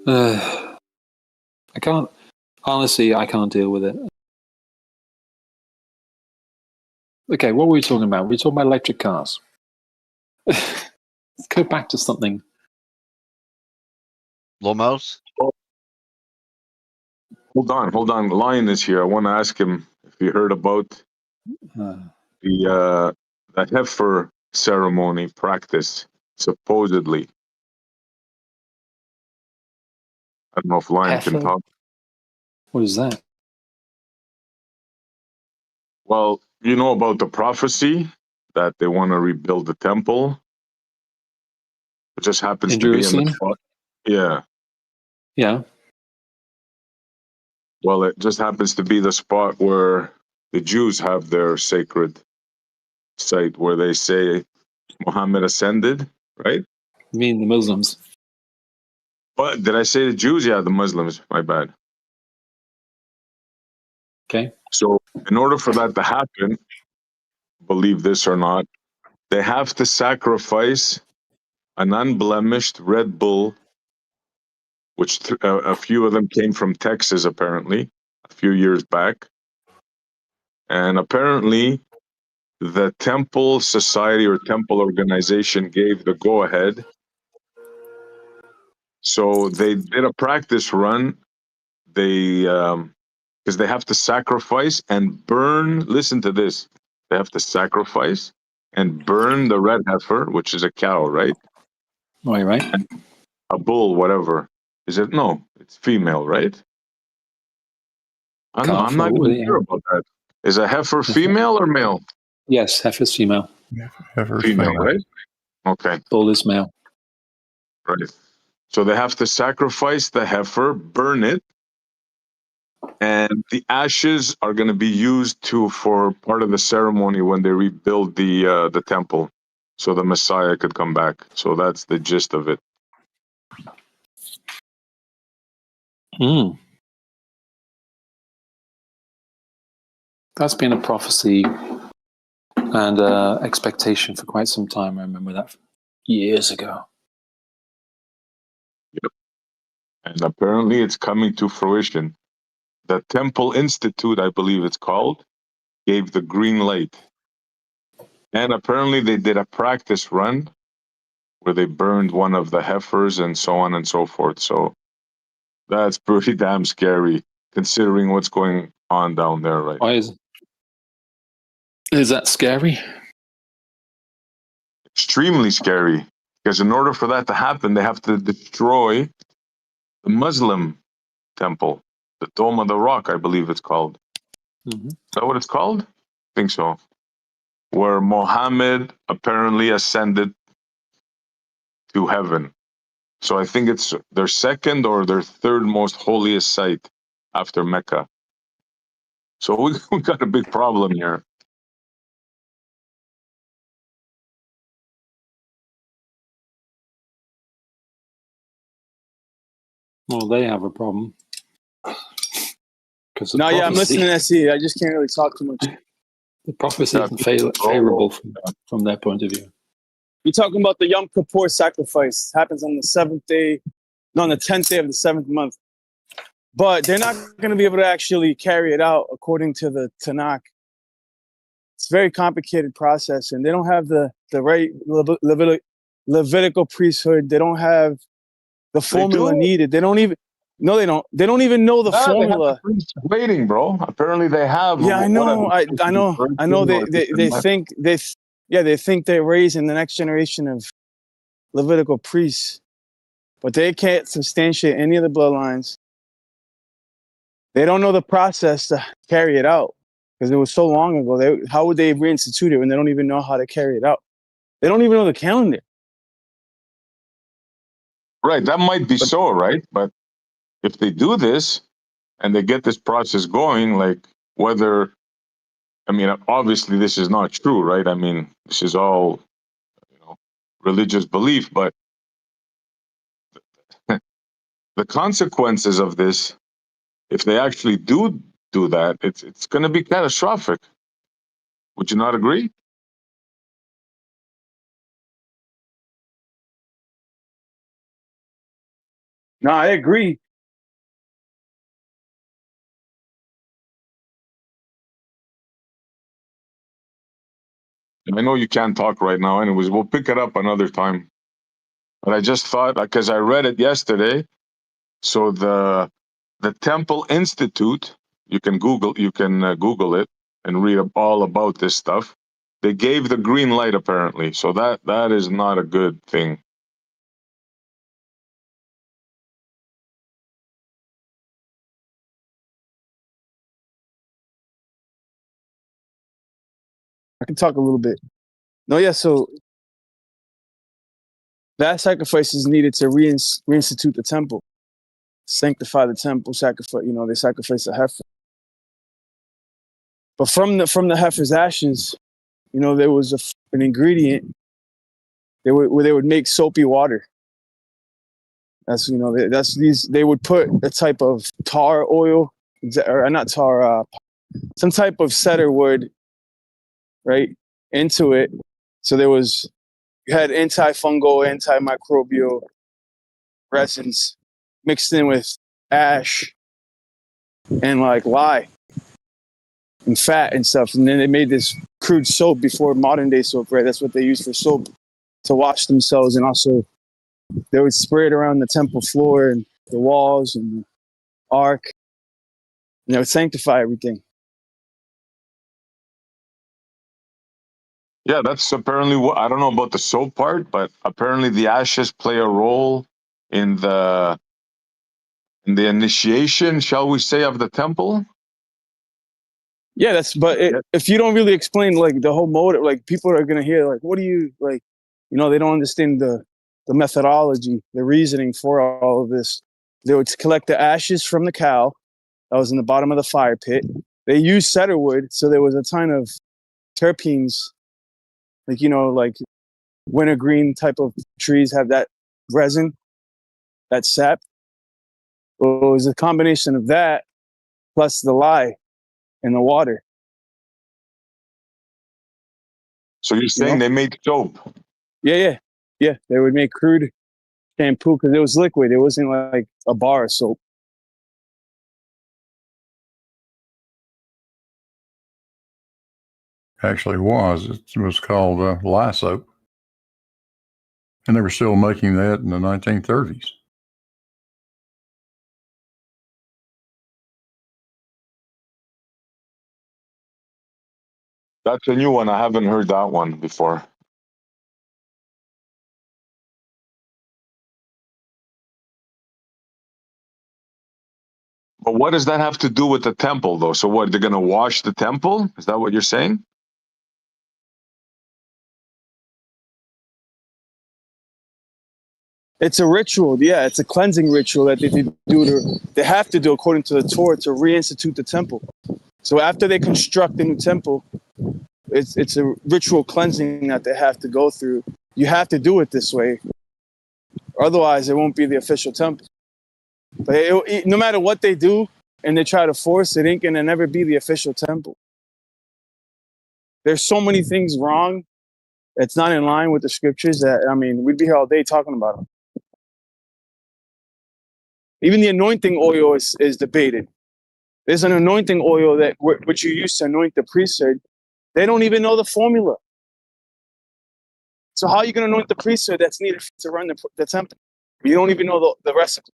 I can't, honestly, I can't deal with it. Okay, what were we talking about? We were talking about electric cars. Let's go back to something. Laws? Hold on. Lion is here. I want to ask him if he heard about the heifer ceremony practice, supposedly. I don't know if Lion can Heifer? talk. What is that? Well, you know about the prophecy that they want to rebuild the temple. It just happens In to be in Jerusalem? the spot. Yeah. Yeah. Well, it just happens to be the spot where the Jews have their sacred site where they say Muhammad ascended, right? You mean the Muslims? But did I say the Jews? Yeah, the Muslims. My bad. Okay. So in order for that to happen, believe this or not, they have to sacrifice an unblemished red bull, which a few of them came from Texas, apparently, a few years back. And apparently, the temple society or temple organization gave the go ahead. So they did a practice run. Because they have to sacrifice and burn. Listen to this. They have to sacrifice and burn the red heifer, which is a cow, right? Right. And a bull, whatever. Is it? No, it's female, right? I'm not even sure about that. Is a heifer female or male? Yes, heifer's female. Heifer's Female, right? Okay. Bull is male. Right. So they have to sacrifice the heifer, burn it, and the ashes are going to be used for part of the ceremony when they rebuild the temple, so the Messiah could come back. So that's the gist of it. That's been a prophecy and expectation for quite some time. I remember that years ago. Yep. And apparently it's coming to fruition. The Temple Institute, I believe it's called, gave the green light. And apparently they did a practice run where they burned one of the heifers and so on and so forth. So that's pretty damn scary considering what's going on down there right now. Why is that scary? Extremely scary, because in order for that to happen, they have to destroy the Muslim temple, the Dome of the Rock, I believe it's called. Mm-hmm. Is that what it's called? I think so. Where Muhammad apparently ascended to heaven. So I think it's their second or their third most holiest site after Mecca. So we got a big problem here. Well, they have a problem. No, yeah, I'm listening to SE. I just can't really talk too much. The prophecy isn't favorable from their point of view. You're talking about the Yom Kippur sacrifice. It happens on the 10th day of the 7th month. But they're not going to be able to actually carry it out according to the Tanakh. It's a very complicated process, and they don't have the right Levitical priesthood. They don't have the formula needed. They don't even. No, they don't. They don't even know the formula. Waiting, bro. Apparently, they have. Yeah, I know. I know. They think they're raising the next generation of Levitical priests, but they can't substantiate any of the bloodlines. They don't know the process to carry it out because it was so long ago. How would they reinstitute it when they don't even know how to carry it out? They don't even know the calendar. Right, that might be so, right? But if they do this and they get this process going, like whether, I mean, obviously this is not true, right? I mean, this is all, religious belief, but the consequences of this, if they actually do that, it's going to be catastrophic. Would you not agree? No, I agree. I know you can't talk right now. Anyways, we'll pick it up another time. But I just thought, because I read it yesterday. So the Temple Institute, you can Google it and read all about this stuff. They gave the green light apparently, so that is not a good thing. I can talk a little bit. No, yeah. So that sacrifice is needed to reinstitute the temple, sanctify the temple. Sacrifice. They sacrifice a heifer. But from the heifer's ashes, there was an ingredient. They would make soapy water. They would put a type of tar oil, or not tar, some type of cedar wood, right, into it. So you had antifungal, antimicrobial resins mixed in with ash and like lye and fat and stuff. And then they made this crude soap before modern day soap, right? That's what they used for soap to wash themselves. And also they would spray it around the temple floor and the walls and the ark. And they would sanctify everything. Yeah, that's apparently what I don't know about the soap part, but apparently the ashes play a role in the initiation, shall we say, of the temple. Yeah, if you don't really explain like the whole motive, like people are gonna hear like, what do you like? They don't understand the methodology, the reasoning for all of this. They would collect the ashes from the cow that was in the bottom of the fire pit. They used cedar wood, so there was a ton of terpenes, like wintergreen type of trees have that resin, that sap. Well, it was a combination of that plus the lye and the water. So you're saying they made soap? Yeah. They would make crude shampoo because it was liquid. It wasn't like a bar of soap. Actually was. It was called lye soap. And they were still making that in the 1930s. That's a new one. I haven't heard that one before. But what does that have to do with the temple, though? So what, they're going to wash the temple? Is that what you're saying? It's a ritual. Yeah, it's a cleansing ritual that they have to do according to the Torah to reinstitute the temple. So after they construct the new temple, it's a ritual cleansing that they have to go through. You have to do it this way. Otherwise, it won't be the official temple. But no matter what they do and they try to force it, ain't going to never be the official temple. There's so many things wrong that's not in line with the scriptures that, we'd be here all day talking about them. Even the anointing oil is debated. There's an anointing oil that which you use to anoint the priesthood. They don't even know the formula. So how are you going to anoint the priesthood that's needed to run the temple? You don't even know the recipe.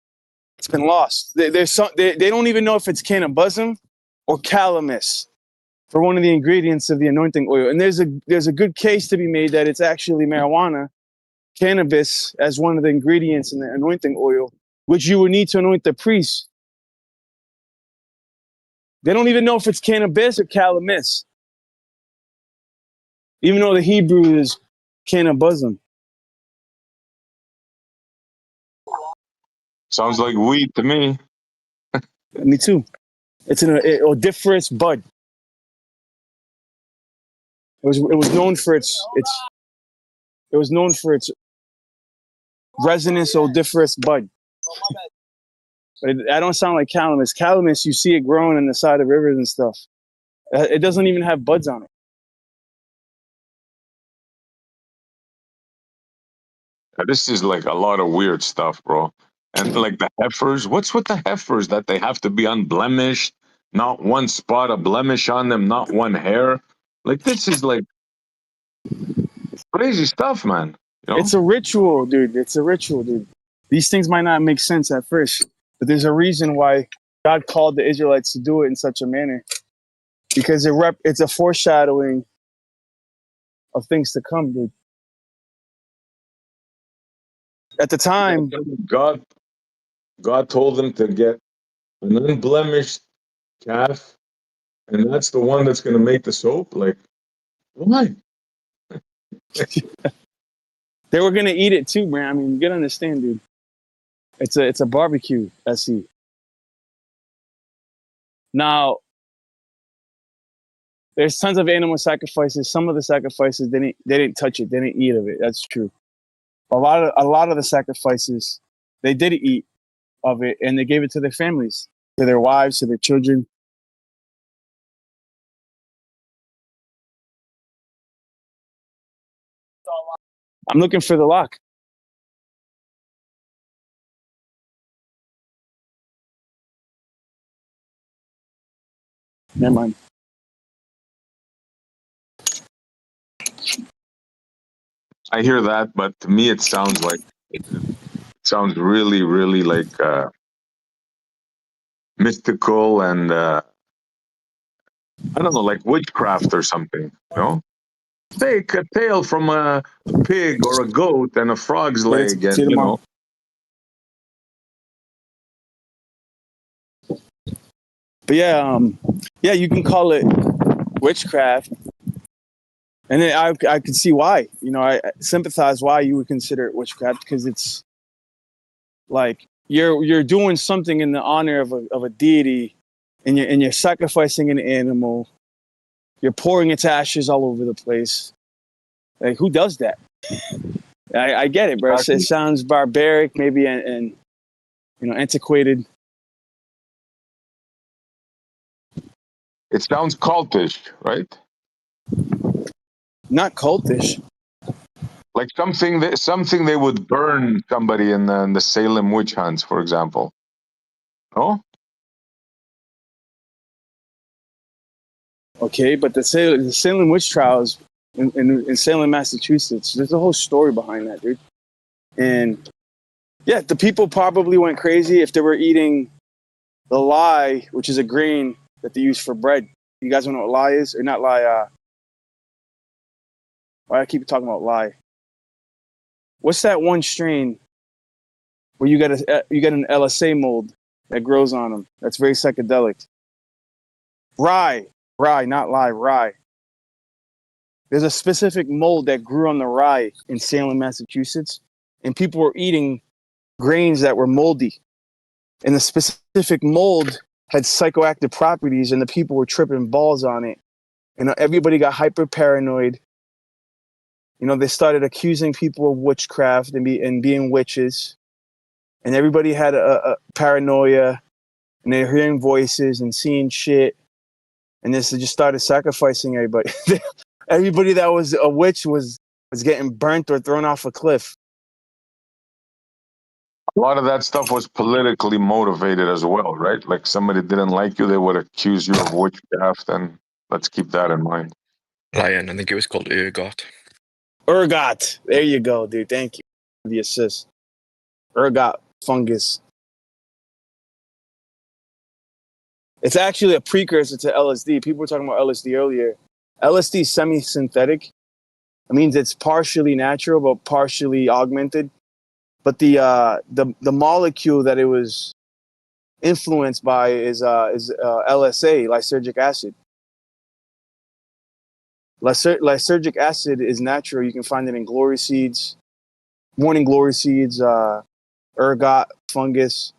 It's been lost. They don't even know if it's cannabism or calamus for one of the ingredients of the anointing oil. And there's a good case to be made that it's actually marijuana, cannabis as one of the ingredients in the anointing oil, which you would need to anoint the priest. They don't even know if it's cannabis or calamus, even though the Hebrew is cannabism. Sounds like weed to me. Me too. It's an odoriferous bud. It was known for its resinous odoriferous bud. But I don't sound like calamus. Calamus, you see it growing in the side of rivers and stuff. It doesn't even have buds on it. This is like a lot of weird stuff, bro. And like the heifers, what's with the heifers that they have to be unblemished, not one spot of blemish on them, not one hair? Like this is like crazy stuff, man. You know? It's a ritual, dude. It's a ritual, dude. These things might not make sense at first, but there's a reason why God called the Israelites to do it in such a manner, because it's a foreshadowing of things to come, dude. At the time, God told them to get an unblemished calf, and that's the one that's going to make the soap. Like, why? they were gonna eat it too, man. I mean, you gotta understand, dude. It's a barbecue. SE. Now, there's tons of animal sacrifices. Some of the sacrifices they didn't touch it. They didn't eat of it. That's true. A lot of the sacrifices they did eat of it, and they gave it to their families, to their wives, to their children. I'm looking for the lock. Never mind. I hear that, but to me, it sounds really, really like mystical and I don't know, like witchcraft or something. You know, take a tail from a pig or a goat and a frog's leg, and See you you tomorrow. know. But yeah, you can call it witchcraft, and then I could see why. You know, I sympathize why you would consider it witchcraft, because it's like you're doing something in the honor of a deity, and you're sacrificing an animal. You're pouring its ashes all over the place. Like, who does that? I get it, bro. It sounds barbaric, maybe, and antiquated. It sounds cultish, right? Not cultish. Like something they would burn somebody in the Salem witch hunts, for example. No? Okay, but the Salem witch trials in Salem, Massachusetts, there's a whole story behind that, dude. And yeah, the people probably went crazy if they were eating the lye, which is a grain that they use for bread. You guys know what lye is? Or not lye, why I keep talking about lye? What's that one strain where you get an LSA mold that grows on them? That's very psychedelic. Rye, not lye, rye. There's a specific mold that grew on the rye in Salem, Massachusetts, and people were eating grains that were moldy. And the specific mold had psychoactive properties, and the people were tripping balls on it. And everybody got hyper paranoid. You know, they started accusing people of witchcraft and being witches. And everybody had a paranoia, and they're hearing voices and seeing shit. And this just started sacrificing everybody. Everybody that was a witch was getting burnt or thrown off a cliff. A lot of that stuff was politically motivated as well, right? Like somebody didn't like you, they would accuse you of witchcraft, and let's keep that in mind. Lion, I think it was called Urgot. Ergot. There you go, dude. Thank you for the assist. Ergot fungus. It's actually a precursor to LSD. People were talking about LSD earlier. LSD is semi-synthetic. It means it's partially natural but partially augmented. But the molecule that it was influenced by is LSA, lysergic acid. Lysergic acid is natural. You can find it in glory seeds, morning glory seeds, ergot fungus.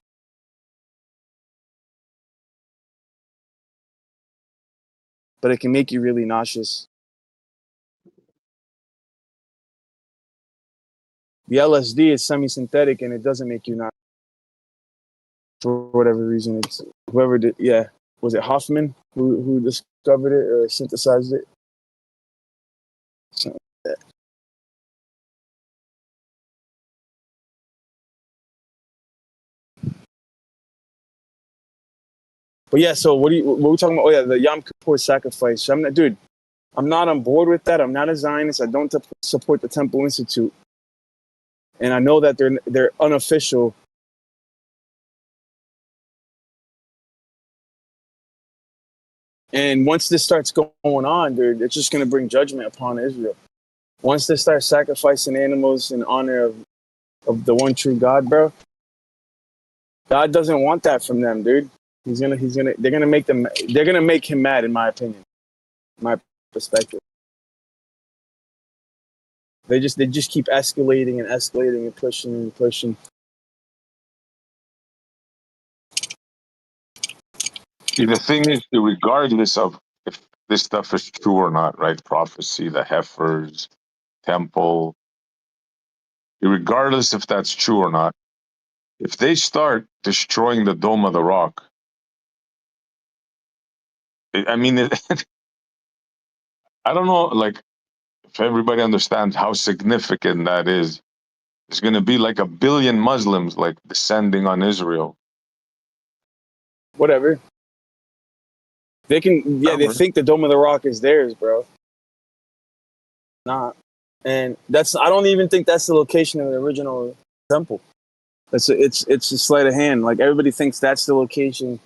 But it can make you really nauseous. The LSD is semi-synthetic and it doesn't make you nauseous. For whatever reason, it's whoever did. Yeah, was it Hoffman who discovered it or synthesized it? Something like that. But yeah, so what were we talking about? Oh yeah, the Yom Kippur sacrifice. I'm not, dude. I'm not on board with that. I'm not a Zionist. I don't support the Temple Institute, and I know that they're unofficial. And once this starts going on, dude, it's just going to bring judgment upon Israel. Once they start sacrificing animals in honor of the one true God, bro, God doesn't want that from them, dude. They're gonna make him mad, in my opinion, my perspective. They just keep escalating and escalating and pushing and pushing. See, the thing is, regardless of if this stuff is true or not, right? Prophecy, the heifers, temple, regardless if that's true or not, if they start destroying the Dome of the Rock, I mean, I don't know, like, if everybody understands how significant that is. There's going to be like 1 billion Muslims like descending on Israel. Whatever. They think the Dome of the Rock is theirs, bro. Not. And I don't even think that's the location of the original temple. It's a sleight of hand. Like, everybody thinks that's the location.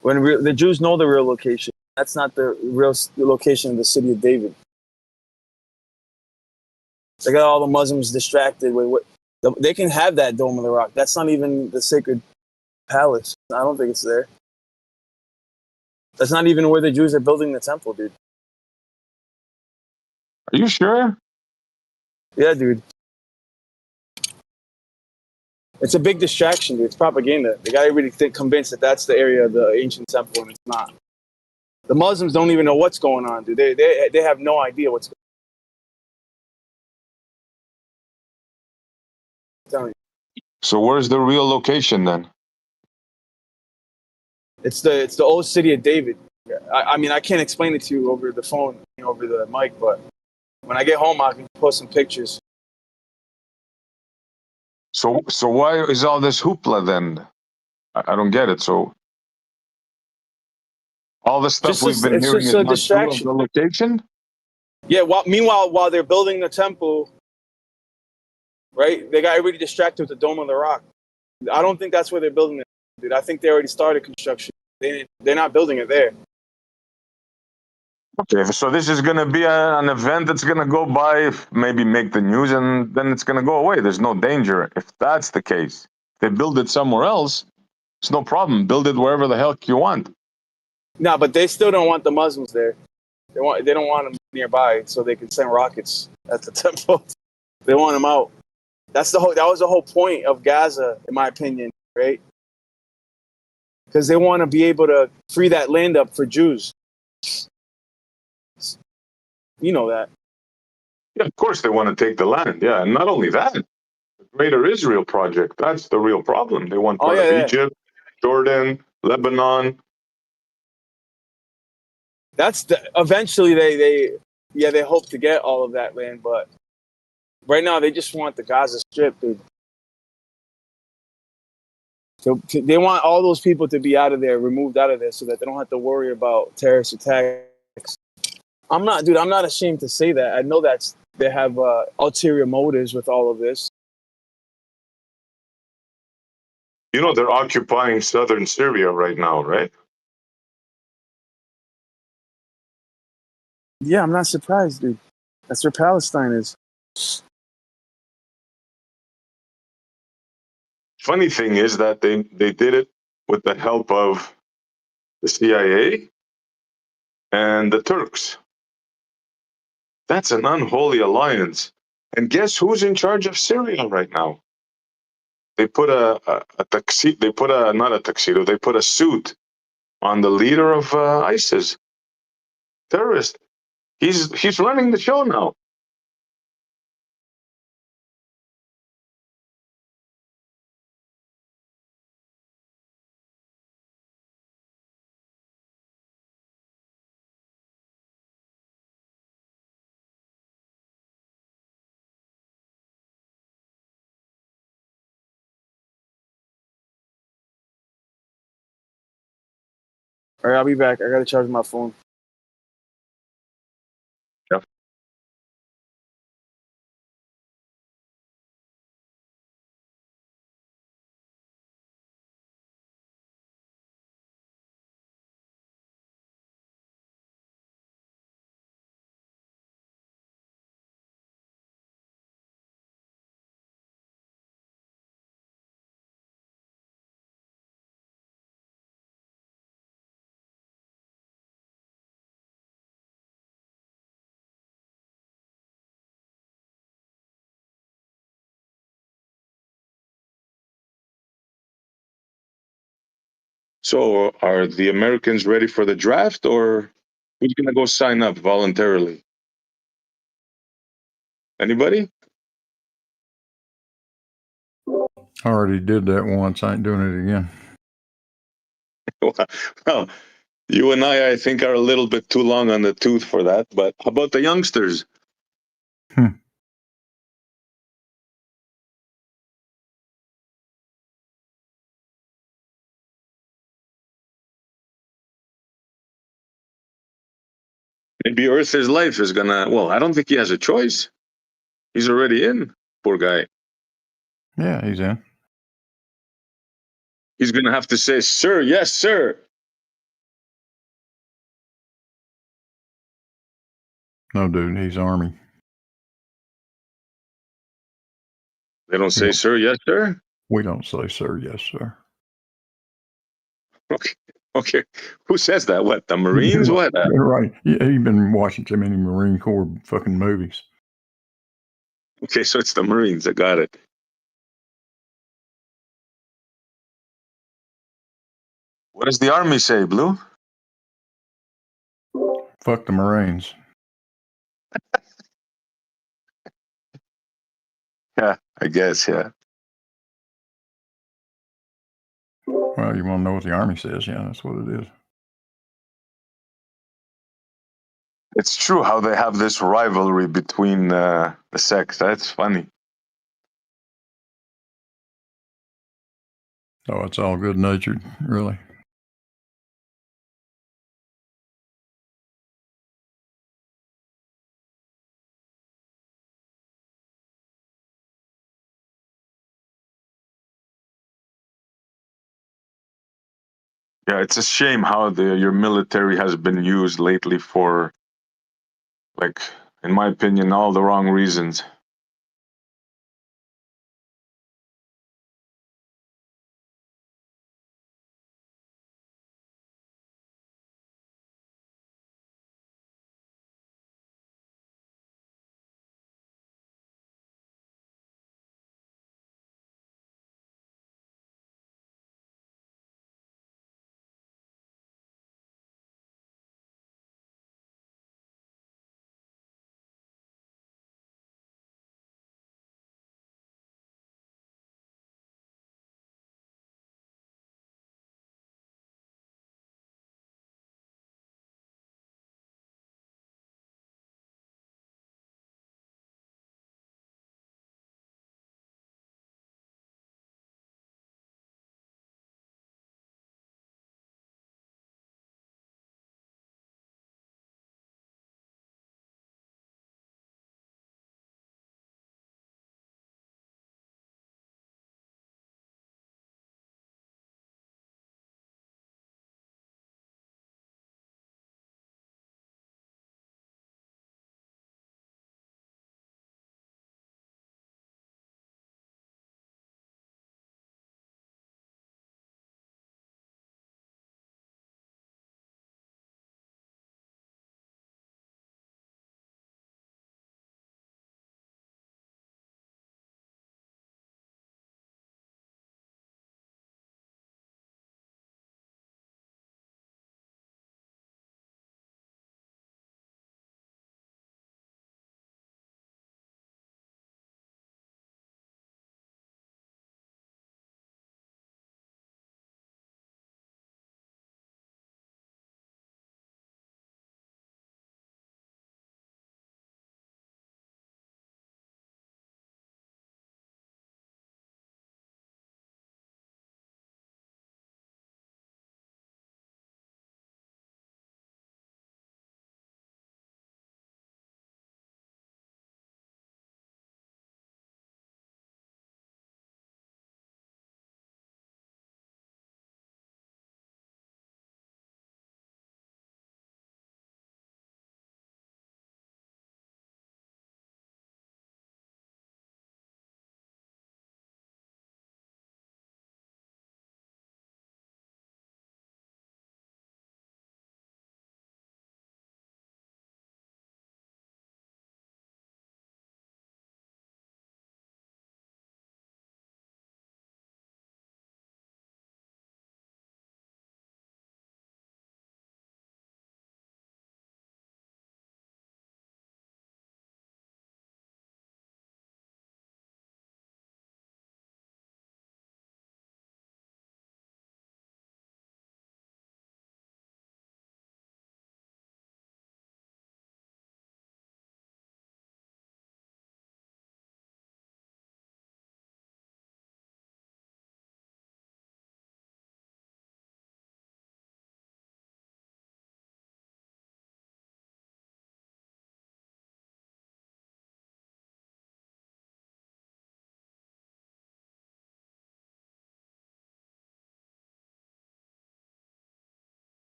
When the Jews know the real location, that's not the real location of the city of David. They got all the Muslims distracted with what they can have that Dome of the Rock. That's not even the sacred palace. I don't think it's there. That's not even where the Jews are building the temple, dude. Are you sure? Yeah, dude. It's a big distraction, dude. It's propaganda. They got everybody convinced that that's the area of the ancient temple, and it's not. The Muslims don't even know what's going on, dude. They have no idea what's going on. I'm telling you. So where's the real location then? It's the old city of David. I mean, I can't explain it to you over the phone, over the mic, but when I get home, I can post some pictures. So why is all this hoopla then? I don't get it. So all the stuff we've been It's hearing just is a not true of distraction. the location? Yeah. Meanwhile, while they're building the temple, right, they got everybody distracted with the Dome of the Rock. I don't think that's where they're building it, dude. I think they already started construction. They're not building it there. Okay, so this is going to be an event that's going to go by, maybe make the news, and then it's going to go away. There's no danger. If that's the case, they build it somewhere else, it's no problem. Build it wherever the heck you want. No, but they still don't want the Muslims there. They don't want them nearby so they can send rockets at the temple. They want them out. That was the whole point of Gaza, in my opinion, right? Because they want to be able to free that land up for Jews. You know that. Yeah, of course they want to take the land. Yeah, and not only that, the Greater Israel Project, that's the real problem. They want part of Egypt, Jordan, Lebanon. Eventually they hope to get all of that land, but right now they just want the Gaza Strip, dude. So they want all those people to be out of there, removed out of there, so that they don't have to worry about terrorist attacks. I'm not ashamed to say that. I know they have ulterior motives with all of this. You know, they're occupying southern Syria right now, right? Yeah, I'm not surprised, dude. That's where Palestine is. Funny thing is that they did it with the help of the CIA and the Turks. That's an unholy alliance. And guess who's in charge of Syria right now? They put a tuxedo. They put a not a tuxedo. They put a suit on the leader of ISIS, terrorist. He's running the show now. All right, I'll be back. I gotta charge my phone. Yep. So, are the Americans ready for the draft, or who's gonna go sign up voluntarily? Anybody? I already did that once. I ain't doing it again. Well, you and I think, are a little bit too long on the tooth for that. But how about the youngsters? Maybe Earth's life is gonna. Well, I don't think he has a choice. He's already in. Poor guy. Yeah, he's in. He's gonna have to say, "Sir, yes, sir." No, dude, he's Army. They don't say, "Sir, yes, sir." We don't say, sir, yes, sir. Okay. Okay. Who says that? What? The Marines? What? Right. Yeah, you've been watching too many Marine Corps fucking movies. Okay, so it's the Marines. I got it. What does the Army say, Blue? Fuck the Marines. Yeah, I guess. Yeah. Well, you want to know what the Army says? Yeah, that's what it is. It's true how they have this rivalry between the sects. That's funny. Oh, it's all good natured, really. Yeah, it's a shame how your military has been used lately for, like, in my opinion, all the wrong reasons.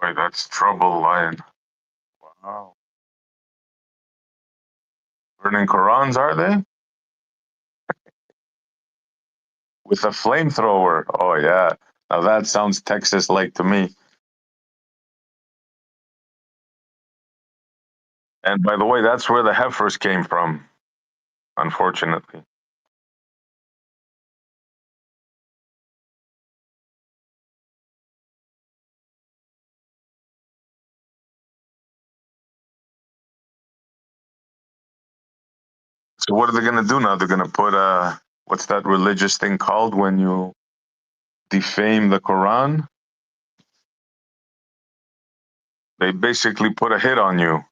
Boy, that's trouble, Lion. Wow. Burning Qurans, are they? With a flamethrower. Oh, yeah. Now that sounds Texas-like to me. And by the way, that's where the heifers came from, unfortunately. So what are they going to do now? They're going to put what's that religious thing called when you defame the Quran? They basically put a hit on you.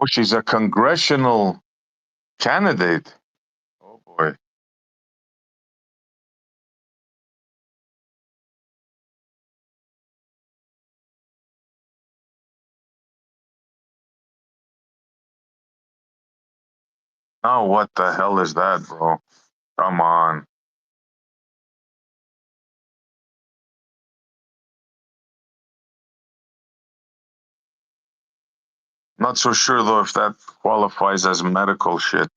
Oh, she's a congressional candidate. Oh, boy. Now what the hell is that, bro? Come on. Not so sure, though, if that qualifies as medical shit.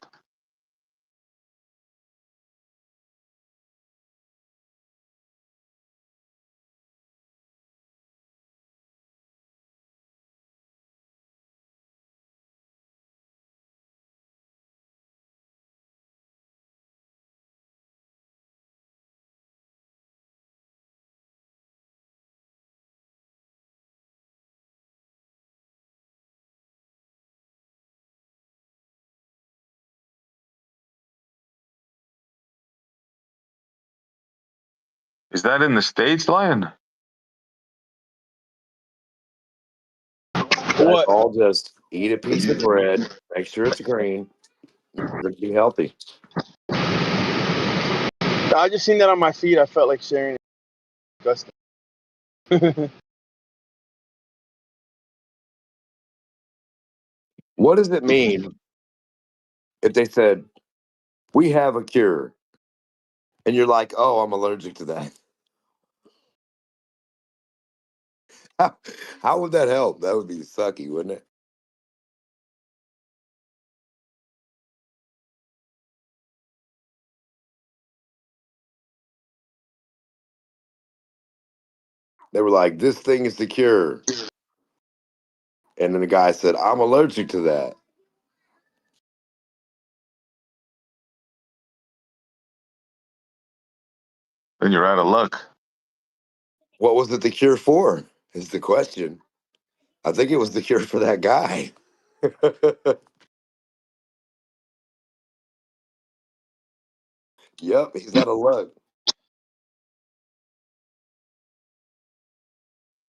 Is that in the States, Lion? What? All just eat a piece of bread, make sure it's green, you're going to be healthy. I just seen that on my feed. I felt like sharing it. Disgusting. What does it mean if they said, we have a cure, and you're like, oh, I'm allergic to that? How would that help? That would be sucky, wouldn't it? They were like, this thing is the cure. And then the guy said, I'm allergic to that. Then you're out of luck. What was it the cure for? Is the question. I think it was the cure for that guy. Yep, he's out of luck.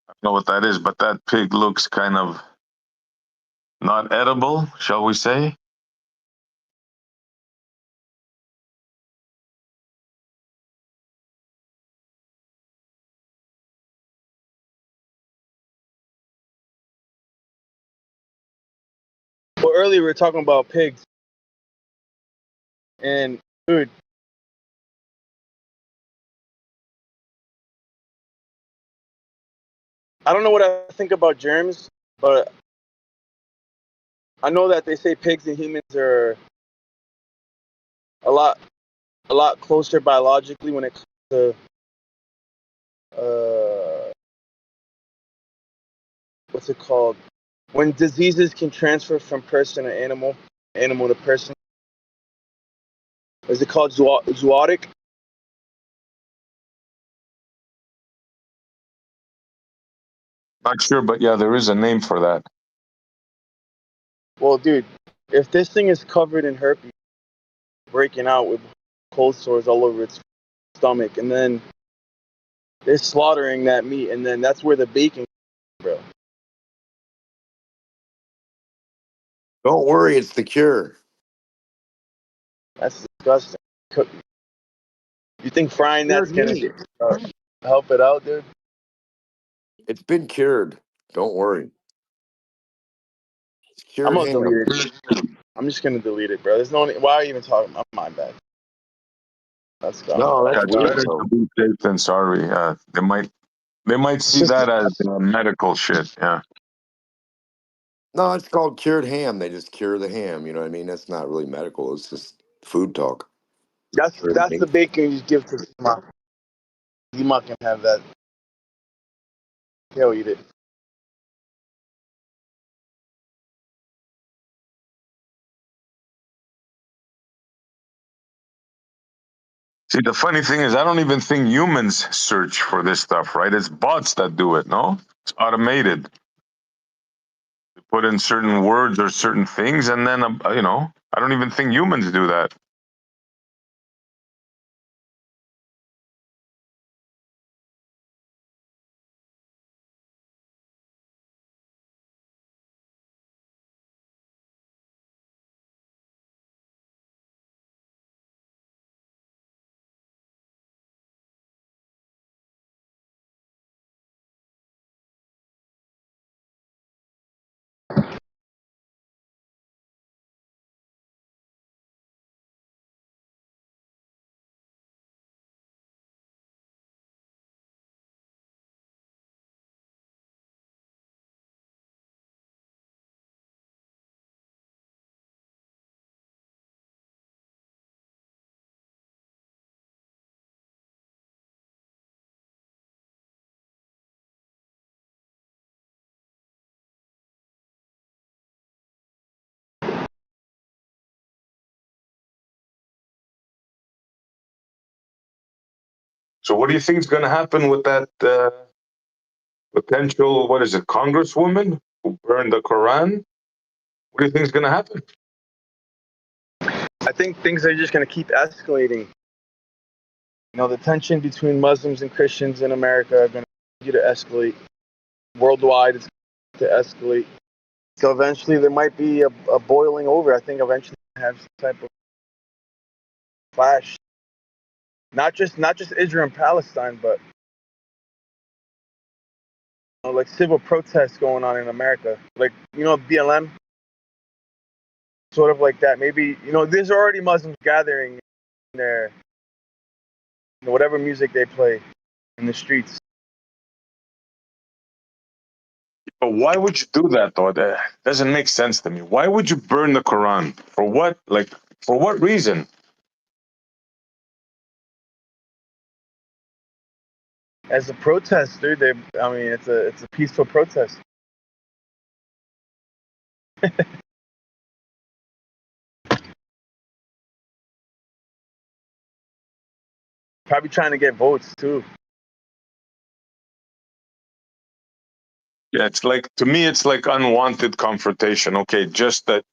I don't know what that is, but that pig looks kind of not edible, shall we say? Well, earlier we were talking about pigs, and dude, I don't know what I think about germs, but I know that they say pigs and humans are a lot closer biologically when it comes to what's it called? When diseases can transfer from person to animal, animal to person. Is it called zootic? Not sure, but yeah, there is a name for that. Well, dude, if this thing is covered in herpes, breaking out with cold sores all over its stomach, and then they're slaughtering that meat, and then that's where the bacon, bro. Don't worry, it's the cure. That's disgusting. You think frying that's gonna be? help it out, dude? It's been cured. Don't worry. It's I'm cured gonna ham. delete it. I'm just gonna delete it, bro. There's no need. Why are you even talking about my bad? That's gone. No, Yeah, that's it's weird better though. to be safe than sorry. They might It's see just that as medical shit. Yeah. No, it's called cured ham. They just cure the ham. You know what I mean? That's not really medical. It's just food talk. that's the bacon you give to Zima. Zima can have that. He'll eat it. See, the funny thing is, I don't even think humans search for this stuff, right? It's bots that do it, no? It's automated. They put in certain words or certain things, and then, I don't even think humans do that. So, what do you think is going to happen with that potential, what is it, congresswoman who burned the Quran? What do you think is going to happen? I think things are just gonna keep escalating. You know, the tension between Muslims and Christians in America are gonna continue to escalate. Worldwide, it's going to escalate. So eventually, there might be a boiling over. I think eventually we'll have some type of clash. Not just Israel and Palestine, but like civil protests going on in America, like BLM, sort of like that. Maybe there's already Muslims gathering in their whatever music they play in the streets. But why would you do that, though? That doesn't make sense to me. Why would you burn the Quran? For what? Like, for what reason? As a protest, dude. It's a peaceful protest. Probably trying to get votes too. Yeah, it's like, to me, it's like unwanted confrontation. Okay, just that,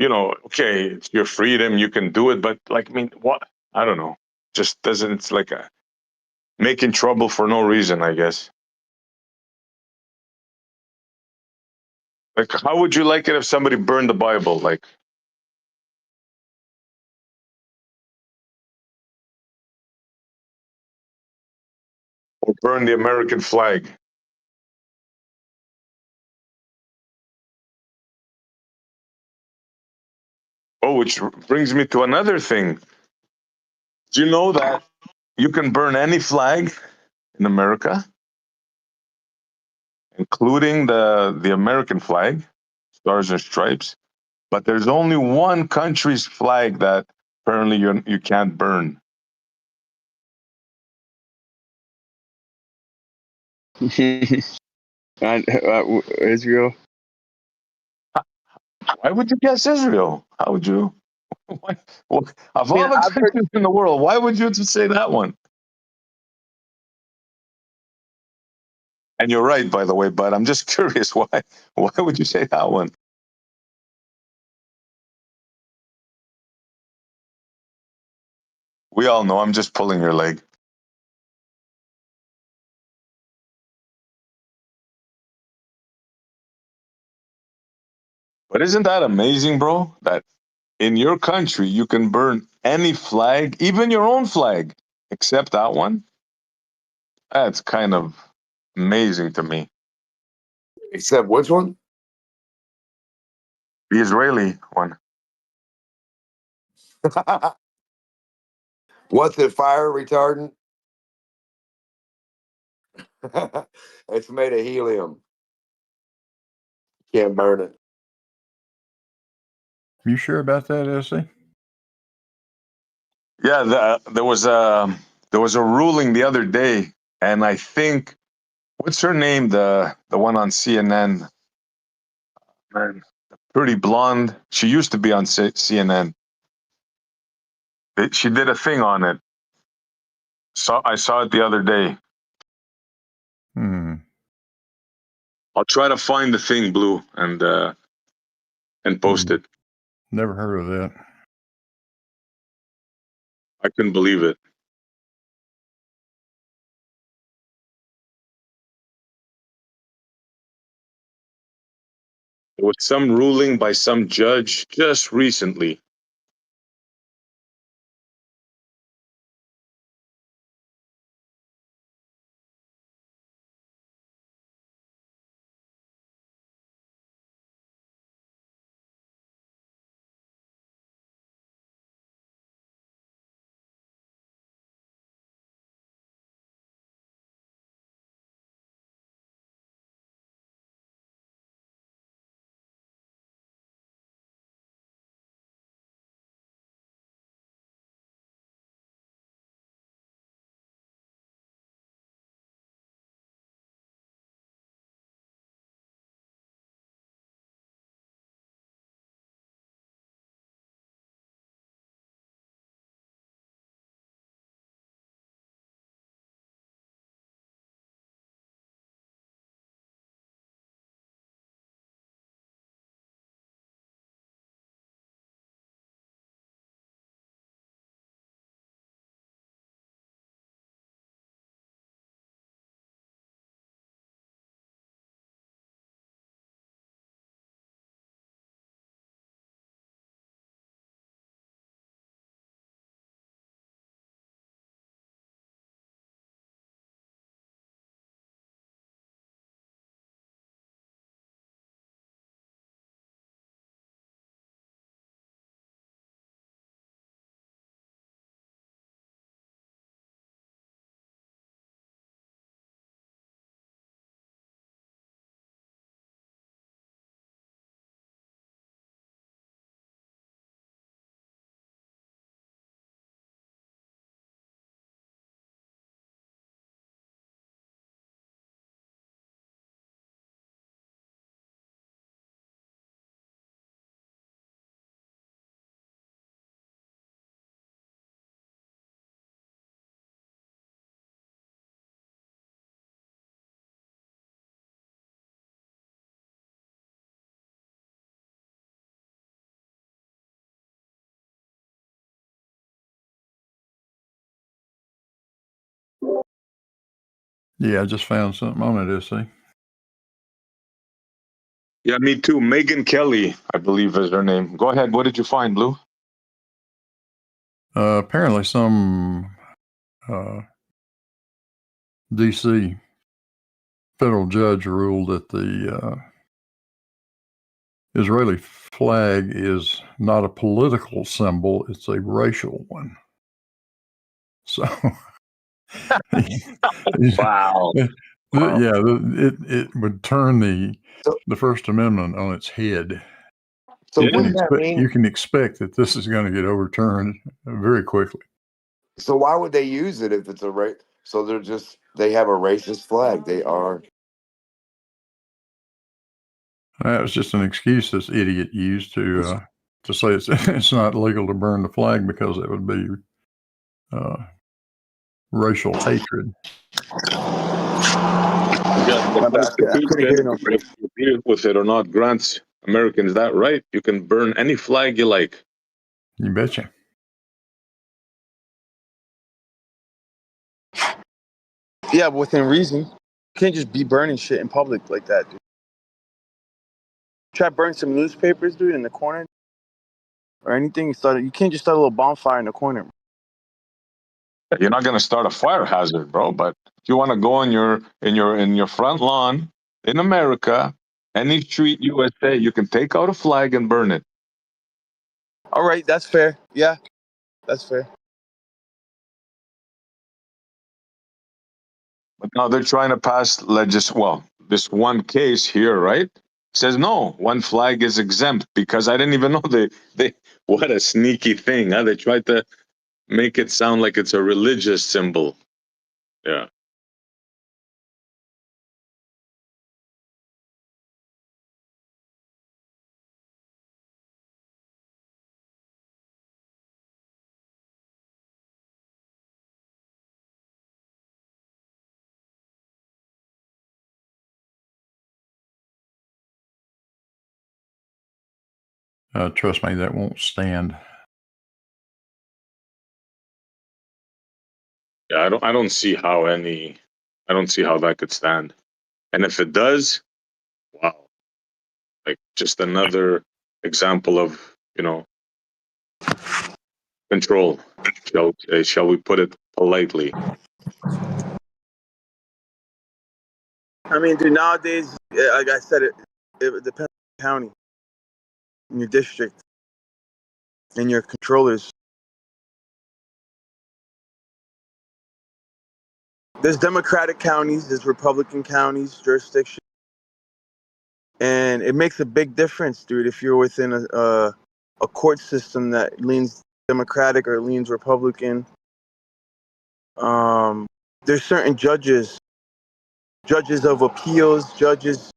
okay, it's your freedom, you can do it, but like, I mean, what? I don't know. Just doesn't, it's like making trouble for no reason, I guess. Like, how would you like it if somebody burned the Bible? Like, or burn the American flag? Oh, which brings me to another thing. Do you know that you can burn any flag in America, including the American flag, stars and stripes, but there's only one country's flag that apparently you can't burn. Israel. Why would you guess Israel? How would you? Why, of all the I've heard countries in the world, why would you just say that one? And you're right, by the way, but I'm just curious, why? Why would you say that one? We all know I'm just pulling your leg. But isn't that amazing, bro? That in your country you can burn any flag, even your own flag. except that one. That's kind of amazing to me. Except which one? The Israeli one. What's it? Fire retardant? It's made of helium. Can't burn it. You sure about that, Essie? Yeah, there was a ruling the other day, and I think what's her name, the one on CNN, man, pretty blonde. She used to be on CNN. She did a thing on it. So I saw it the other day. I'll try to find the thing, Blue, and post it. Never heard of that. I couldn't believe it. There was some ruling by some judge just recently. Yeah, I just found something on it, Essie. Yeah, me too. Megan Kelly, I believe is her name. Go ahead. What did you find, Blue? Apparently, some D.C. federal judge ruled that the Israeli flag is not a political symbol; it's a racial one. So, Wow. Yeah, it would turn the First Amendment on its head. So Yeah. wouldn't that mean? You can expect that this is going to get overturned very quickly. So why would they use it if it's a race? So they have a racist flag. They are. That was just an excuse this idiot used to say it's not legal to burn the flag because it would be racial hatred. Yeah, the My bad. I couldn't hear no. if you agree with it or not grants Americans that right. You can burn any flag you like. You betcha. Yeah, within reason. You can't just be burning shit in public like that, dude. Try burn some newspapers, dude, in the corner or anything. You can't just start a little bonfire in the corner. You're not going to start a fire hazard, bro. But if you want to go in your front lawn in America, any street USA, you can take out a flag and burn it. All right, that's fair. Yeah, that's fair. But now they're trying to pass well, this one case here, right? Says no, one flag is exempt because I didn't even know they what a sneaky thing, huh? They tried to make it sound like it's a religious symbol. Yeah. Trust me, that won't stand. Yeah, I don't see how that could stand. And if it does, wow. Like just another example of, control. Shall we put it politely? I mean, dude, nowadays, like I said, it depends on the county, in your district, and your controllers. There's Democratic counties, there's Republican counties, jurisdiction, and it makes a big difference, dude. If you're within a court system that leans Democratic or leans Republican, there's certain judges of appeals, judges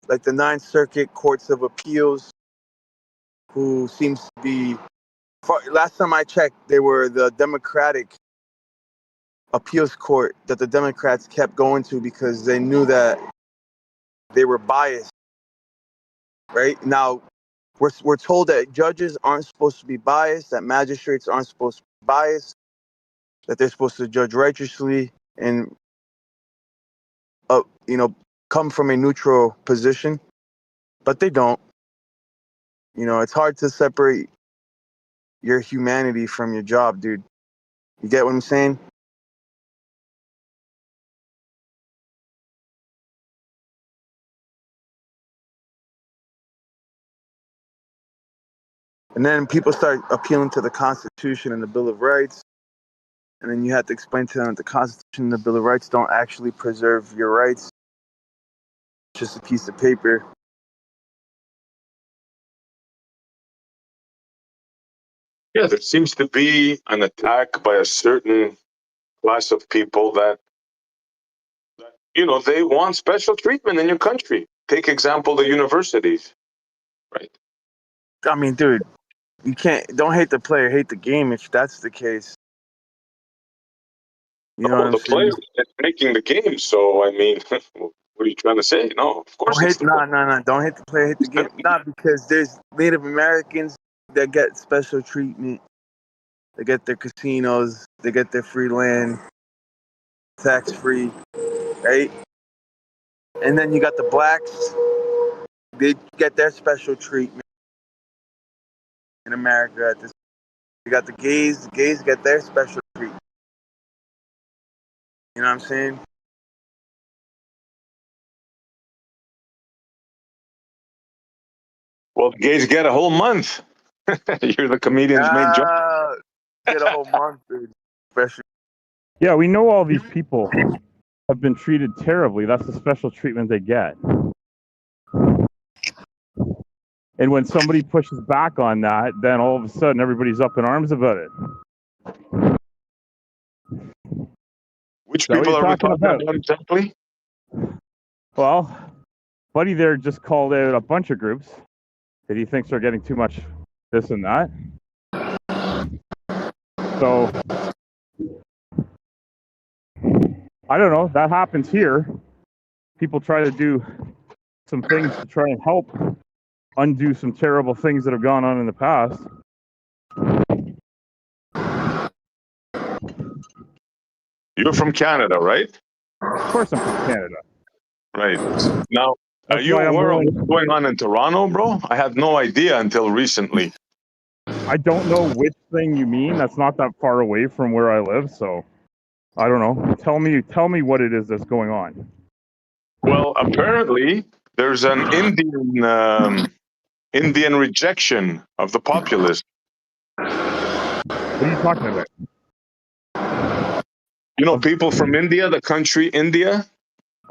like the Ninth Circuit Courts of Appeals, who seems to be. Last time I checked, they were the Democratic appeals court that the Democrats kept going to because they knew that they were biased. Right now, we're told that judges aren't supposed to be biased, that magistrates aren't supposed to be biased, that they're supposed to judge righteously and come from a neutral position, but they don't. It's hard to separate your humanity from your job, dude. You get what I'm saying? And then people start appealing to the Constitution and the Bill of Rights. And then you have to explain to them that the Constitution and the Bill of Rights don't actually preserve your rights. It's just a piece of paper. Yeah, there seems to be an attack by a certain class of people that they want special treatment in your country. Take example the universities, right? I mean, dude, don't hate the player, hate the game if that's the case. You know what I'm The saying? player is making the game, so I mean, what are you trying to say? No, of course it's No. Don't hate the player, hate the game. Not because there's Native Americans that get special treatment. They get their casinos, they get their free land, tax free, right? And then you got the blacks, they get their special treatment in America. You got the gays get their special treatment. You know what I'm saying? Well, the gays get a whole month. You're the comedian's main job. Get a whole month, dude. Special. Yeah, we know all these people have been treated terribly. That's the special treatment they get. And when somebody pushes back on that, then all of a sudden everybody's up in arms about it. Which people are we talking about exactly? Well, Buddy there just called out a bunch of groups that he thinks are getting too much this and that. So, I don't know. That happens here. People try to do some things to try and help undo some terrible things that have gone on in the past. You're from Canada, right? Of course I'm from Canada. Right. Now, are you aware of what's going on in Toronto, bro? I had no idea until recently. I don't know which thing you mean. That's not that far away from where I live, so I don't know. Tell me what it is that's going on. Well, apparently there's an Indian rejection of the populace. What are you talking about? You know, people from India, the country India.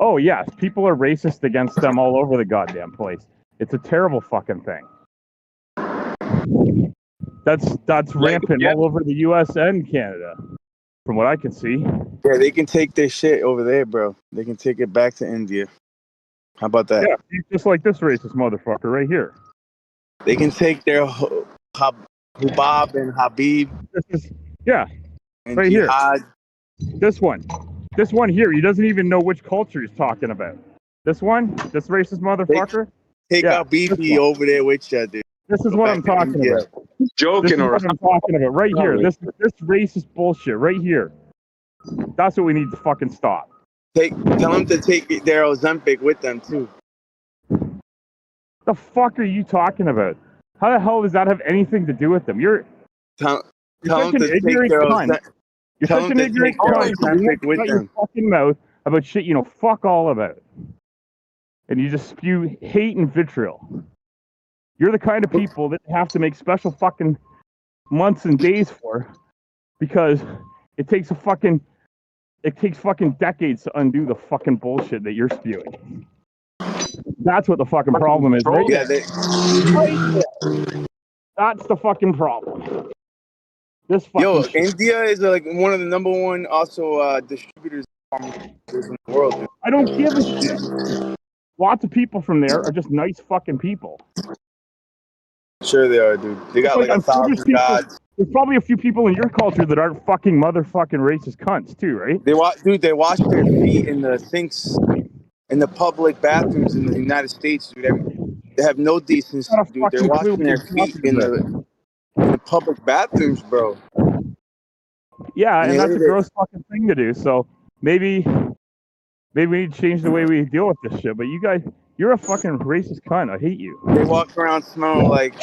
Oh yes, people are racist against them all over the goddamn place. It's a terrible fucking thing. That's rampant all over the U.S. and Canada, from what I can see. Yeah, they can take their shit over there, bro. They can take it back to India. How about that? Yeah, just like this racist motherfucker right here. They can take their Hubab and Habib. Yeah, and right Jihad. Here. This one here. He doesn't even know which culture he's talking about. This racist motherfucker. Take out BB over there with you, dude. This is what I'm talking about. Joking or what I'm talking about right here. This racist bullshit right here. That's what we need to fucking stop. Tell them to take their Ozempic with them too. The fuck are you talking about? How the hell does that have anything to do with them? You're tell such them an to ignorant take their cunt. You're such an ignorant cunt. Ozempic with Shut your them. fucking mouth about shit you know fuck all about. And you just spew hate and vitriol. You're the kind of people that have to make special fucking months and days for, because it takes fucking decades to undo the fucking bullshit that you're spewing. That's what the fucking problem is, right? Yeah, That's the fucking problem. This fucking shit. India is like one of the number one also distributors of pharmaceuticals in the world. Dude. I don't give a shit. Lots of people from there are just nice fucking people. Sure they are, dude. They got like 1,000 gods. There's probably a few people in your culture that aren't fucking motherfucking racist cunts too, right? They wash their feet in the sinks in the public bathrooms in the United States, dude. They have no decency, dude. They're washing their feet in the public bathrooms, bro. Yeah, and that's a gross fucking thing to do. So maybe we need to change the way we deal with this shit. But you guys, you're a fucking racist cunt. I hate you. They walk around smelling like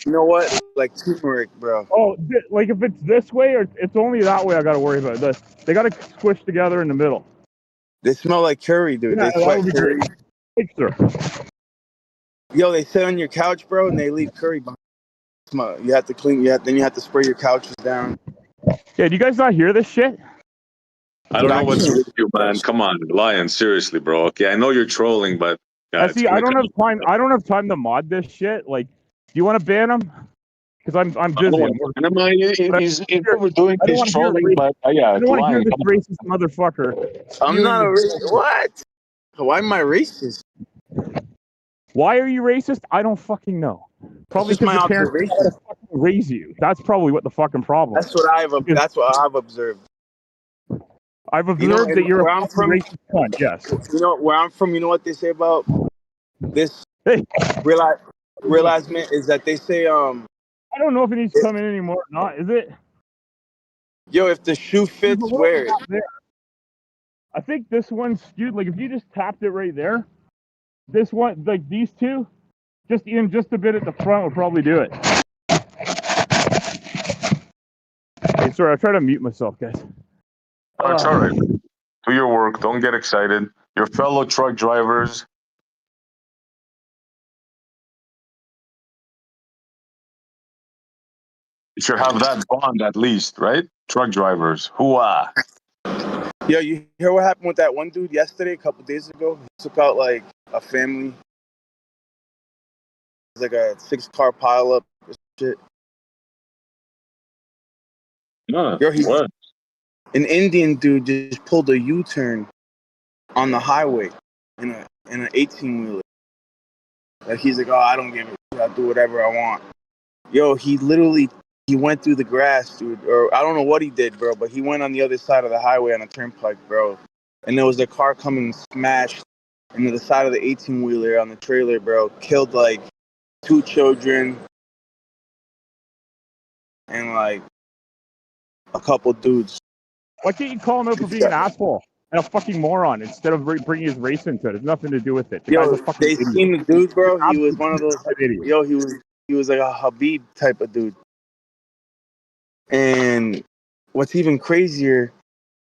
you know what? Like turmeric, bro. Oh, like if it's this way or it's only that way, I got to worry about this. They got to squish together in the middle. They smell like curry, dude. Yeah, they sweat curry. Yo, they sit on your couch, bro, and they leave curry behind. Smell. You have to clean. Then you have to spray your couches down. Yeah, do you guys not hear this shit? I don't know what's with you, man. Come on, Lion. Seriously, bro. Okay, I know you're trolling, but I don't have time. I don't have time to mod this shit. Like, do you want to ban him? Because I'm busy. He's overdoing his trolling, but yeah. I don't want to hear this racist motherfucker. I'm not a racist. What? Why am I racist? Why are you racist? I don't fucking know. Probably because your parents had to fucking raise you. That's probably what the fucking problem is. That's what I've observed. I've observed that you're a racist cunt, yes. You know, where I'm from, you know what they say about this realizement is that they say, I don't know if it needs to come in anymore or not, is it? Yo, if the shoe fits, wear it. I think this one's skewed. Like, if you just tapped it right there, this one, like these two, just a bit at the front would probably do it. Hey, sorry, I try to mute myself, guys. Oh, it's all right. Do your work. Don't get excited. Your fellow truck drivers. You should have that bond at least, right? Truck drivers. Hooah. Yo, you hear what happened with that one dude yesterday, a couple days ago? He took out like a family. It's like a 6-car pileup or shit. No, Yo, what? An Indian dude just pulled a U-turn on the highway in an 18-wheeler. Like, he's like, oh, I don't give a shit. I'll do whatever I want. Yo, he went through the grass, dude. Or I don't know what he did, bro, but he went on the other side of the highway on a turnpike, bro. And there was a car coming smashed into the side of the 18-wheeler on the trailer, bro. Killed, like, 2 children and, like, a couple dudes. Why can't you call him out for being an asshole and a fucking moron instead of bringing his race into it? It's nothing to do with it. Yo, they seen the dude, bro. He was one of those. Yo, he was He was like a Habib type of dude. And what's even crazier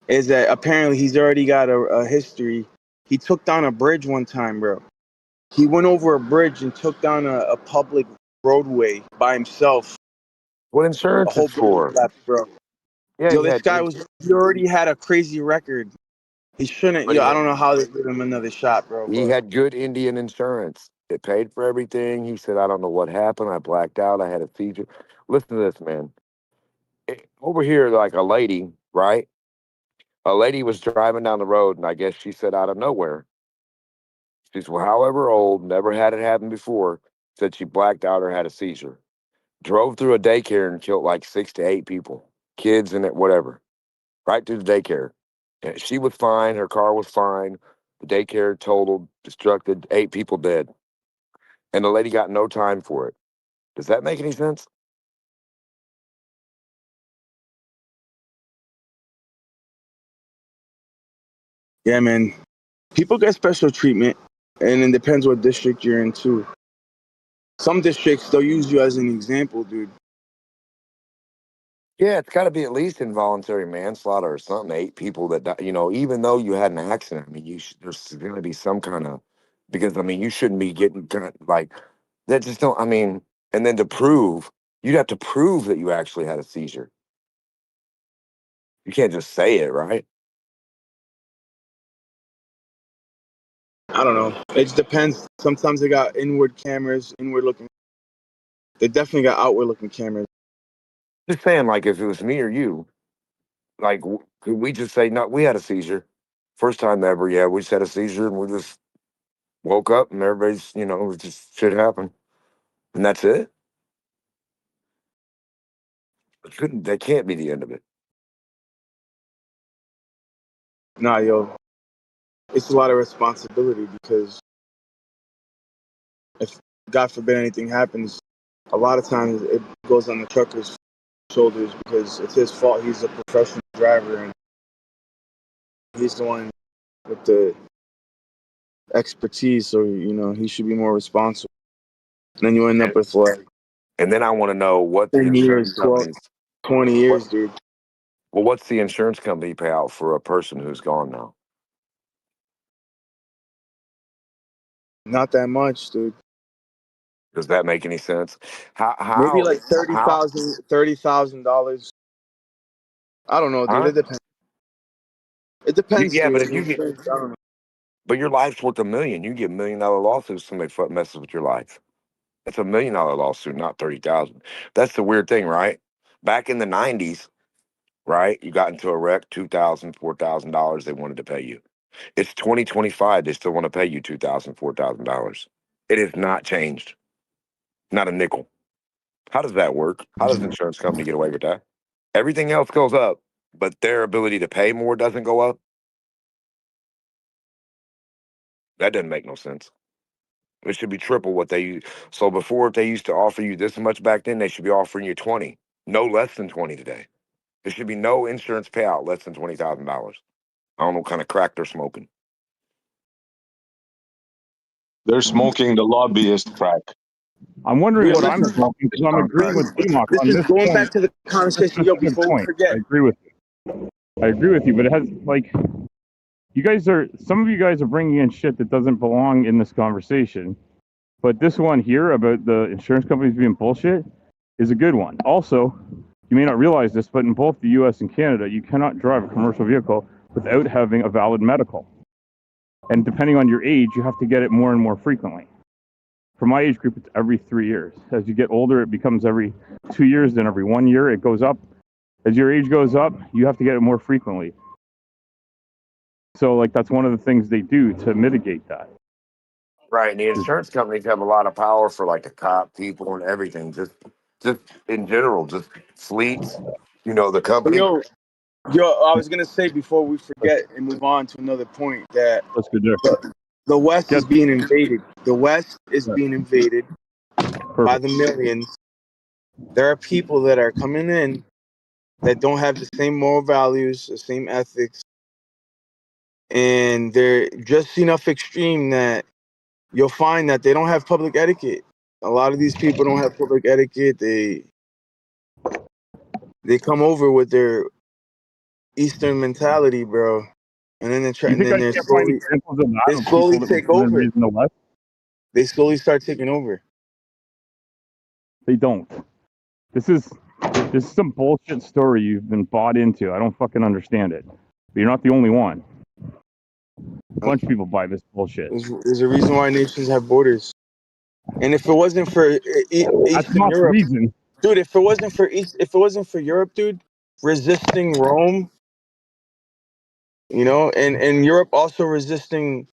is that apparently he's already got a history. He took down a bridge one time, bro. He went over a bridge and took down a public roadway by himself. What A insurance whole is for? bridge left, bro. Yeah, Yo, he this had guy he already had a crazy record. He shouldn't. but Yo, I don't know how they give him another shot, bro. he But had good Indian insurance. It paid for everything. He said, I don't know what happened. I blacked out. I had a seizure. Listen to this, man. Over here, like a lady, right? A lady was driving down the road, and I guess she said out of nowhere, she's however old, never had it happen before, said she blacked out or had a seizure. Drove through a daycare and killed like 6 to 8 people, kids in it, whatever, right through the daycare. And she was fine. Her car was fine. The daycare totaled, destructed, 8 people dead. And the lady got no time for it. Does that make any sense? yeah, man, people get special treatment, and it depends what district you're in too. Some districts they'll use you as an example, dude. Yeah, it's got to be at least involuntary manslaughter or something. 8 people that die, even though you had an accident. I mean, there's going to be some kind of, because I mean, you shouldn't be getting like that. Just don't. I mean, and then you'd have to prove that you actually had a seizure. You can't just say it, right? I don't know. It just depends. Sometimes they got inward cameras, inward looking. They definitely got outward looking cameras. Just saying, like if it was me or you, like could we just say no? We had a seizure, first time ever. Yeah, we just had a seizure, and we just woke up, and everybody's, it just shit happened, and that's it. That can't be the end of it. Nah, yo, it's a lot of responsibility because if God forbid anything happens, a lot of times it goes on the trucker's shoulders because it's his fault. He's a professional driver and he's the one with the expertise, so he should be more responsible. And then you end up with like And then I want to know what the 10 insurance years, 12, companies. 20 years, dude. Well, what's the insurance company pay out for a person who's gone now? Not that much, dude. Does that make any sense? Maybe How like $30,000. I don't know, dude. huh? It depends. It depends, Yeah, dude. but if you get, I don't know. but your life's worth $1 million. You get $1 million lawsuit if somebody messes with your life. That's $1 million lawsuit, not 30,000. That's the weird thing, right? Back in the 90s, right? You got into a wreck, $2,000, $4,000. They wanted to pay you. It's 2025. They still want to pay you $2,000, $4,000. It has not changed. Not a nickel. How does that work? How does an insurance company get away with that? Everything else goes up, but their ability to pay more doesn't go up. That doesn't make no sense. It should be triple what they use. So before, if they used to offer you this much back then, they should be offering you 20. No less than 20 today. There should be no insurance payout less than $20,000. I don't know what kind of crack they're smoking. They're smoking the lobbyist crack. I'm wondering Yeah, what I'm listen. smoking because I'm agreeing with BMOC on Listen, this going point. back to the conversation, yo, before we Point. forget. I agree with you. But it has like some of you guys are bringing in shit that doesn't belong in this conversation. But this one here about the insurance companies being bullshit is a good one. Also, you may not realize this, but in both the U.S. and Canada, you cannot drive a commercial vehicle without having a valid medical. And depending on your age, you have to get it more and more frequently. For my age group, it's every 3 years. As you get older, it becomes every 2 years, then every 1 year, it goes up. As your age goes up, you have to get it more frequently. So, that's one of the things they do to mitigate that. Right, and the insurance companies have a lot of power for the cop people and everything. Just in general, just fleets. The company. Yo, I was gonna say before we forget and move on to another point that That's good there. the West is Yes. being invaded. The West is Yeah. being invaded by the millions. There are people that are coming in that don't have the same moral values, the same ethics, and they're just enough extreme that you'll find that they don't have public etiquette. A lot of these people don't have public etiquette. They come over with their Eastern mentality, bro, and then they're You think I they're can't find slowly examples of that? they Of slowly people that take were born and over. raised in the West? They slowly start taking over. They don't. This is some bullshit story you've been bought into. I don't fucking understand it. But you're not the only one. A bunch of people buy this bullshit. There's a reason why nations have borders. And if it wasn't for That's Eastern not the Europe, reason. dude, if it wasn't for Europe, dude, resisting Rome, you know, and Europe also resisting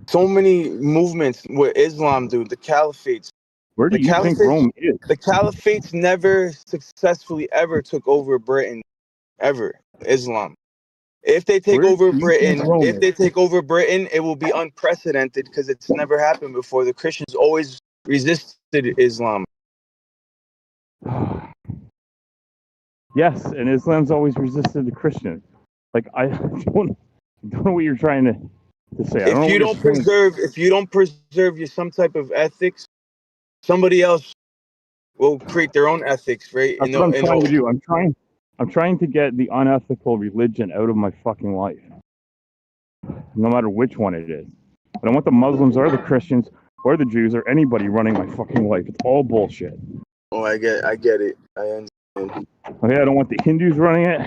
so many movements with Islam, dude, the caliphates. Where do The you think caliphates, Rome is? the caliphates never successfully ever took over Britain, ever. Islam. If they take Where over do you think Britain, Rome if is? they take over Britain, it will be unprecedented because it's never happened before. The Christians always resisted Islam. Yes, and Islam's always resisted the Christians. Like I don't know what you're trying to say. I don't know If you what don't preserve your some type of ethics, somebody else will create their own ethics, right? That's what I'm trying to do. I'm trying to get the unethical religion out of my fucking life. No matter which one it is. I don't want the Muslims or the Christians or the Jews or anybody running my fucking life. It's all bullshit. Oh, I get it. I understand. Okay, I don't want the Hindus running it.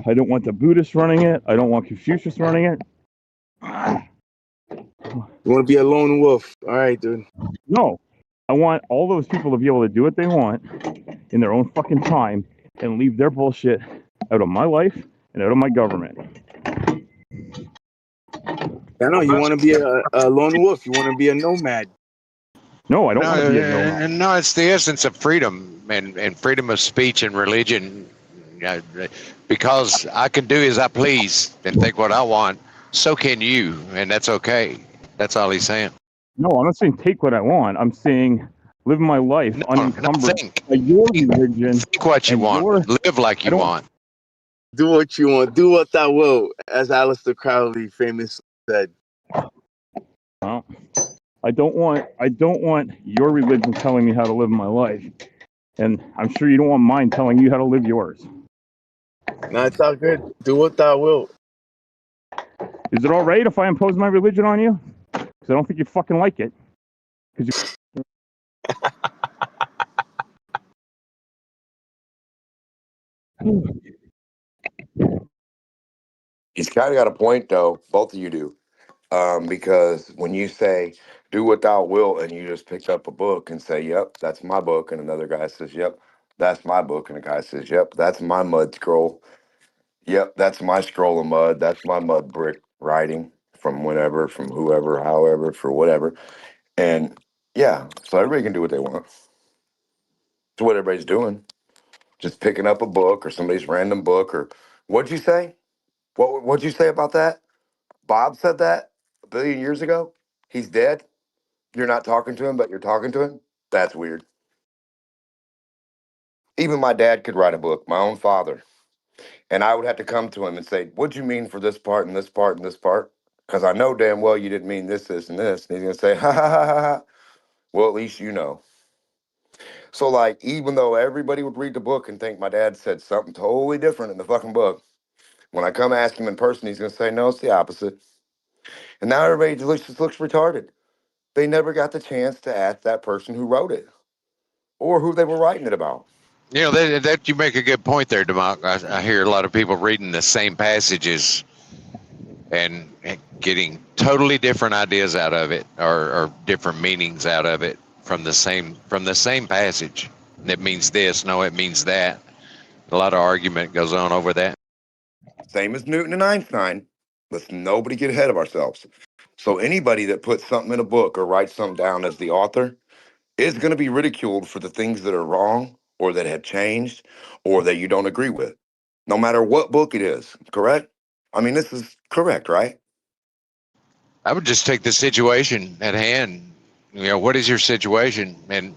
I don't want the Buddhists running it. I don't want Confucius running it. You want to be a lone wolf. All right, dude. No. I want all those people to be able to do what they want in their own fucking time and leave their bullshit out of my life and out of my government. I know you want to be a lone wolf. You want to be a nomad. No, I don't want to be a nomad. And no, it's the essence of freedom and freedom of speech and religion. Because I can do as I please and think what I want, so can you, and that's okay. That's all he's saying. No, I'm not saying take what I want. I'm saying live my life unencumbered think. by your religion. Think what you want. Live like you want. Do what you want. Do what thou will, as Aleister Crowley famously said. Well, I don't want your religion telling me how to live my life, and I'm sure you don't want mine telling you how to live yours. No, it's all good. Do what thou will. Is it all right if I impose my religion on you? Because I don't think you fucking like it. Because you. He's kind of got a point, though. Both of you do. Because when you say, do what thou wilt, and you just pick up a book and say, yep, that's my book. And another guy says, yep, that's my book. And a guy says, yep, that's my mud scroll. Yep, that's my scroll of mud. That's my mud brick writing from whenever, from whoever, however, for whatever. And yeah, so everybody can do what they want. It's what everybody's doing. Just picking up a book or somebody's random book or what'd you say? What'd you say about that? Bob said that a billion years ago. He's dead. You're not talking to him, but you're talking to him. That's weird. Even my dad could write a book, my own father. And I would have to come to him and say, what'd you mean for this part and this part and this part? Because I know damn well you didn't mean this, this, and this. And he's going to say, ha, ha, ha, ha, ha. Well, at least you know. So, like, even though everybody would read the book and think my dad said something totally different in the fucking book, when I come ask him in person, he's going to say, no, it's the opposite. And now everybody just looks retarded. They never got the chance to ask that person who wrote it or who they were writing it about. You know, that you make a good point there, Democ. I hear a lot of people reading the same passages and getting totally different ideas out of it or different meanings out of it from the same passage. It means this, no, it means that. A lot of argument goes on over that. Same as Newton and Einstein. Let's nobody get ahead of ourselves. So anybody that puts something in a book or writes something down as the author is going to be ridiculed for the things that are wrong or that have changed or that you don't agree with, no matter what book it is, correct? I mean, this is correct, right? I would just take the situation at hand. You know, what is your situation? And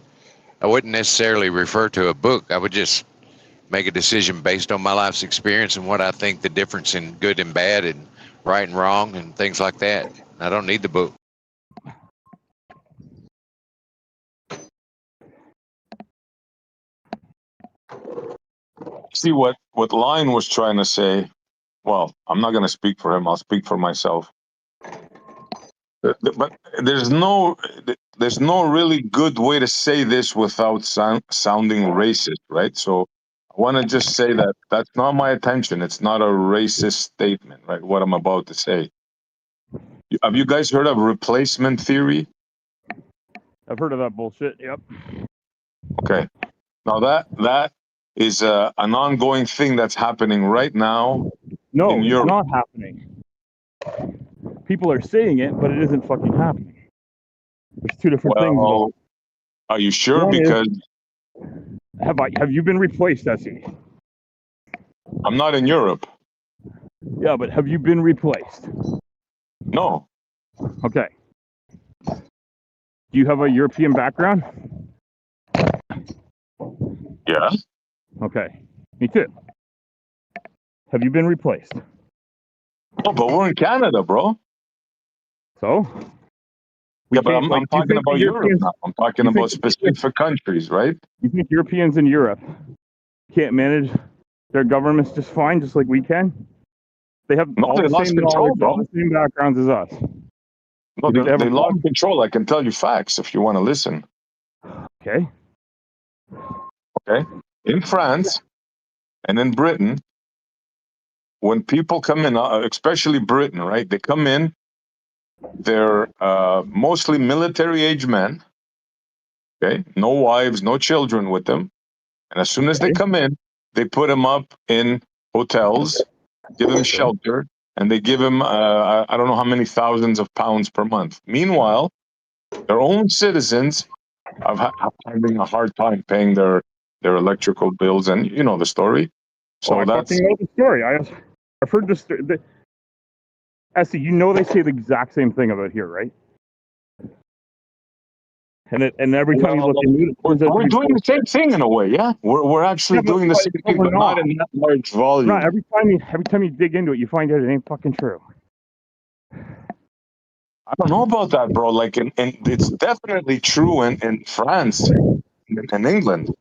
I wouldn't necessarily refer to a book. I would just make a decision based on my life's experience and what I think the difference in good and bad and right and wrong and things like that. I don't need the book. see what Lion was trying to say. Well, I'm not going to speak for him. I'll speak for myself. But there's no really good way to say this without sounding racist, right? So I want to just say that that's not my intention. It's not a racist statement, right? What I'm about to say. Have you guys heard of replacement theory? I've heard of that bullshit. Yep. Okay. Now that is an ongoing thing that's happening right now. No, in it's Europe. not happening. People are saying it, but it isn't fucking happening. There's two different things about it. Are you sure? One is- Because Have you been replaced, Essie? I'm not in Europe. Yeah, but have you been replaced? No. Okay. Do you have a European background? Yeah. Okay. Me too. Have you been replaced? Oh, but we're in Canada, bro. So? Yeah, but I'm talking about Europe now. I'm talking about specific countries, right? You think Europeans in Europe can't manage their governments just fine, just like we can? They have all they the lost same control, knowledge, bro. all the same backgrounds as us. No, You think they have a lost problem? control. I can tell you facts if you want to listen. Okay. Okay. In France and in Britain, when people come in, especially Britain, right? They come in, they're mostly military-age men. Okay, no wives, no children with them. And as soon as they come in, they put them up in hotels, give them shelter, and they give them I don't know how many thousands of pounds per month. Meanwhile, their own citizens are having a hard time paying their electrical bills, and you know the story. So I that's fucking know the story. I've heard this. Essie, you know they say the exact same thing about here, right? And every time you look into it, we're doing the same thing in a way. Yeah, we're actually doing the same thing, but not in that large volume. No, every time you dig into it, you find out it ain't fucking true. I don't know about that, bro. Like, and it's definitely true in France and England.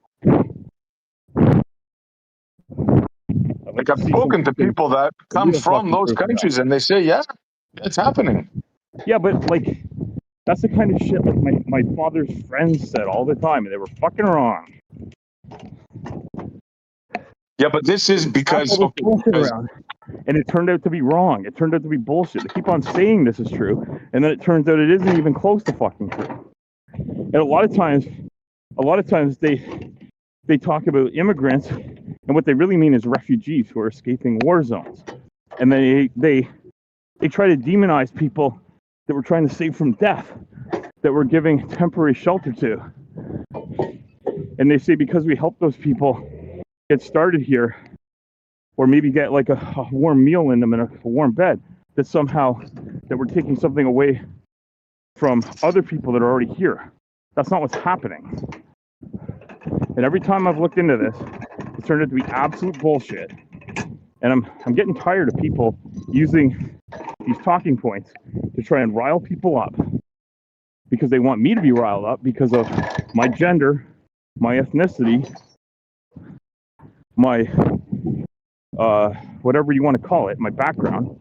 Like, I've spoken to people that come from those countries, and they say, yeah, it's happening. Yeah, but like, that's the kind of shit like my father's friends said all the time, and they were fucking wrong. Yeah, but this is because and it turned out to be wrong. It turned out to be bullshit. They keep on saying this is true, and then it turns out it isn't even close to fucking true. And a lot of times they talk about immigrants, and what they really mean is refugees who are escaping war zones. And they try to demonize people that we're trying to save from death, that we're giving temporary shelter to. And they say because we help those people get started here, or maybe get like a warm meal in them and a warm bed, that somehow that we're taking something away from other people that are already here. That's not what's happening. And every time I've looked into this, it's turned out to be absolute bullshit. And I'm getting tired of people using these talking points to try and rile people up, because they want me to be riled up because of my gender, my ethnicity, my whatever you want to call it, my background,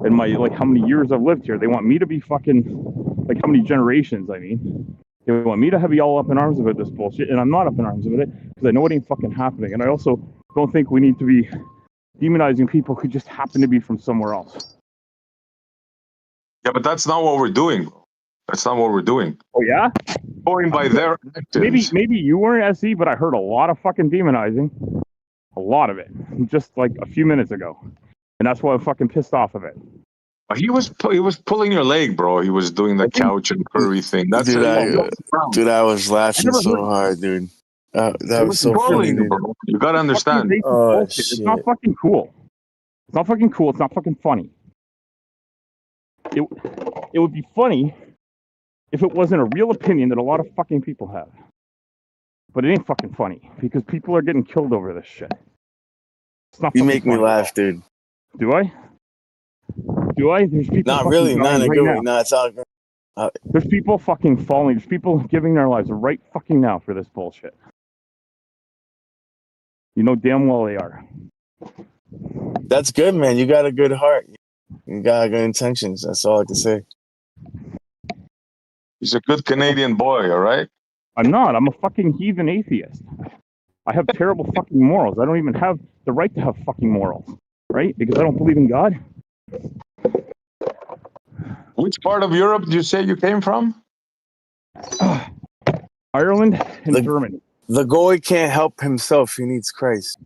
and my like how many years I've lived here. They want me to be fucking like how many generations, I mean. They want me to be all up in arms about this bullshit, and I'm not up in arms about it because I know it ain't fucking happening. And I also don't think we need to be demonizing people who just happen to be from somewhere else. Yeah, but that's not what we're doing. That's not what we're doing. Oh yeah? Going by their actions. Maybe you weren't SE, but I heard a lot of fucking demonizing. A lot of it. Just like a few minutes ago. And that's why I'm fucking pissed off of it. He was pulling your leg, bro. He was doing the couch and curry thing. That's dude, I was laughing so hard, dude. That was so funny, dude. Bro. You gotta understand. Oh, shit. It's not fucking cool. It's not fucking cool. It's not fucking funny. It would be funny if it wasn't a real opinion that a lot of fucking people have. But it ain't fucking funny because people are getting killed over this shit. It's not. You make me laugh, dude. Do I? Do I? There's people. Not really. Not in a good way. No, it's all good. There's people fucking falling. There's people giving their lives right fucking now for this bullshit. You know damn well they are. That's good, man. You got a good heart. You got good intentions. That's all I can say. He's a good Canadian boy, all right? I'm not. I'm a fucking heathen atheist. I have terrible fucking morals. I don't even have the right to have fucking morals, right? Because I don't believe in God. Which part of Europe did you say you came from? Ireland and Germany. The goy can't help himself. He needs Christ.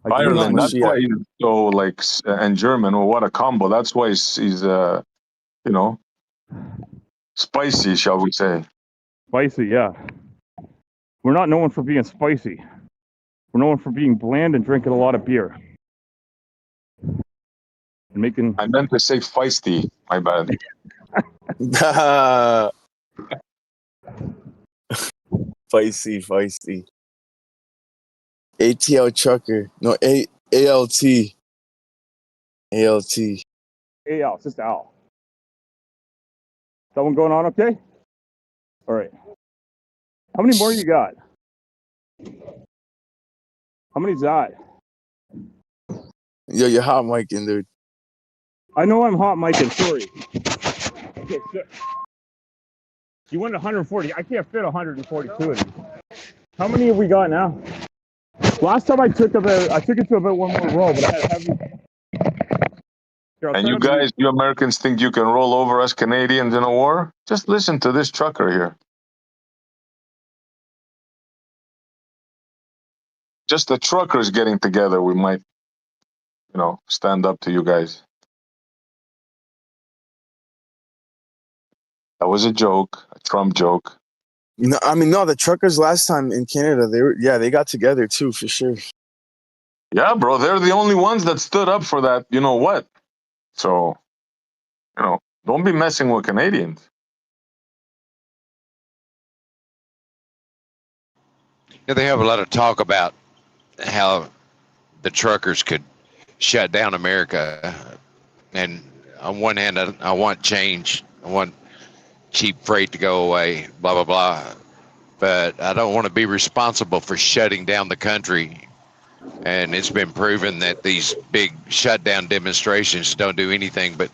Ireland. That's why he's so like, and German. Well, what a combo. That's why he's you know, spicy, shall we say? Spicy, yeah. We're not known for being spicy. We're known for being bland and drinking a lot of beer. And making. I meant to say feisty. My bad. Feisty. ATL trucker. No, ALT. ALT. Hey, Al, it's just Al. That one going on okay? All right. How many more you got? How many's that? Yo, you're hot micing, dude. I know I'm hot micing, sorry. Okay, so you went 140. I can't fit 142 of these. How many have we got now? Last time I took it to about one more roll, but I had heavy. Here, and you guys, you Americans think you can roll over us Canadians in a war? Just listen to this trucker here. Just the truckers getting together, we might, you know, stand up to you guys. That was a joke, a Trump joke. No, I mean, no, the truckers last time in Canada, they got together too, for sure. Yeah, bro, they're the only ones that stood up for that, you know what? So, you know, don't be messing with Canadians. Yeah, they have a lot of talk about how the truckers could shut down America. And on one hand, I want change. I want cheap freight to go away, blah, blah, blah. But I don't want to be responsible for shutting down the country. And it's been proven that these big shutdown demonstrations don't do anything but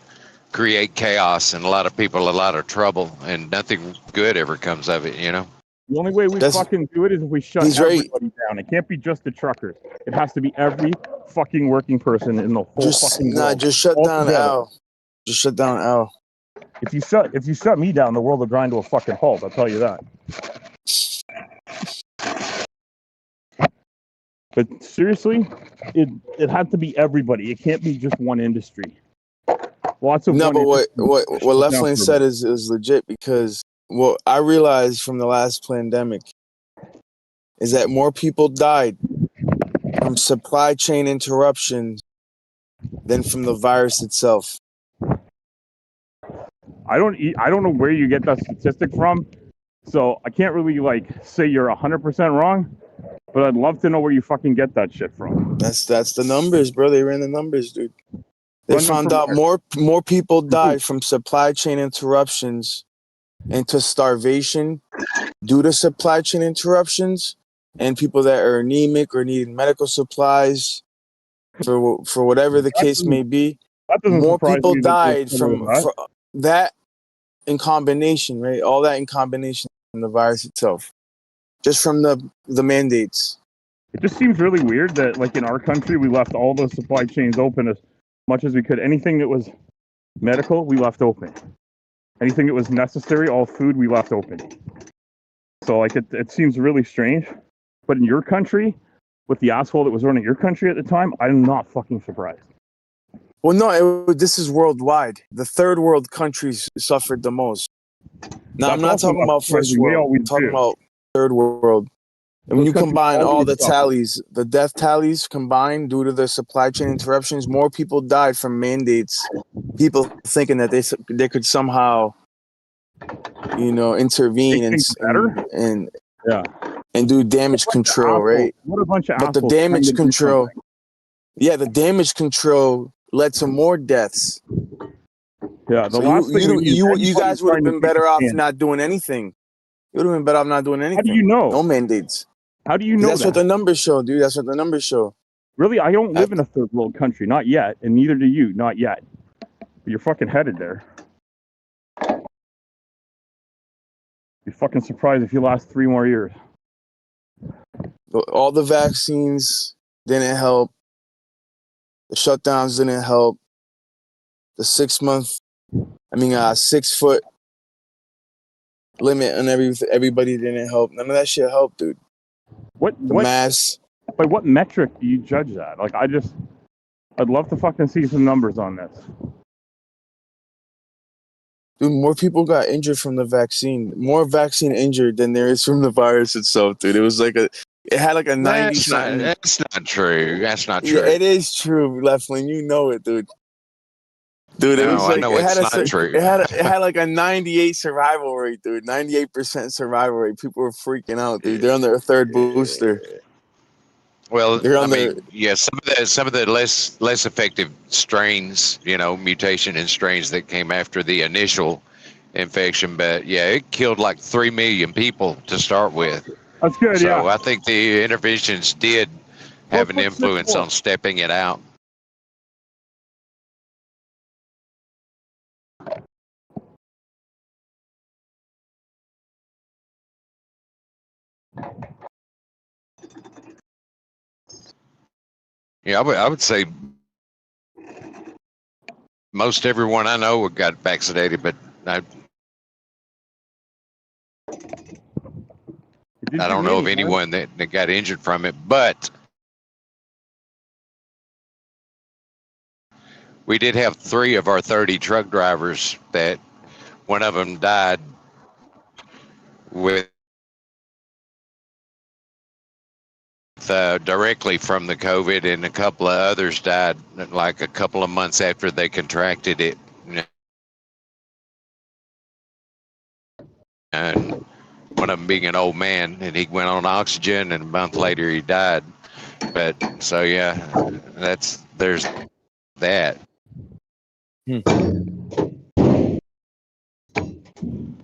create chaos and a lot of people a lot of trouble, and nothing good ever comes of it, you know? The only way we fucking do it is if we shut everybody down. It can't be just the truckers. It has to be every fucking working person in the whole fucking world. Just shut down Al. Just shut down Al. If you shut me down, the world will grind to a fucking halt. I'll tell you that. But seriously, it had to be everybody. It can't be just one industry. Lots of no, but what Leflin said is legit, because what I realized from the last pandemic is that more people died from supply chain interruptions than from the virus itself. I don't know where you get that statistic from, so I can't really say you're 100% wrong, but I'd love to know where you fucking get that shit from. That's the numbers, bro. They ran the numbers, dude. They found out more people died from supply chain interruptions and to starvation due to supply chain interruptions, and people that are anemic or need medical supplies for whatever the case may be. More people died from that in combination, right? All that in combination from the virus itself, just from the mandates. It just seems really weird that, in our country, we left all those supply chains open as much as we could. Anything that was medical, we left open. Anything that was necessary, all food, we left open. So, it seems really strange. But in your country, with the asshole that was running your country at the time, I'm not fucking surprised. Well, no, this is worldwide. The third world countries suffered the most. Now, I'm not talking about first world. I'm talking about third world. And when you combine all the tallies, the death tallies combined due to the supply chain interruptions, more people died from mandates. People thinking that they could somehow, intervene and do damage control, right? What a bunch of But the damage control, the damage control led to more deaths. Yeah, you guys would have been better off not doing anything. You would have been better off not doing anything. How do you know? No mandates. How do you know That's that? what the numbers show, dude. That's what the numbers show. Really, I don't live in a third world country, not yet, and neither do you, not yet. But you're fucking headed there. Be fucking surprised if you last 3 more years. All the vaccines didn't help. The shutdowns didn't help. The 6 foot limit on everybody didn't help. None of that shit helped, dude. What mass? By what metric do you judge that? Like, I'd love to fucking see some numbers on this. Dude, more people got injured from the vaccine. More vaccine injured than there is from the virus itself, dude. It was like it had like a 90 something. That's not true. That's not true. Yeah, it is true, Leflin. You know it, dude. Dude, it was like I know it's not true. It had like a 98 survival rate, dude. 98% survival rate. People were freaking out, dude. They're on their third booster. Well, I mean, yeah, some of the less effective strains, mutation in strains that came after the initial infection, but yeah, it killed like 3 million people to start with. That's good, so yeah. I think the interventions did have an influence on stepping it out. Yeah, I would say most everyone I know got vaccinated, but I don't know of anyone that got injured from it. But we did have 3 of our 30 truck drivers that one of them died with directly from the COVID, and a couple of others died like a couple of months after they contracted it. And one of them being an old man, and he went on oxygen, and a month later he died. But so yeah, there's that. Well,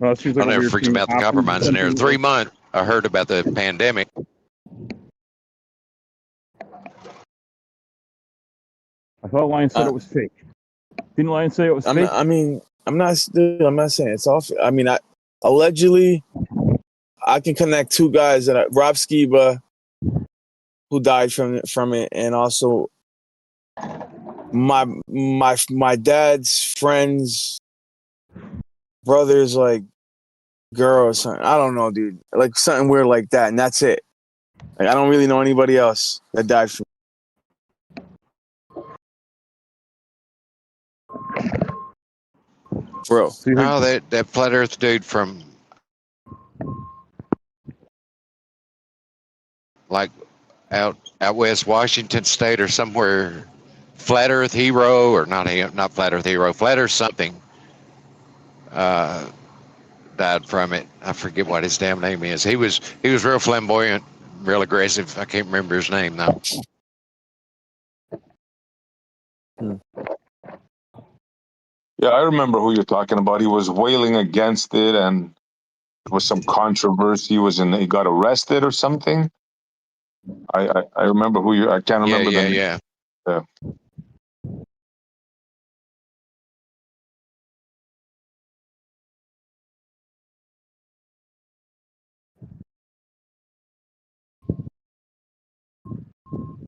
I'll never forget about the copper mines in there. 3 months I heard about the pandemic. I thought Lion said it was fake. Didn't Lion say it was fake? I'm not saying it's all. I mean, allegedly, I can connect 2 guys that Rob Skiba, who died from it, and also my dad's friends, brothers, like girl or something. I don't know, dude. Like something weird like that, and that's it. Like I don't really know anybody else that died from. Bro. Oh, that flat earth dude from like out west Washington State or somewhere, flat earth hero, or not flat earth hero, flat earth something, died from it. I forget what his damn name is. He was real flamboyant, real aggressive. I can't remember his name though. Yeah, I remember who you're talking about. He was wailing against it, and there was some controversy. He got arrested or something. I remember I can't remember the name. Yeah.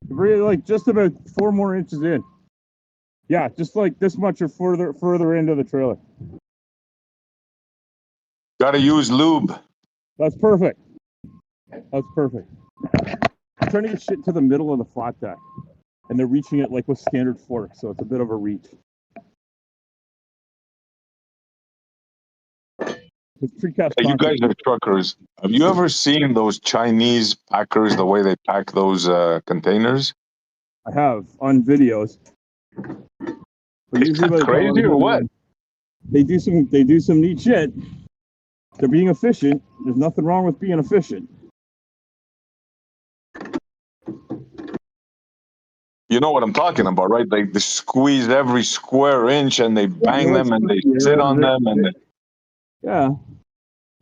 Really, like just about 4 more inches in. Yeah, just like this much or further into the trailer. Gotta use lube. That's perfect. That's perfect. I'm trying to get shit to the middle of the flat deck, and they're reaching it like with standard fork, so it's a bit of a reach. You guys are truckers. Have you ever seen those Chinese packers, the way they pack those containers? I have on videos. Is that crazy or what? They do some neat shit. They're being efficient. There's nothing wrong with being efficient. You know what I'm talking about, right? They squeeze every square inch, and they bang them, and they sit on them, and yeah,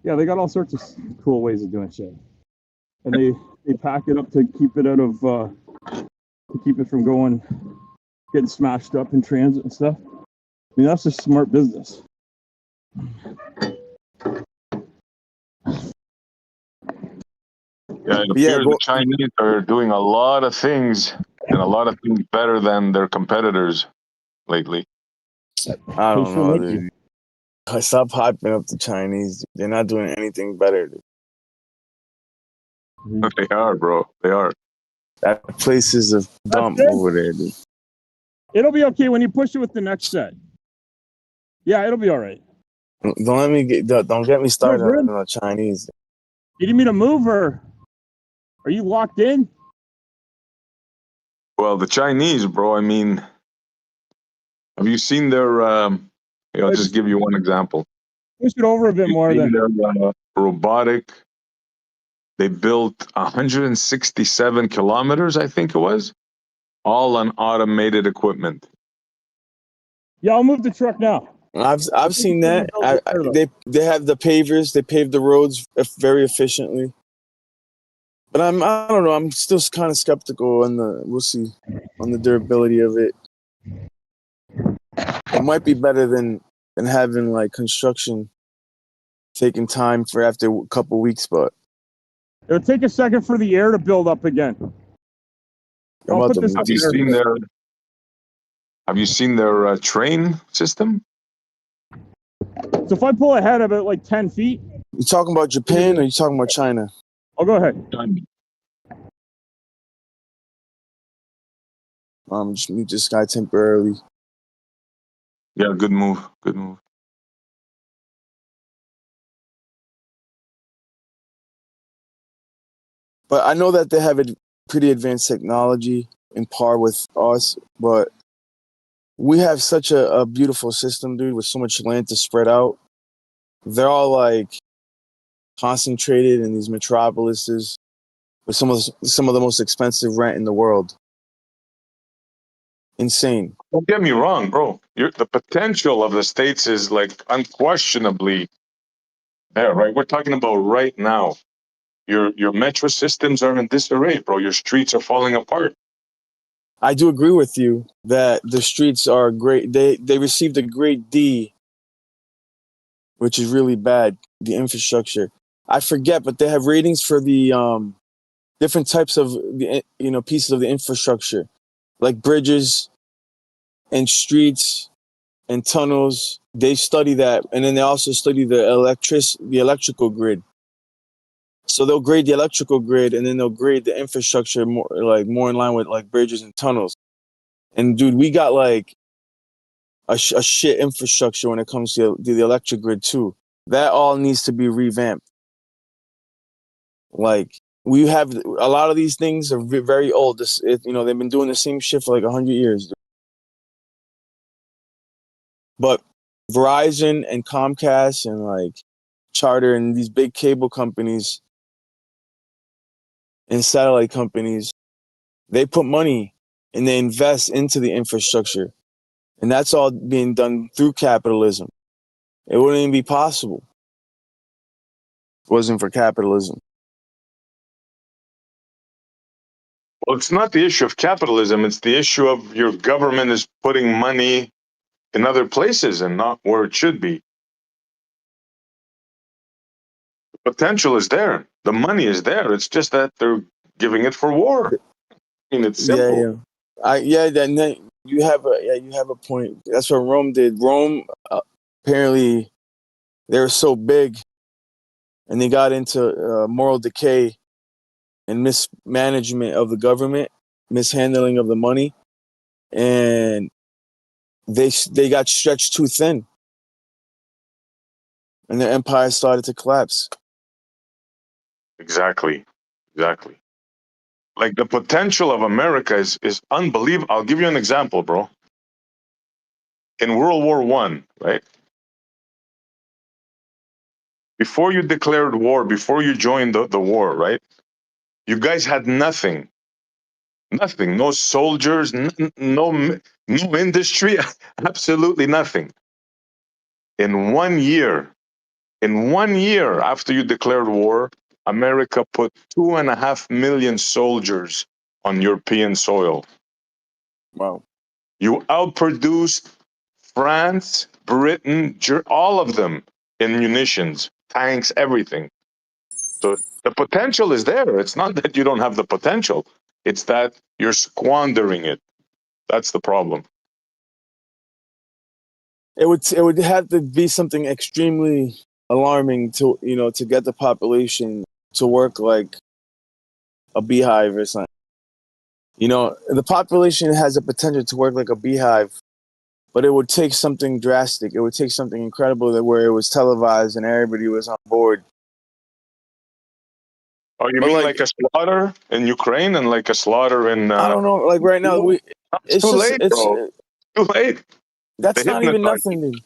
they got all sorts of cool ways of doing shit. And They pack it up to keep it out of to keep it from getting smashed up in transit and stuff. I mean, that's just smart business. Yeah, it appears the Chinese are doing a lot of things and a lot of things better than their competitors lately. I don't know, dude. Stop hyping up the Chinese. They're not doing anything better. They are, bro. They are. That place is a dump over there, dude. It'll be okay when you push it with the next set. Yeah, it'll be all right. Don't get me started on the Chinese. You need me to move, or are you locked in? Well, the Chinese, bro. I mean, have you seen their? I'll just give you one example. Push it over a bit more. Their robotic. They built 167 kilometers, I think it was, all on automated equipment. Yeah, I'll move the truck now. I've seen that. They have the pavers. They pave the roads very efficiently. But I don't know. I'm still kind of skeptical on we'll see on the durability of it. It might be better than having like construction taking time for after a couple weeks, but it'll take a second for the air to build up again. Have you seen their train system? So if I pull ahead about like 10 feet. You talking about Japan or you talking about China? Oh, go ahead. Just mute this guy temporarily. Yeah, good move. Good move. But I know that they have pretty advanced technology in par with us, but we have such a beautiful system, dude, with so much land to spread out. They're all like concentrated in these metropolises with some of the most expensive rent in the world. Insane. Don't get me wrong, bro. The potential of the states is like unquestionably there, right? We're talking about right now. Your metro systems are in disarray, bro. Your streets are falling apart. I do agree with you that the streets are great. They received a grade D, which is really bad. The infrastructure, I forget, but they have ratings for the different types of the pieces of the infrastructure, like bridges and streets and tunnels. They study that, and then they also study the electrical grid. So they'll grade the electrical grid, and then they'll grade the infrastructure more in line with like bridges and tunnels. And dude, we got like a shit infrastructure when it comes to the electric grid too. That all needs to be revamped. Like we have a lot of these things are very old. They've been doing the same shit for like 100 years. But Verizon and Comcast and like Charter and these big cable companies and satellite companies, they put money and they invest into the infrastructure. And that's all being done through capitalism. It wouldn't even be possible if it wasn't for capitalism. Well, it's not the issue of capitalism. It's the issue of your government is putting money in other places and not where it should be. The potential is there. The money is there. It's just that they're giving it for war. I mean, it's simple. Then you have a point. That's what Rome did. Rome apparently they were so big, and they got into moral decay and mismanagement of the government, mishandling of the money, and they got stretched too thin, and their empire started to collapse. Exactly. Like the potential of America is unbelievable. I'll give you an example, bro. In World War I, right? Before you declared war, before you joined the war, right? You guys had nothing. Nothing. No soldiers, no industry, absolutely nothing. In 1 year after you declared war, America put 2.5 million soldiers on European soil. Wow. You outproduced France, Britain, all of them in munitions, tanks, everything. So the potential is there. It's not that you don't have the potential. It's that you're squandering it. That's the problem. It would have to be something extremely alarming to to get the population to work like a beehive or something. The population has the potential to work like a beehive, but it would take something drastic. It would take something incredible where it was televised and everybody was on board. Oh, you mean like a slaughter in Ukraine and like a slaughter in? I don't know. Like right now, it's too late, bro. Too late. That's not even nothing, dude.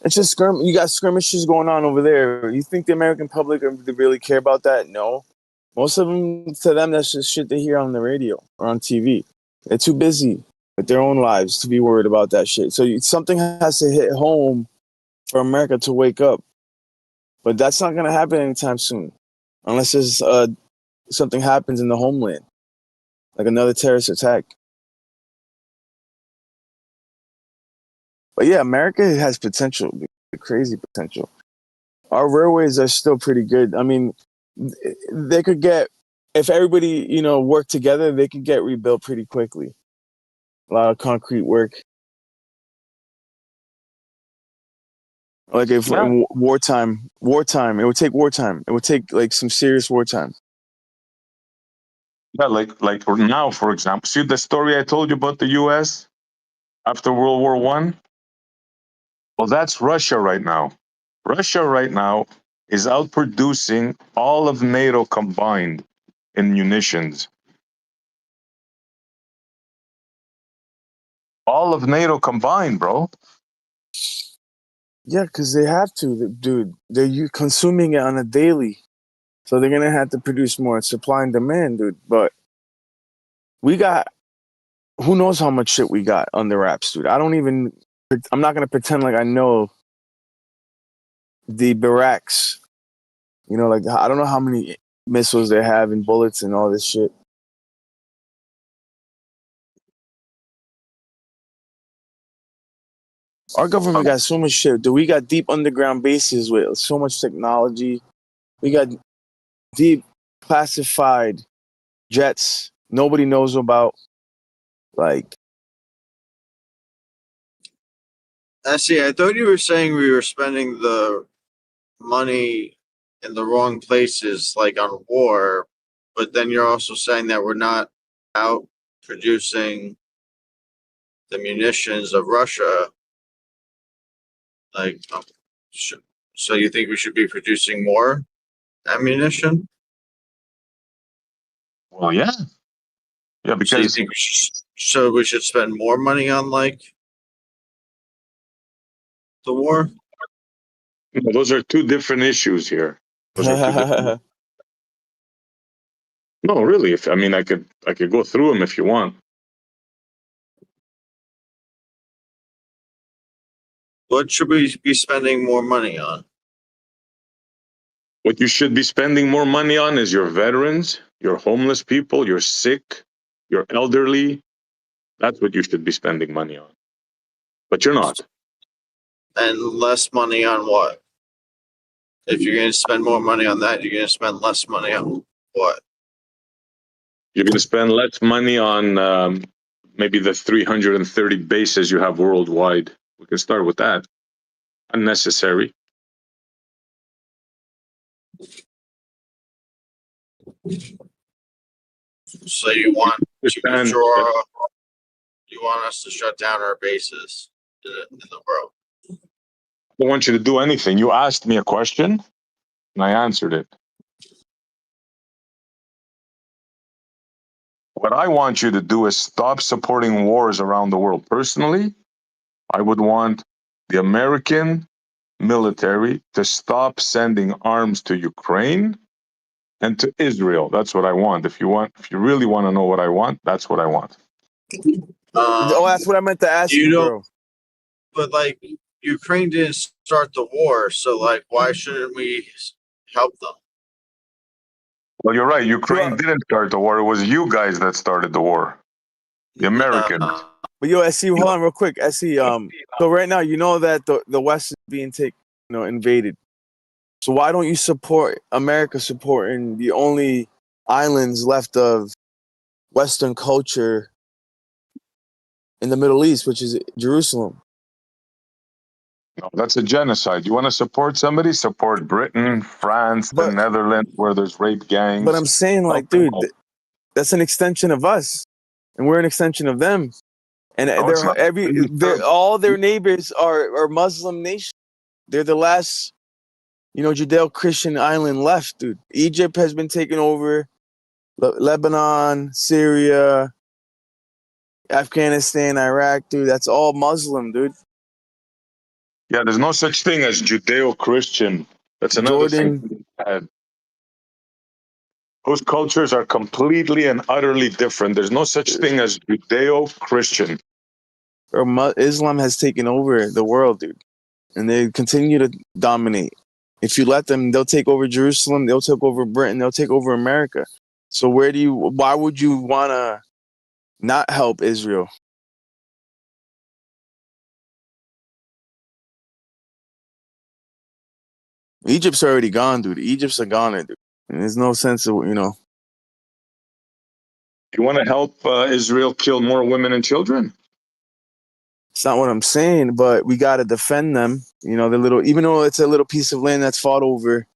It's just you got skirmishes going on over there. You think the American public really care about that? No. Most of them, to them, that's just shit they hear on the radio or on TV. They're too busy with their own lives to be worried about that shit. So something has to hit home for America to wake up. But that's not going to happen anytime soon. Unless there's something happens in the homeland. Like another terrorist attack. But yeah, America has potential, crazy potential. Our railways are still pretty good. I mean, they could get, if everybody, worked together, they could get rebuilt pretty quickly. A lot of concrete work. Like if wartime, it would take wartime. It would take like some serious wartime. Yeah, like now, for example, see the story I told you about the U.S. after World War I? Well, that's Russia right now. Russia right now is outproducing all of NATO combined in munitions. All of NATO combined, bro. Yeah, because they have to, dude. They're consuming it on a daily. So they're going to have to produce more. Supply and demand, dude. But we got, who knows how much shit we got on the wraps, dude. I'm not going to pretend like I know the barracks. Like I don't know how many missiles they have and bullets and all this shit. Our government got so much shit. Dude, we got deep underground bases with so much technology. We got deep classified jets nobody knows about. Like, see, I thought you were saying we were spending the money in the wrong places, like on war, but then you're also saying that we're not out producing the munitions of Russia. Like, so you think we should be producing more ammunition? Well, yeah, because so you think we should spend more money on like the war? Those are two different issues here. Those are two different. No, really. I could go through them if you want. What should we be spending more money on? What you should be spending more money on is your veterans, your homeless people, your sick, your elderly. That's what you should be spending money on. But you're not. And less money on what? If you're going to spend more money on that, you're going to spend less money on what? You're going to spend less money on maybe the 330 bases you have worldwide. We can start with that. Unnecessary. So you want to withdraw? You want us to shut down our bases in the world? I don't want you to do anything. You asked me a question, and I answered it. What I want you to do is stop supporting wars around the world. Personally, I would want the American military to stop sending arms to Ukraine and to Israel. That's what I want. If you really want to know what I want, that's what I want. That's what I meant to ask you, bro. But like, Ukraine didn't start the war, so like, why shouldn't we help them? Well, you're right. Ukraine didn't start the war. It was you guys that started the war. The Americans. But yo, SC, hold on real quick. SC, so right now you know that the West is being invaded. So why don't you support America supporting the only islands left of Western culture in the Middle East, which is Jerusalem? No, that's a genocide. You want to support somebody? Support Britain, France, the Netherlands, where there's rape gangs. But I'm saying, like, dude, that's an extension of us, and we're an extension of them. And all their neighbors are Muslim nations. They're the last, Judeo-Christian island left, dude. Egypt has been taken over. Lebanon, Syria, Afghanistan, Iraq, dude. That's all Muslim, dude. Yeah, there's no such thing as Judeo-Christian. That's another thing. Those cultures are completely and utterly different. There's no such thing as Judeo-Christian. Islam has taken over the world, dude. And they continue to dominate. If you let them, they'll take over Jerusalem, they'll take over Britain, they'll take over America. So why would you want to not help Israel? Egypt's already gone, dude. Egypt's a goner, dude. And there's no sense of, You want to help Israel kill more women and children? It's not what I'm saying, but we got to defend them. Even though it's a little piece of land that's fought over.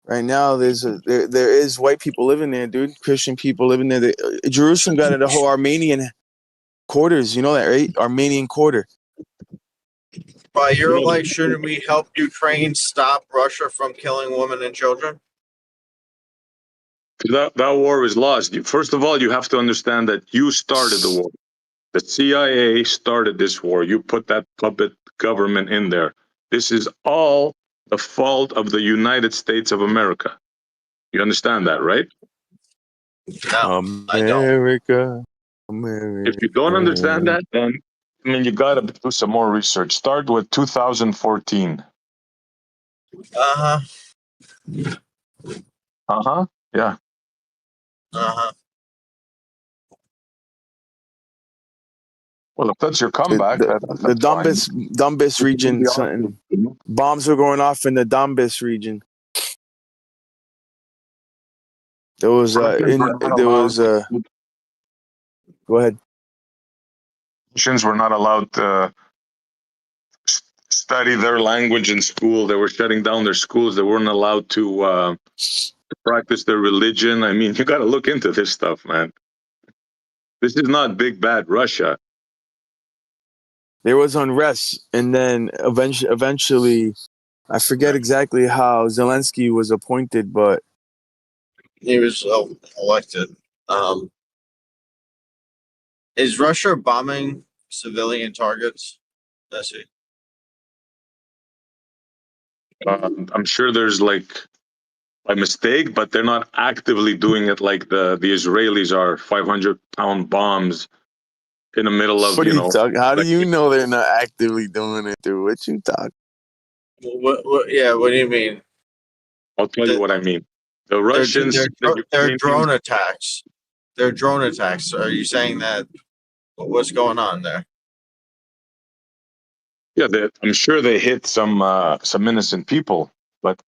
Right now, there is white people living there, dude. Christian people living there. Jerusalem got the whole Armenian quarters. You know that, right? Armenian quarter. By your light, shouldn't we help Ukraine stop Russia from killing women and children? That war is lost. First of all, you have to understand that you started the war. The CIA started this war. You put that puppet government in there. This is all the fault of the United States of America. You understand that, right? No, America. If you don't understand that, then you got to do some more research. Start with 2014. Yeah. Well, if that's your comeback, the Donbass region, something. Bombs were going off in the Donbass region. Go ahead. Russians were not allowed to study their language in school. They were shutting down their schools. They weren't allowed to practice their religion. You got to look into this stuff, man. This is not big bad Russia. There was unrest, and then eventually, I forget exactly how Zelensky was appointed, but he was elected. Is Russia bombing civilian targets? That's it. I'm sure there's a mistake, but they're not actively doing it like the Israelis are. 500-pound bombs in the middle of How do you know they're not actively doing it, dude? What you talking? What do you mean? I'll tell you what I mean. The Russians, they're drone attacks. They're drone attacks. Are you saying that? What's going on there? Yeah, I'm sure they hit some innocent people, but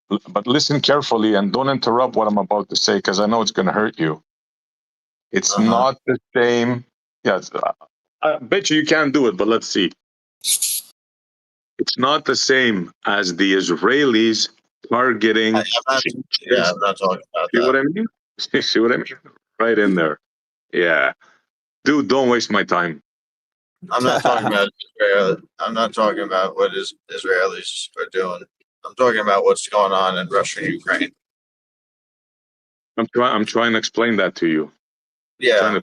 listen carefully and don't interrupt what I'm about to say because I know it's going to hurt you. It's not the same. Yes, I bet you can't do it, but let's see. It's not the same as the Israelis targeting. I'm not talking about See what I mean? See what I mean? Right in there. Yeah, dude, don't waste my time. I'm not talking about Israel. I'm not talking about what Israelis are doing. I'm talking about what's going on in Russia and Ukraine. I'm trying to explain that to you. Yeah,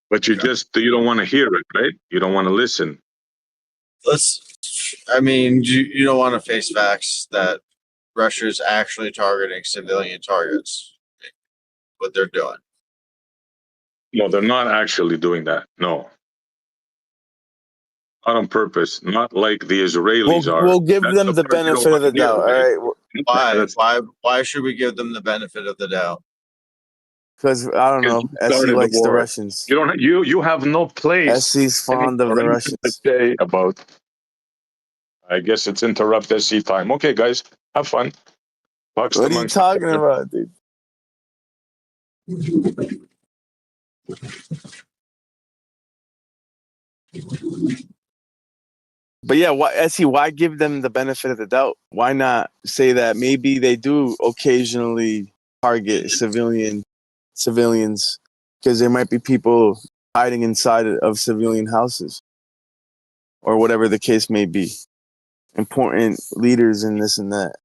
but you don't want to hear it, right? You don't want to listen. You don't want to face facts that Russia is actually targeting civilian targets. What they're doing. No, they're not actually doing that. No. Not on purpose. Not like the Israelis are. We'll give them the benefit of the doubt. All right. Why should we give them the benefit of the doubt? Because I don't know. You SC started the likes the war. Russians. You have no place SC's fond of or the anything to Russians. say about. I guess it's interrupt SC time. Okay, guys, have fun. Bucks What are you talking about, dude? But yeah, why give them the benefit of the doubt? Why not say that maybe they do occasionally target civilians? Because there might be people hiding inside of civilian houses, or whatever the case may be. Important leaders and this and that.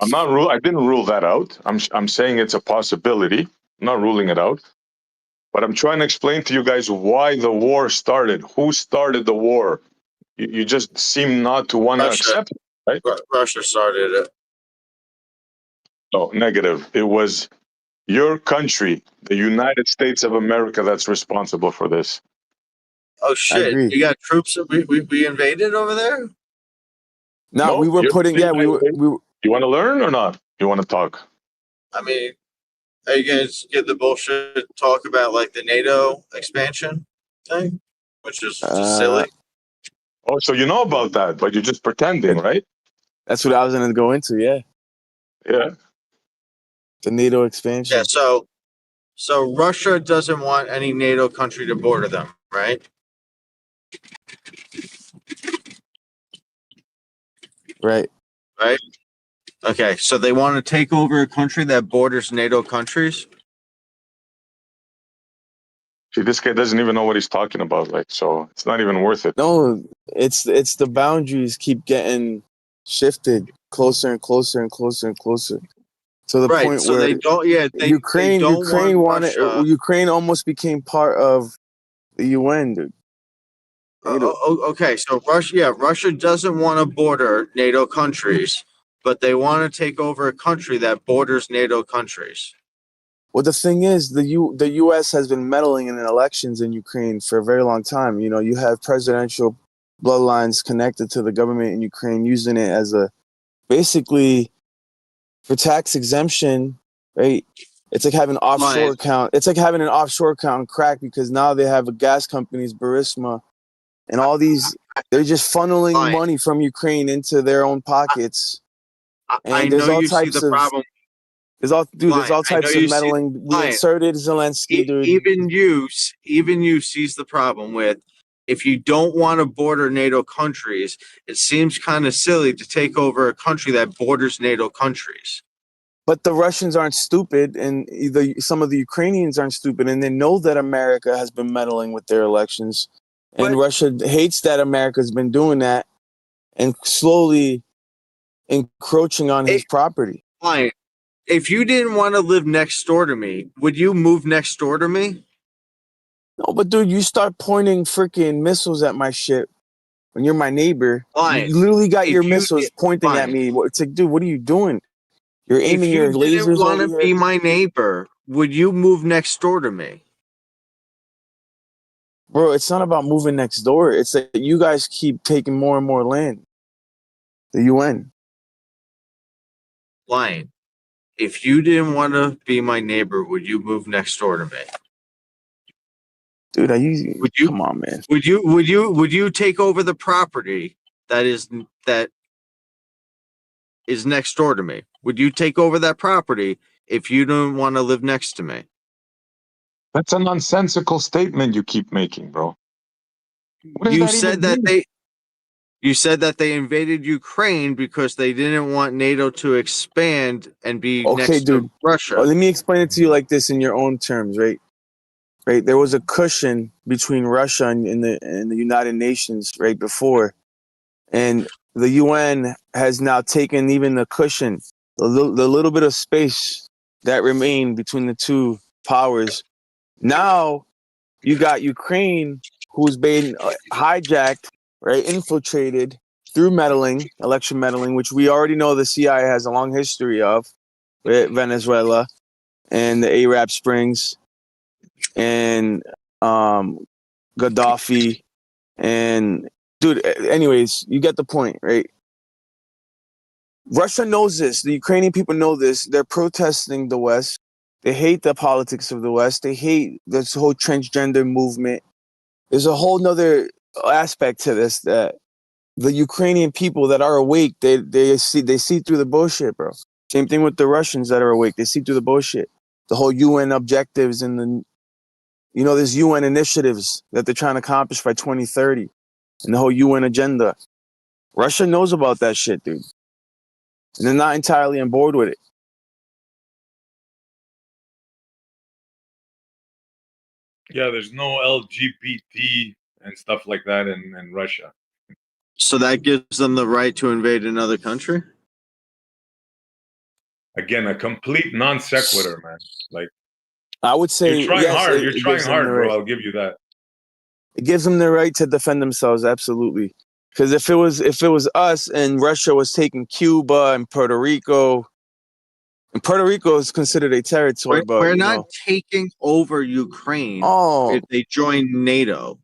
I didn't rule that out. I'm saying it's a possibility. I'm not ruling it out. But I'm trying to explain to you guys why the war started. Who started the war? You just seem not to want to accept it, right? Russia started it. No, negative. It was your country, the United States of America, that's responsible for this. Oh shit! You got troops that we invaded over there? No, we were putting. Yeah, we were. You want to learn or not? You want to talk? I mean, are you guys get the bullshit talk about like the NATO expansion thing, which is just silly? Oh, so you know about that, but you're just pretending, right? That's what I was going to go into. Yeah. Yeah. The NATO expansion. Yeah. So Russia doesn't want any NATO country to border them, right? Right. Right. Okay. So they want to take over a country that borders NATO countries. See, this guy doesn't even know what he's talking about. Like, so it's not even worth it. No, it's the boundaries keep getting shifted closer and closer and closer and closer to the point so where they don't. Yeah, Ukraine wanted Russia. Ukraine almost became part of the UN, dude. Okay, so Russia doesn't want to border NATO countries, but they want to take over a country that borders NATO countries. Well, the thing is, the U.S. has been meddling in elections in Ukraine for a very long time. You know, you have presidential bloodlines connected to the government in Ukraine, using it as basically for tax exemption, right? It's like having an offshore account. It's like having an offshore account in crack, because now they have gas companies, Burisma, and all these. They're just funneling money from Ukraine into their own pockets. And I there's know all you types see the of problem. there's all types of meddling. We inserted Zelensky, dude. Even you sees the problem with, if you don't want to border NATO countries, it seems kind of silly to take over a country that borders NATO countries. But the Russians aren't stupid, and some of the Ukrainians aren't stupid, and they know that America has been meddling with their elections, and Russia hates that America's been doing that and slowly encroaching on his property. Fine. If you didn't want to live next door to me, would you move next door to me? No, but dude, you start pointing freaking missiles at my shit when you're my neighbor. Fine. You literally got your missiles pointing at me. It's like, dude, what are you doing? You're aiming your lasers over here. If you didn't want to be my neighbor, would you move next door to me? Bro, it's not about moving next door. It's that you guys keep taking more and more land. The UN. Lying. If you didn't want to be my neighbor, would you move next door to me? Dude, come on, man. Would you take over the property that is next door to me? Would you take over that property if you don't want to live next to me? That's a nonsensical statement you keep making, bro. You said that they invaded Ukraine because they didn't want NATO to expand and be next to Russia. Well, let me explain it to you like this in your own terms, right? Right, there was a cushion between Russia and the United Nations right before, and the UN has now taken even the cushion, the little bit of space that remained between the two powers. Now you got Ukraine, who's been hijacked, right, infiltrated through meddling, election meddling, which we already know the CIA has a long history of, with Venezuela and the Arab Springs and Gaddafi. And dude, anyways, you get the point, right? Russia knows this. The Ukrainian people know this. They're protesting the West. They hate the politics of the West. They hate this whole transgender movement. There's a whole nother aspect to this that the Ukrainian people that are awake, they see through the bullshit, bro. Same thing with the Russians that are awake. They see through the bullshit. The whole UN objectives and there's UN initiatives that they're trying to accomplish by 2030 and the whole UN agenda. Russia knows about that shit, dude. And they're not entirely on board with it. Yeah, there's no LGBT and stuff like that in Russia. So that gives them the right to invade another country? Again, a complete non sequitur, man. Like, I would say you're trying yes, hard. You're it trying gives them hard, the bro. right. I'll give you that. It gives them the right to defend themselves, absolutely. Because if it was us and Russia was taking Cuba and Puerto Rico is considered a territory, but We're not taking over Ukraine if they join NATO.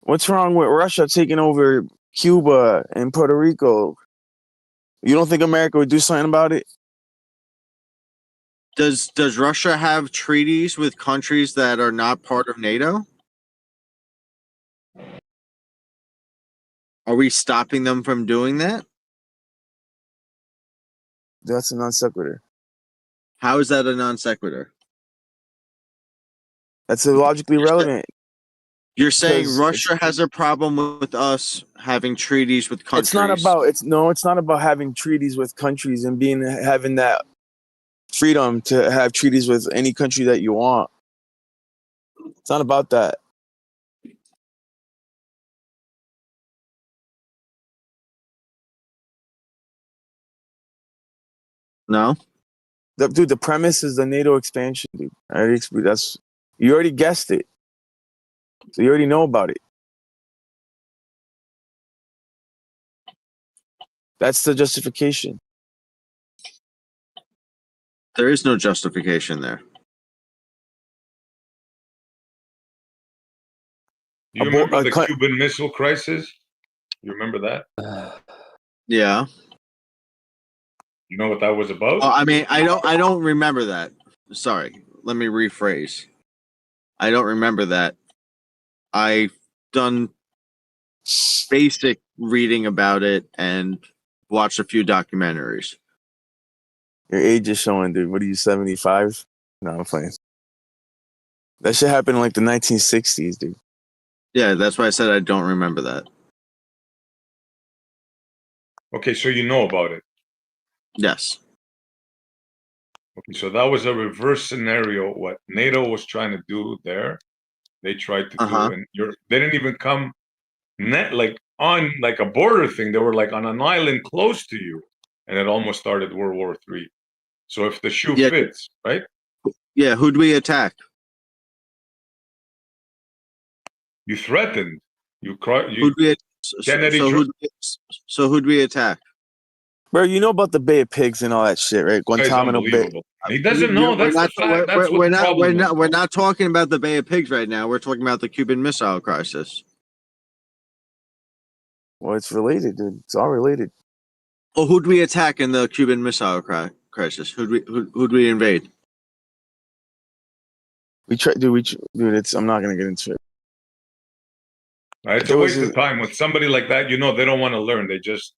What's wrong with Russia taking over Cuba and Puerto Rico? You don't think America would do something about it? Does Russia have treaties with countries that are not part of NATO? Are we stopping them from doing that? That's a non sequitur. How is that a non sequitur? That's illogically relevant. You're saying Russia has a problem with us having treaties with countries. It's not about having treaties with countries and having that freedom to have treaties with any country that you want. It's not about that. No? Dude, the premise is the NATO expansion, dude. You already guessed it. So you already know about it. That's the justification. There is no justification there. Do you remember the Cuban Missile Crisis? You remember that? Yeah. You know what that was about? Oh, I mean, I don't remember that. Sorry. Let me rephrase. I don't remember that. I've done basic reading about it and watched a few documentaries. Your age is showing, dude. What are you, 75? No, I'm playing. That shit happened in like the 1960s, dude. Yeah, that's why I said I don't remember that. Okay, so you know about it. Yes. Okay, so that was a reverse scenario. What NATO was trying to do there, they tried to do, and they didn't even come on like a border thing. They were like on an island close to you, and it almost started World War III. So if the shoe fits, right? Yeah, who'd we attack? You threatened. So who'd we attack? Bro, you know about the Bay of Pigs and all that shit, right? Guantanamo Bay. He doesn't know. That's the fact. That's what the problem is. We're not talking about the Bay of Pigs right now. We're talking about the Cuban Missile Crisis. Well, it's related, dude. It's all related. Oh, who'd we attack in the Cuban Missile Crisis? Who'd we invade? I'm not gonna get into it. It's a waste of time with somebody like that. You know, they don't want to learn. They just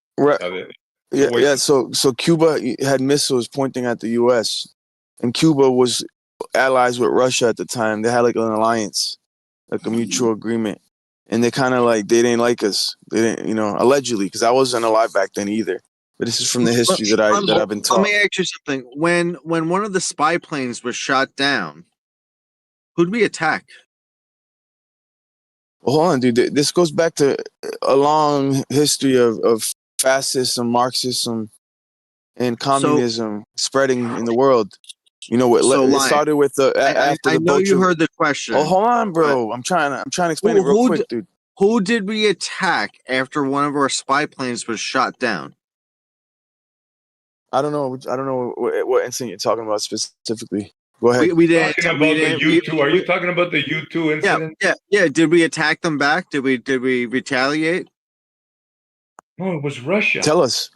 Yeah. So Cuba had missiles pointing at the U.S. and Cuba was allies with Russia at the time. They had like an alliance, like a mutual agreement, and they kind of they didn't like us. They didn't, allegedly, because I wasn't alive back then either. But this is from the history that I've been taught. Let me ask you something. When one of the spy planes was shot down, who'd we attack? Well, hold on, dude. This goes back to a long history of fascism, Marxism, and communism spreading in the world. It started with I know you heard the question. Oh, hold on, bro. I'm trying to explain it real quick, dude. Who did we attack after one of our spy planes was shot down? I don't know what incident you're talking about specifically. Go ahead. We didn't. Are you talking about the U-2 incident? Yeah. Did we attack them back? Did we retaliate? No, it was Russia. Tell us.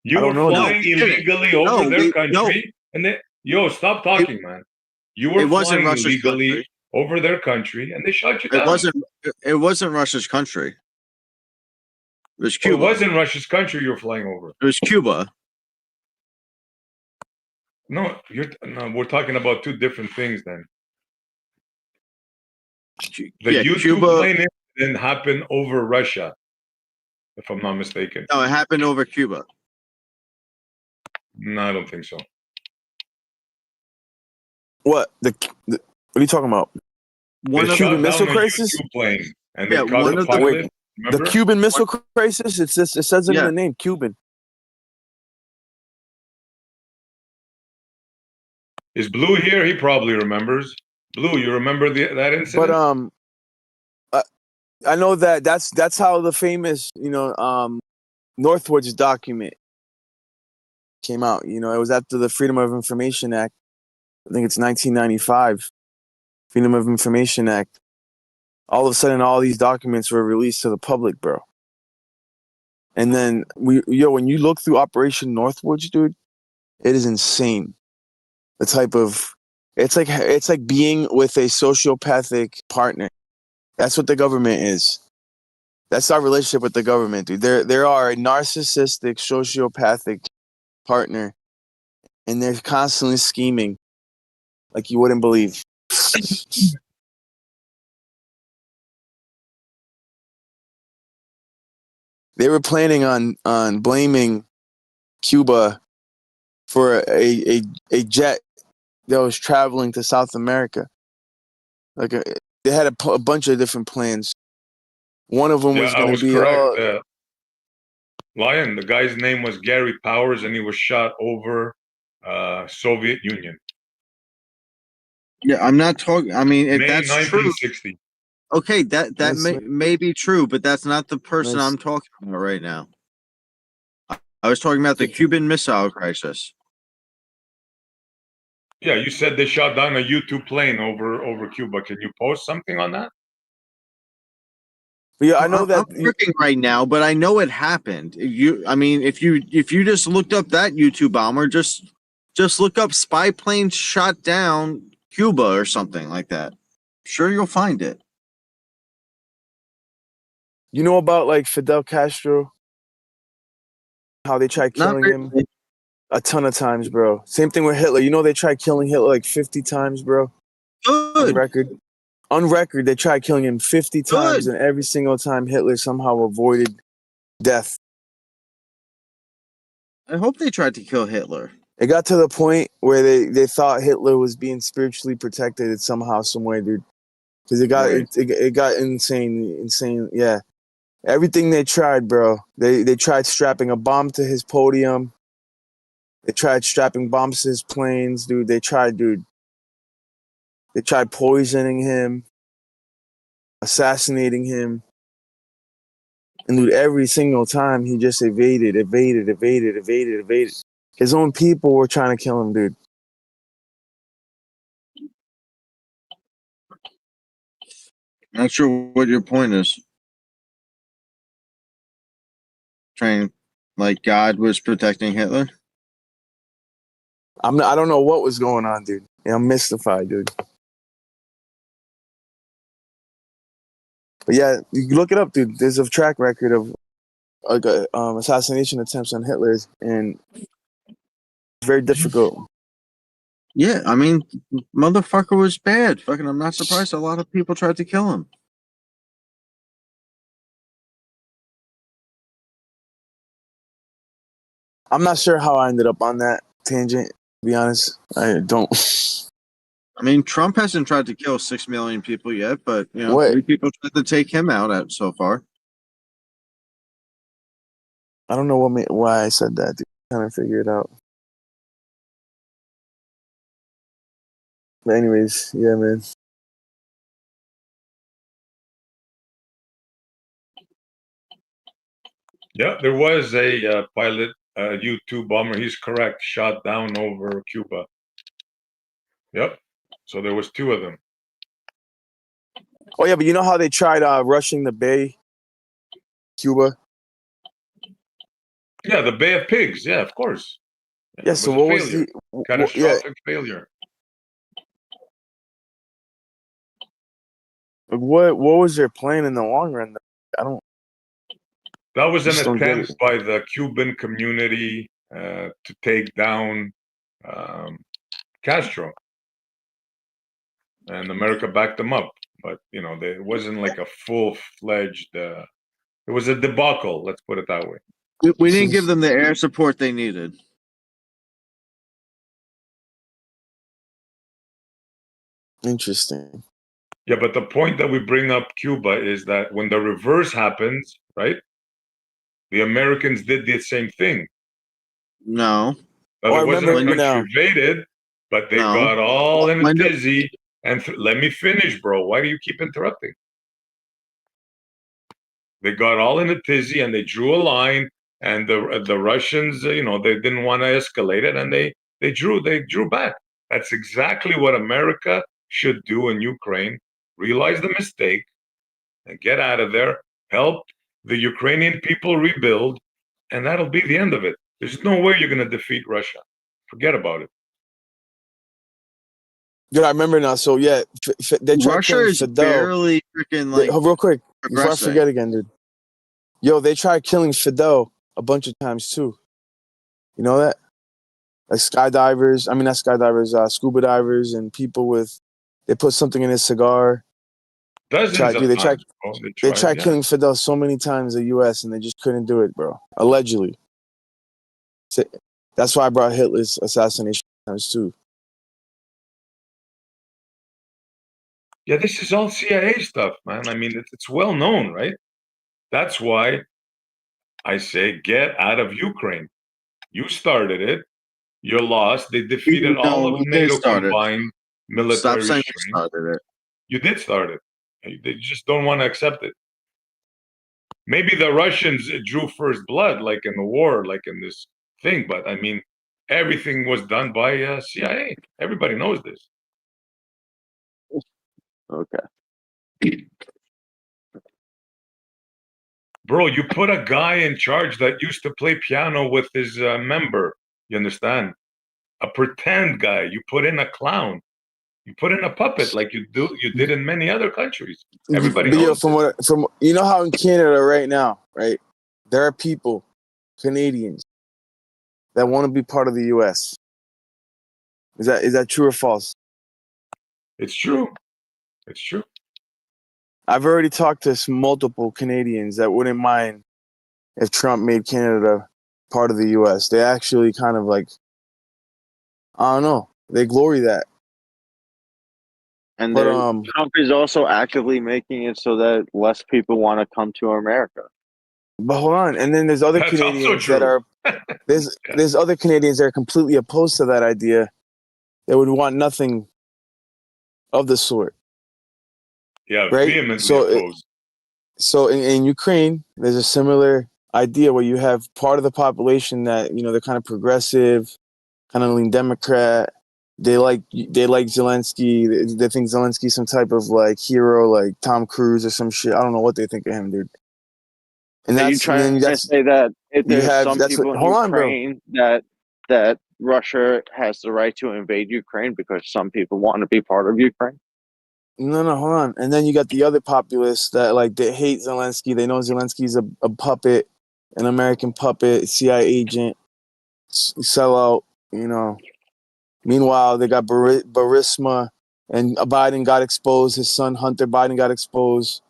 You were flying illegally over their country, and stop talking, man. You were It wasn't flying Russia's illegally country. over their country, and they shot you down. It wasn't Russia's country. It was Well, Cuba. it wasn't Russia's country you were flying over. It was Cuba. No, we're talking about two different things then. The U-2 Cuba. plane incident happened over Russia, if I'm not mistaken. No, it happened over Cuba. No, I don't think so. What? What are you talking about? One They of shot Cuban down Missile a Crisis? U-2 plane, and Yeah, they caught one the of the- pilot. Wait, Remember? The Cuban Missile Crisis? It says it in Yeah. the name, Cuban. Is Blue here? He probably remembers. Blue, you remember that incident? But I know that's how the famous, Northwoods document came out. You know, it was after the Freedom of Information Act. I think it's 1995. Freedom of Information Act. All of a sudden, all these documents were released to the public, bro. And then when you look through Operation Northwoods, dude, it is insane. The type of it's like being with a sociopathic partner. That's what the government is. That's our relationship with the government, dude. There are a narcissistic, sociopathic partner, and they're constantly scheming like you wouldn't believe. They were planning on blaming Cuba for a jet that was traveling to South America. They had a bunch of different plans. One of them was going to be correct. Lion, the guy's name was Gary Powers, and he was shot over Soviet Union. Yeah, I'm not talking. I mean, if May that's 1960. true, okay, that may be true, but that's not the person Nice. I'm talking about right now. I was talking about the Cuban Missile Crisis. Yeah, you said they shot down a U-2 plane over Cuba. Can you post something on that? Yeah, I know that. I'm working right now, but I know it happened. I mean, if you just looked up that YouTube bomber, just look up spy plane shot down Cuba or something like that. Sure, you'll find it. You know about like Fidel Castro? How they tried killing him a ton of times, bro. Same thing with Hitler. You know they tried killing Hitler like 50 times, bro. Good. On record, they tried killing him 50 times, and every single time Hitler somehow avoided death. I hope they tried to kill Hitler. It got to the point where they thought Hitler was being spiritually protected somehow, some way, dude. Because it got insane. Yeah, everything they tried, bro. They tried strapping a bomb to his podium. They tried strapping bombs to his planes, dude. They tried poisoning him, assassinating him. And dude, every single time he just evaded. His own people were trying to kill him, dude. Not sure what your point is. Trying, like God was protecting Hitler. I don't know what was going on, dude. Yeah, I'm mystified, dude. But yeah, you look it up, dude. There's a track record of assassination attempts on Hitler, and it's very difficult. Yeah, I mean, motherfucker was bad. Fucking, I'm not surprised a lot of people tried to kill him. I'm not sure how I ended up on that tangent, to be honest. I don't. I mean, Trump hasn't tried to kill 6 million people yet, but, 3 people tried to take him out so far. I don't know why I said that, dude. I'm trying to figure it out. But anyways, yeah, man. Yeah, there was a pilot, U-2 bomber. He's correct. Shot down over Cuba. Yep. So there was 2 of them. Oh yeah, but you know how they tried rushing the Bay, Cuba? Yeah, the Bay of Pigs. Yeah, of course. Yeah. So what was catastrophic failure? What was their plan in the long run? I don't. That was an Just don't get attempt it. by the Cuban community to take down Castro, and America backed them up. But it wasn't like a full-fledged. It was a debacle. Let's put it that way. We didn't give them the air support they needed. Interesting. Yeah, but the point that we bring up Cuba is that when the reverse happens, right? The Americans did the same thing. No. Now, I it wasn't a remember country now. invaded, but they No. got all in a When do- tizzy. And let me finish, bro. Why do you keep interrupting? They got all in a tizzy and they drew a line. And the Russians, they didn't want to escalate it, and they drew back. That's exactly what America should do in Ukraine. Realize the mistake and get out of there. Help the Ukrainian people rebuild, and that'll be the end of it. There's no way you're going to defeat Russia. Forget about it. Dude, I remember now. So yeah, they tried Russia killing is Fidel. barely freaking like Real quick before I progressing. forget again, dude. Yo, they tried killing Fidel a bunch of times too. You know that? Like skydivers. I mean, not skydivers. Scuba divers and people with. They put something in his cigar. Dozens of They times. They tried killing Fidel so many times in the U.S. and they just couldn't do it, bro. Allegedly. So that's why I brought Hitler's assassination times too. Yeah, this is all CIA stuff, man. I mean, it's well known, right? That's why I say get out of Ukraine. You started it. You're lost. They defeated all of we did NATO start it. combined Stop military saying we strength. started it. You did start it. They just don't want to accept it. Maybe the Russians drew first blood, like in the war, like in this thing. But I mean, everything was done by CIA. Everybody knows this. Okay. Bro, you put a guy in charge that used to play piano with his member. You understand? A pretend guy. You put in a clown. You put in a puppet like you did in many other countries. Everybody But knows. from you know how in Canada right now, right? There are people, Canadians, that want to be part of the U.S. Is that true or false? It's true. It's true. I've already talked to some multiple Canadians that wouldn't mind if Trump made Canada part of the U.S. They actually kind of like, I don't know, they glory that. And But Trump is also actively making it so that less people want to come to America. But hold on, and then there's other That's also Canadians true. that are there's other Canadians that are completely opposed to that idea. They would want nothing of the sort. Yeah, Right? vehemently opposed. So in Ukraine, there's a similar idea where you have part of the population that they're kind of progressive, kind of lean Democrat. They like Zelensky. They think Zelensky's some type of like hero, like Tom Cruise or some shit. I don't know what they think of him, dude. And Are you trying to say that if there's some people in Ukraine that Russia has the right to invade Ukraine because some people want to be part of Ukraine? No, hold on. And then you got the other populace that they hate Zelensky. They know Zelensky's a puppet, an American puppet, CIA agent, sellout. Meanwhile, they got Burisma, and Biden got exposed. His son Hunter Biden got exposed.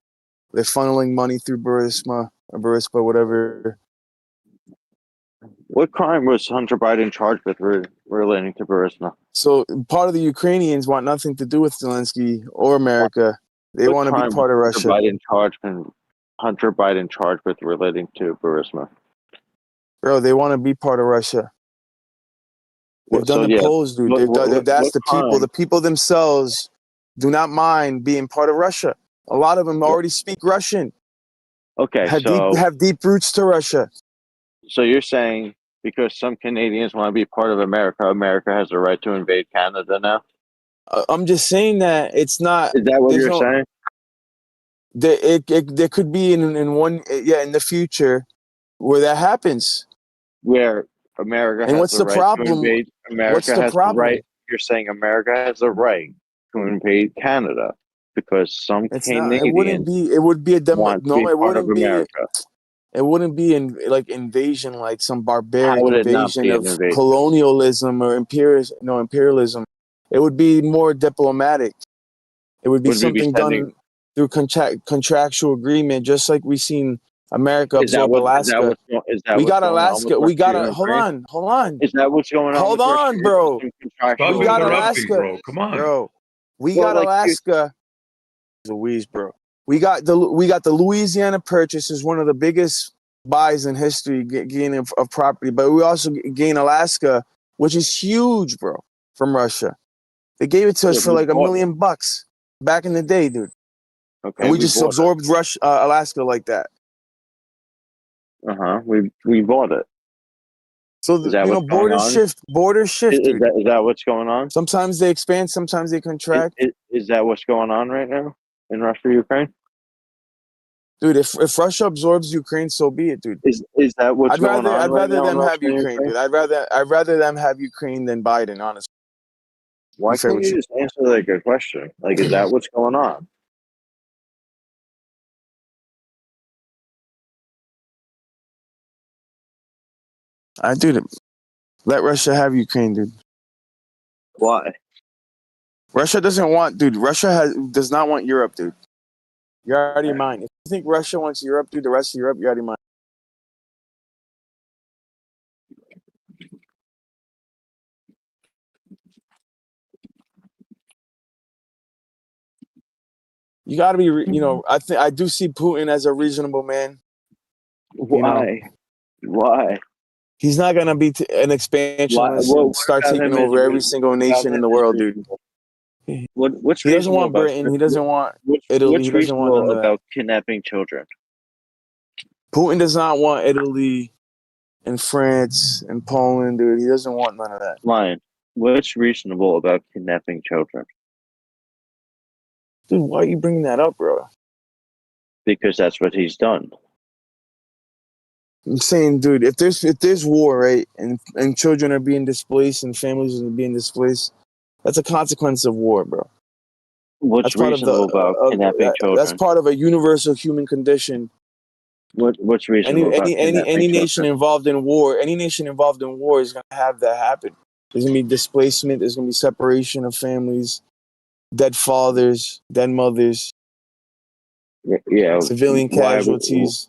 They're funneling money through Burisma, whatever. What crime was Hunter Biden charged with relating to Burisma? So part of the Ukrainians want nothing to do with Zelensky or America. They want to be part of Russia. Hunter Biden charged with relating to Burisma. Bro, they want to be part of Russia. They've done the polls, dude. They've asked the people. The people themselves do not mind being part of Russia. A lot of them already speak Russian. Okay, have deep roots to Russia. So you're saying because some Canadians want to be part of America, America has the right to invade Canada now? I'm just saying that it's not. Is that what you're saying? There could be in the future where that happens. Where America has the right to invade. America has the right. You're saying America has the right to invade Canada. because some It's not. It wouldn't Canadians be. It would be a demo. want to No, be it part of wouldn't be. America. It wouldn't be in like invasion, like some How barbaric would it not invasion be of an invasion? colonialism or imperialism. It would be more diplomatic. It would be Would we be something sending? done through contractual agreement, just like we seen America Is that absorb what? Alaska. Is that We what's got going on with Alaska. We got Russia and hold Ukraine? on. Is that what's going on Hold with Russia on, and bro. some Stop contractual We got agreement? interrupting, Alaska, bro. Come on. bro. We Well, got like you, Alaska. Louise, bro. We got the Louisiana Purchase is one of the biggest buys in history, gain of property. But we also gain Alaska, which is huge, bro, from Russia. They gave it to yeah, us for we like $1 bought it. million back in the day, dude. Okay, And we we just bought it. absorbed Alaska like that. We bought it. So Is that what's going on? Borders shift, dude. Is that what's going on? Sometimes they expand, sometimes they contract. Is that what's going on right now in Russia, Ukraine? Dude, if Russia absorbs Ukraine, so be it, dude. Is that what's going on I'd right rather now in them Russia have and Ukraine, Ukraine? dude. I'd rather them have Ukraine than Biden, honestly. Why Fair can't with you you. just answer like a question? Like, is that what's going on? I do it. Let Russia have Ukraine, dude. Why? Russia doesn't want, dude. Does not want Europe, dude. You're already mine. If you think Russia wants Europe, dude, the rest of Europe, you're already mine. You got to be, I do see Putin as a reasonable man. Why? Why? He's not gonna be an expansionist and start taking over every single nation in the world, dude. What's He doesn't reasonable want about Britain. He doesn't want Italy. What's He doesn't want none reasonable of that. about kidnapping children? Putin does not want Italy and France and Poland, dude. He doesn't want none of that. Lion, what's reasonable about kidnapping children? Dude, why are you bringing that up, bro? Because that's what he's done. I'm saying, dude, if there's war, right, and children are being displaced and families are being displaced, that's a consequence of war, bro. What's reasonable about kidnapping children? That's part of a universal human condition. What's reasonable about kidnapping any nation children? involved in war, is going to have that happen. There's going to be displacement. There's going to be separation of families, dead fathers, dead mothers, civilian casualties.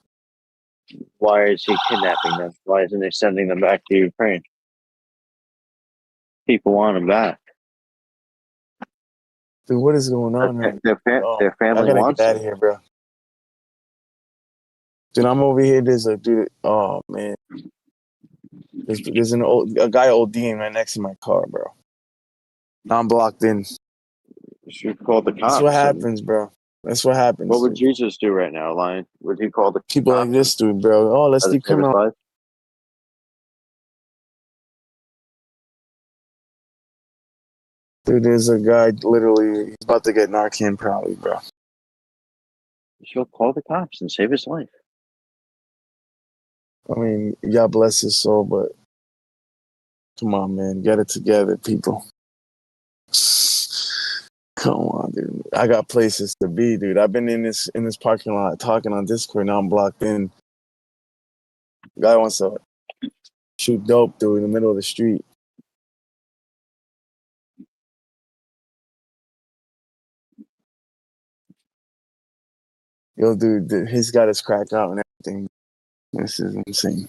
Why is he kidnapping them? Why isn't he sending them back to Ukraine? People want them back. Dude, what is going on? Their family I gotta wants get out them. of here, bro. Dude, I'm over here. There's a dude. Oh man, there's a guy ODing right next to my car, bro. Now I'm blocked in. You should call the cops. That's what happens, bro. That's what happens. What would Jesus do right now, Lion? Would he call the people cops? like this dude, bro? Oh, let's decriminalize. Dude, there's a guy literally he's about to get Narcan probably, bro. She'll call the cops and save his life. I mean, God bless his soul, but come on, man, get it together, people. Come on, dude. I got places to be, dude. I've been in this parking lot talking on Discord. Now I'm blocked in. Guy wants to shoot dope, dude, in the middle of the street. Yo, dude, he's got his crack out and everything. This is insane.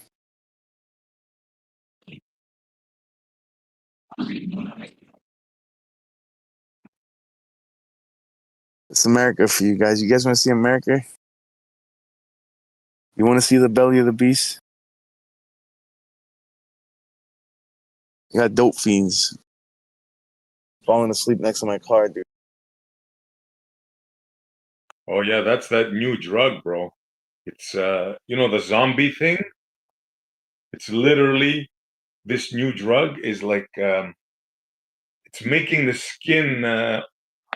It's America for you guys. You guys want to see America? You want to see the belly of the beast? You got dope fiends falling asleep next to my car, dude. Oh yeah, that's that new drug, bro. It's the zombie thing. It's literally this new drug is like it's making the skin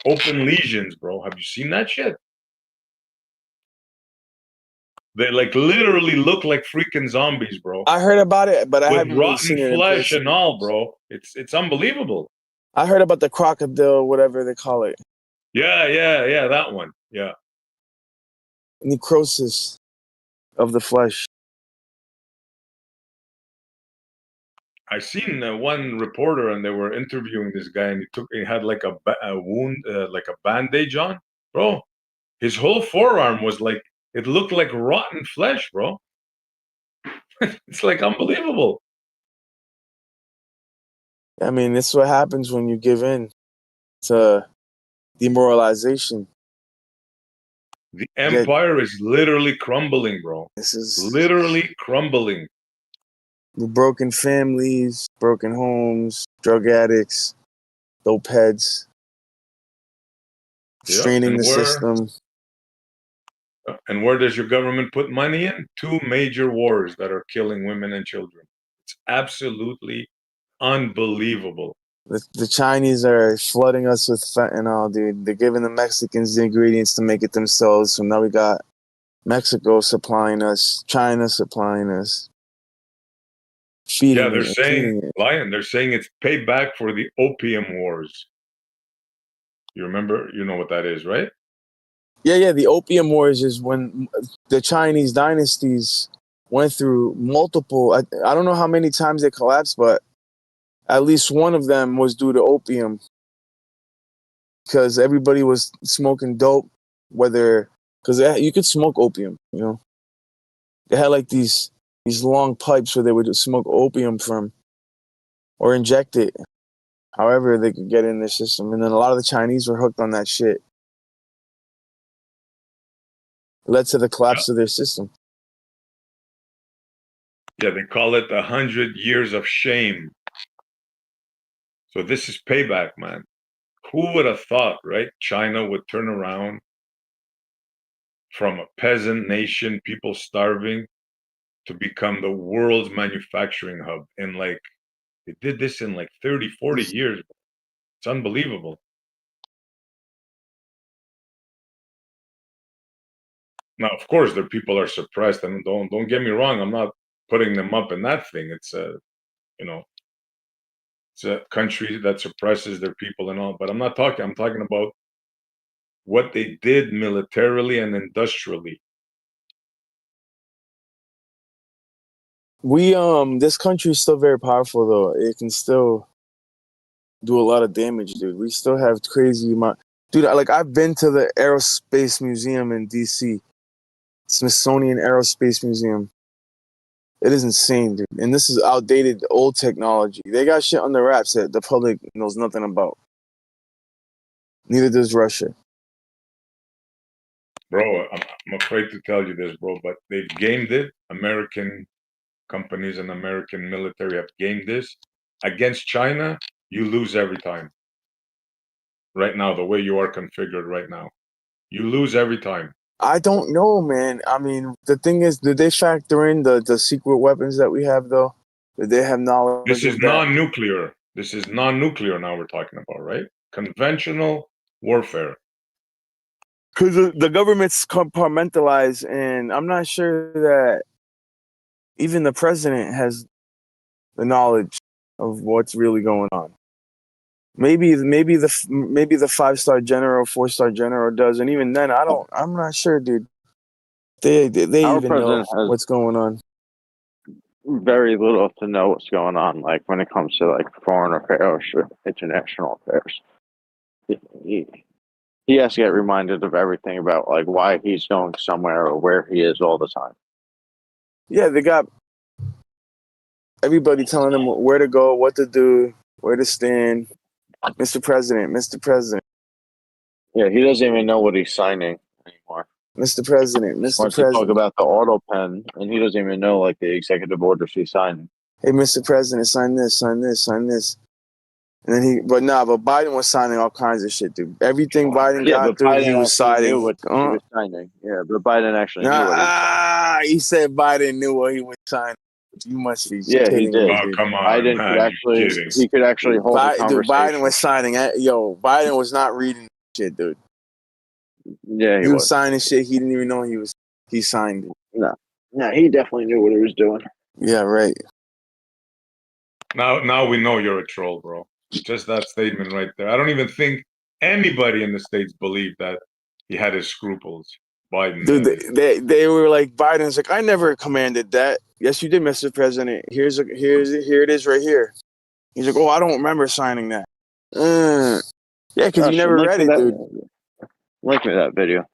open lesions, bro. Have you seen that shit? They like literally look like freaking zombies, bro. I heard about it, but I haven't really rotten seen it in flesh person. and all, bro. It's unbelievable. I heard about the crocodile, whatever they call it. Yeah, that one. Yeah. Necrosis of the flesh. I seen one reporter, and they were interviewing this guy, and he had like a wound, like a bandage on, bro. His whole forearm was like, it looked like rotten flesh, bro. It's like unbelievable. I mean, this is what happens when you give in to demoralization. The empire is literally crumbling, bro. This is literally crumbling. The broken families, broken homes, drug addicts, dope heads, straining the system. And where does your government put money in? 2 major wars that are killing women and children. It's absolutely unbelievable. The Chinese are flooding us with fentanyl, dude. They're giving the Mexicans the ingredients to make it themselves. So now we got Mexico supplying us, China supplying us. Yeah, they're saying, Lion, they're saying it's payback for the opium wars. You remember, you know what that is, right? Yeah. The opium wars is when the Chinese dynasties went through multiple, I don't know how many times they collapsed, but at least one of them was due to opium. Because everybody was smoking dope, because you could smoke opium, you know. They had like these long pipes where they would smoke opium from or inject it, however they could get it in their system. And then a lot of the Chinese were hooked on that shit. It led to the collapse of their system. Yeah, they call it 100 years of shame. So this is payback, man. Who would have thought, right? China would turn around from a peasant nation, people starving, to become the world's manufacturing hub. And like, they did this in like 30, 40 years. It's unbelievable. Now, of course, the people are suppressed, and don't get me wrong. I'm not putting them up in that thing. It's it's a country that suppresses their people and all. But I'm talking about what they did militarily and industrially. This country is still very powerful though. It can still do a lot of damage, dude. We still have crazy amount. Dude, like I've been to the Aerospace Museum in DC. Smithsonian Aerospace Museum. It is insane, dude. And this is outdated, old technology. They got shit on the wraps that the public knows nothing about. Neither does Russia. Bro, I'm afraid to tell you this, bro, but they've gamed it. American companies and American military have gamed this. Against China, you lose every time. Right now, the way you are configured right now, you lose every time. I don't know, man. I mean, the thing is, did they factor in the secret weapons that we have, though? Did they have knowledge This is of that? non-nuclear. This is non-nuclear now we're talking about, right? Conventional warfare. Because the government's compartmentalized, and I'm not sure that even the president has the knowledge of what's really going on. Maybe the 5-star general, 4-star general does, and even then, I'm not sure, dude. They Our even know president has what's going on. very little to know what's going on, like when it comes to like foreign affairs or international affairs. He has to get reminded of everything about like why he's going somewhere or where he is all the time. Yeah, they got everybody telling him where to go, what to do, where to stand. Mr. President, Mr. President. Yeah, he doesn't even know what he's signing anymore. Mr. President, Mr. Wants President. to talk about the auto pen, and he doesn't even know like the executive orders he's signing. Hey, Mr. President, sign this, sign this, sign this. And then but Biden was signing all kinds of shit, dude. Everything Biden got through, he was signing. Knew what he was signing. Yeah, but Biden actually knew what he said Biden knew what he was signing. You must be kidding he did. me, Oh, dude. come on, Biden man. he could actually hold a conversation. Dude, Biden was signing. Biden was not reading shit, dude. Yeah, he was signing shit he didn't even know he signed it. No, he definitely knew what he was doing. Yeah, right. Now we know you're a troll, bro. Just that statement right there. I don't even think anybody in the States believed that he had his scruples. Biden. Dude, they were like, Biden's like, I never commanded that. Yes, you did, Mr. President. Here it is right here. He's like, oh, I don't remember signing that. Yeah, because you never read it, dude. Link me that video.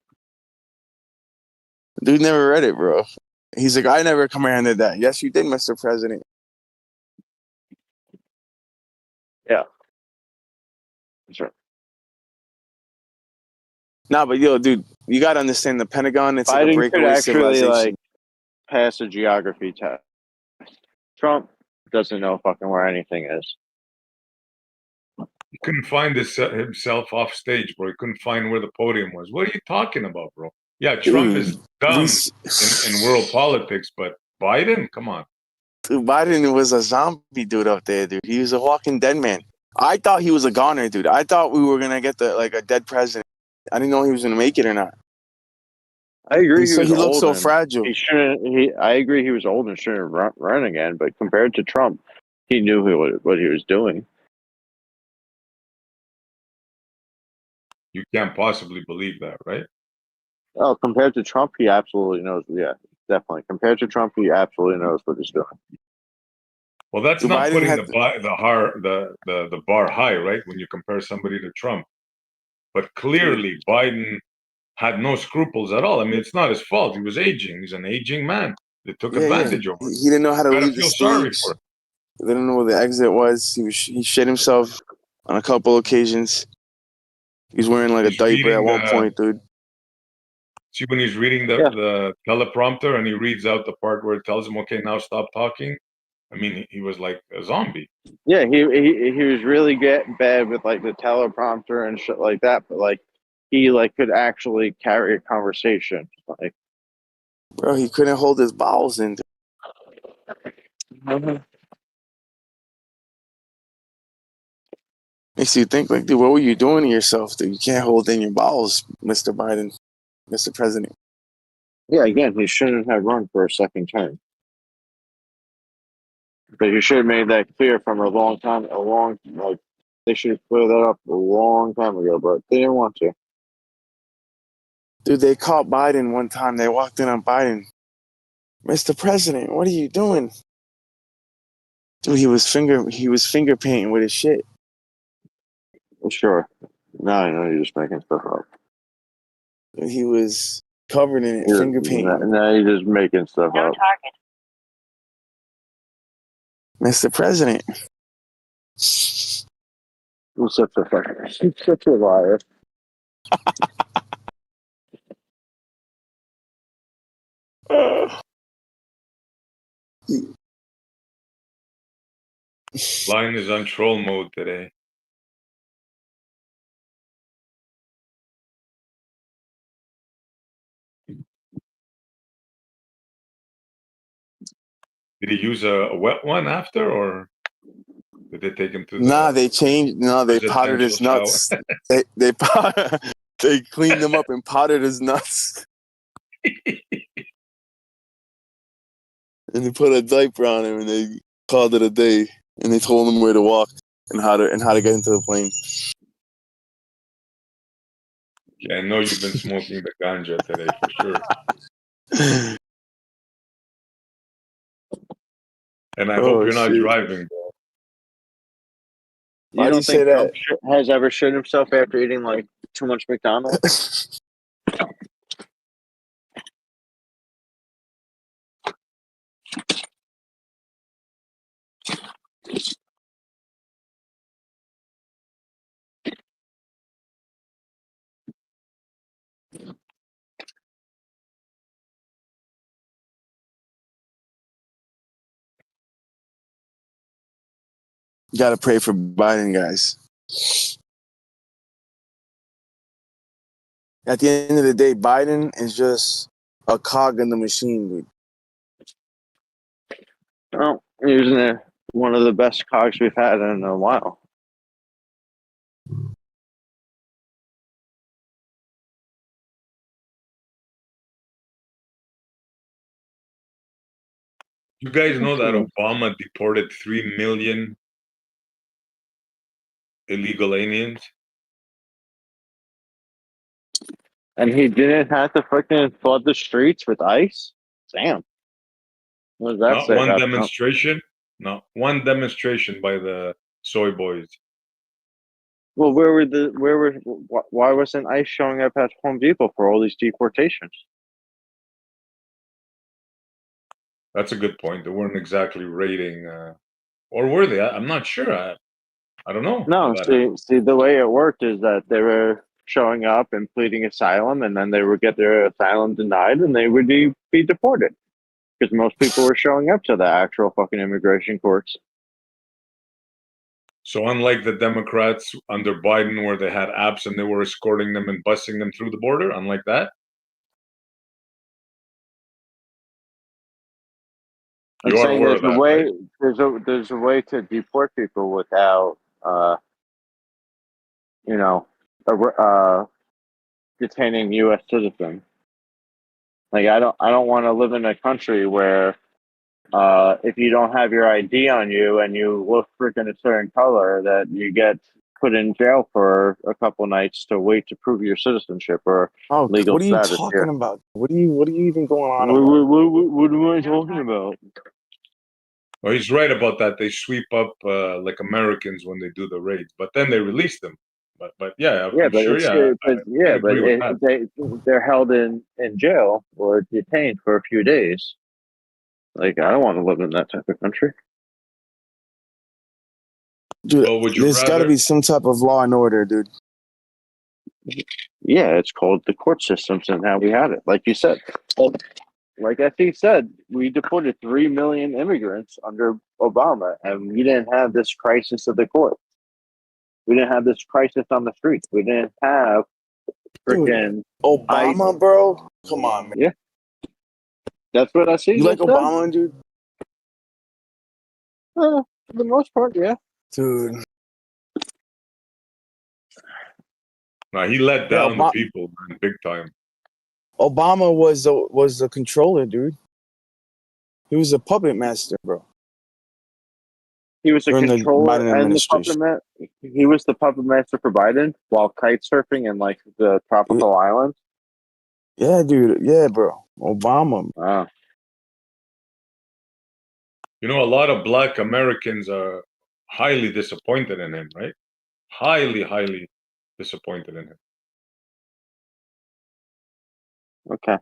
Dude never read it, bro. He's like, I never commanded that. Yes, you did, Mr. President. Yeah. Sure. Nah, but yo, dude, you gotta understand the Pentagon. It's like a Biden could breakaway actually civilization. like pass a geography test. Trump doesn't know fucking where anything is. He couldn't find himself off stage, bro. He couldn't find where the podium was. What are you talking about, bro? Yeah, Trump is dumb in world politics, but Biden, come on. Dude, Biden was a zombie dude up there, dude. He was a walking dead man. I thought he was a goner, dude. I thought we were gonna get a dead president. I didn't know he was gonna make it or not. I agree. He looked so fragile. He shouldn't. I agree. He was old and shouldn't run again. But compared to Trump, he knew what he was doing. You can't possibly believe that, right? Oh, compared to Trump, he absolutely knows. Yeah, definitely. Compared to Trump, he absolutely knows what he's doing. Well, that's not putting the bar high, right? When you compare somebody to Trump, but clearly Biden had no scruples at all. I mean, it's not his fault. He was aging. He's an aging man. They took advantage of him. He didn't know how to leave the feel sorry stage. for him. They didn't know where the exit was. He shit himself on a couple occasions. He's wearing like a diaper at one point, dude. See, when he's reading the teleprompter and he reads out the part where it tells him, "Okay, now stop talking." I mean, he was like a zombie. Yeah, he was really getting bad with like the teleprompter and shit like that. But like he like could actually carry a conversation. Like, bro, he couldn't hold his bowels in. Makes you think, like, dude, what were you doing to yourself, dude? You can't hold in your bowels, Mr. Biden, Mr. President. yeah, again, he shouldn't have run for a second term. But you should have made that clear from a long time. Like they should have cleared that up a long time ago, but they didn't want to. Dude, they caught Biden one time. They walked in on Biden. Mr. President, what are you doing? Dude, he was finger painting with his shit. Sure. No, I know you're just making stuff up. He was covered in it, finger painting. No, you're just making stuff up. Mr. President. You're such a liar. Line is on troll mode today. Did he use a wet one after, or did they take him to the Nah, they changed. No, they powdered his nuts. They cleaned him up and powdered his nuts. And they put a diaper on him, and they called it a day. And they told him where to walk and how to get into the plane. Yeah, I know you've been smoking the ganja today for sure. And I hope you're not driving, bro. You don't think Trump has ever shit himself after eating like too much McDonald's? You gotta pray for Biden, guys. At the end of the day, Biden is just a cog in the machine, dude. Well, he's one of the best cogs we've had in a while. You guys know that Obama deported 3 million illegal aliens? And he didn't have to freaking flood the streets with ice? Damn. What does that Not say one about Trump? demonstration. Not one demonstration by the soy boys. Well, why wasn't ICE showing up at Home Depot for all these deportations? That's a good point. They weren't exactly raiding, or were they? I'm not sure. I don't know. No, see, the way it worked is that they were showing up and pleading asylum, and then they would get their asylum denied, and they would be deported. Because most people were showing up to the actual fucking immigration courts. So unlike the Democrats under Biden, where they had apps and they were escorting them and busing them through the border, unlike that. I'm You are saying aware of that, right? there's a way to deport people without, detaining U.S. citizens. Like I don't want to live in a country where, if you don't have your ID on you and you look freaking a certain color, that you get put in jail for a couple nights to wait to prove your citizenship or legal what are you status talking here. about? What are you even going on What, about? what am I talking about? Well, he's right about that. They sweep up like Americans when they do the raids, but then they release them. But yeah, Yeah, I'm but sure. it's Yeah, I can agree with that. they're held in jail or detained for a few days. Like I don't want to live in that type of country. Dude, Well, would you there's got to rather? be some type of law and order, dude. Yeah, it's called the court systems and how we had it. Like you said, like FD said, we deported 3 million immigrants under Obama, and we didn't have this crisis of the court. We didn't have this crisis on the streets. We didn't have freaking Obama, bro. Come on, man. Yeah, that's what I see. You like Obama, dude? For the most part, yeah. Dude. No, he let down the Obama- people, man, big time. Obama was the controller, dude. He was a puppet master, bro. He was a During the controller Biden and the puppet administration. He was the puppet master for Biden while kite surfing in like the tropical islands. Yeah, dude. Yeah, bro. Obama. Wow. You know, a lot of Black Americans are highly disappointed in him, right? Highly, highly disappointed in him. Okay.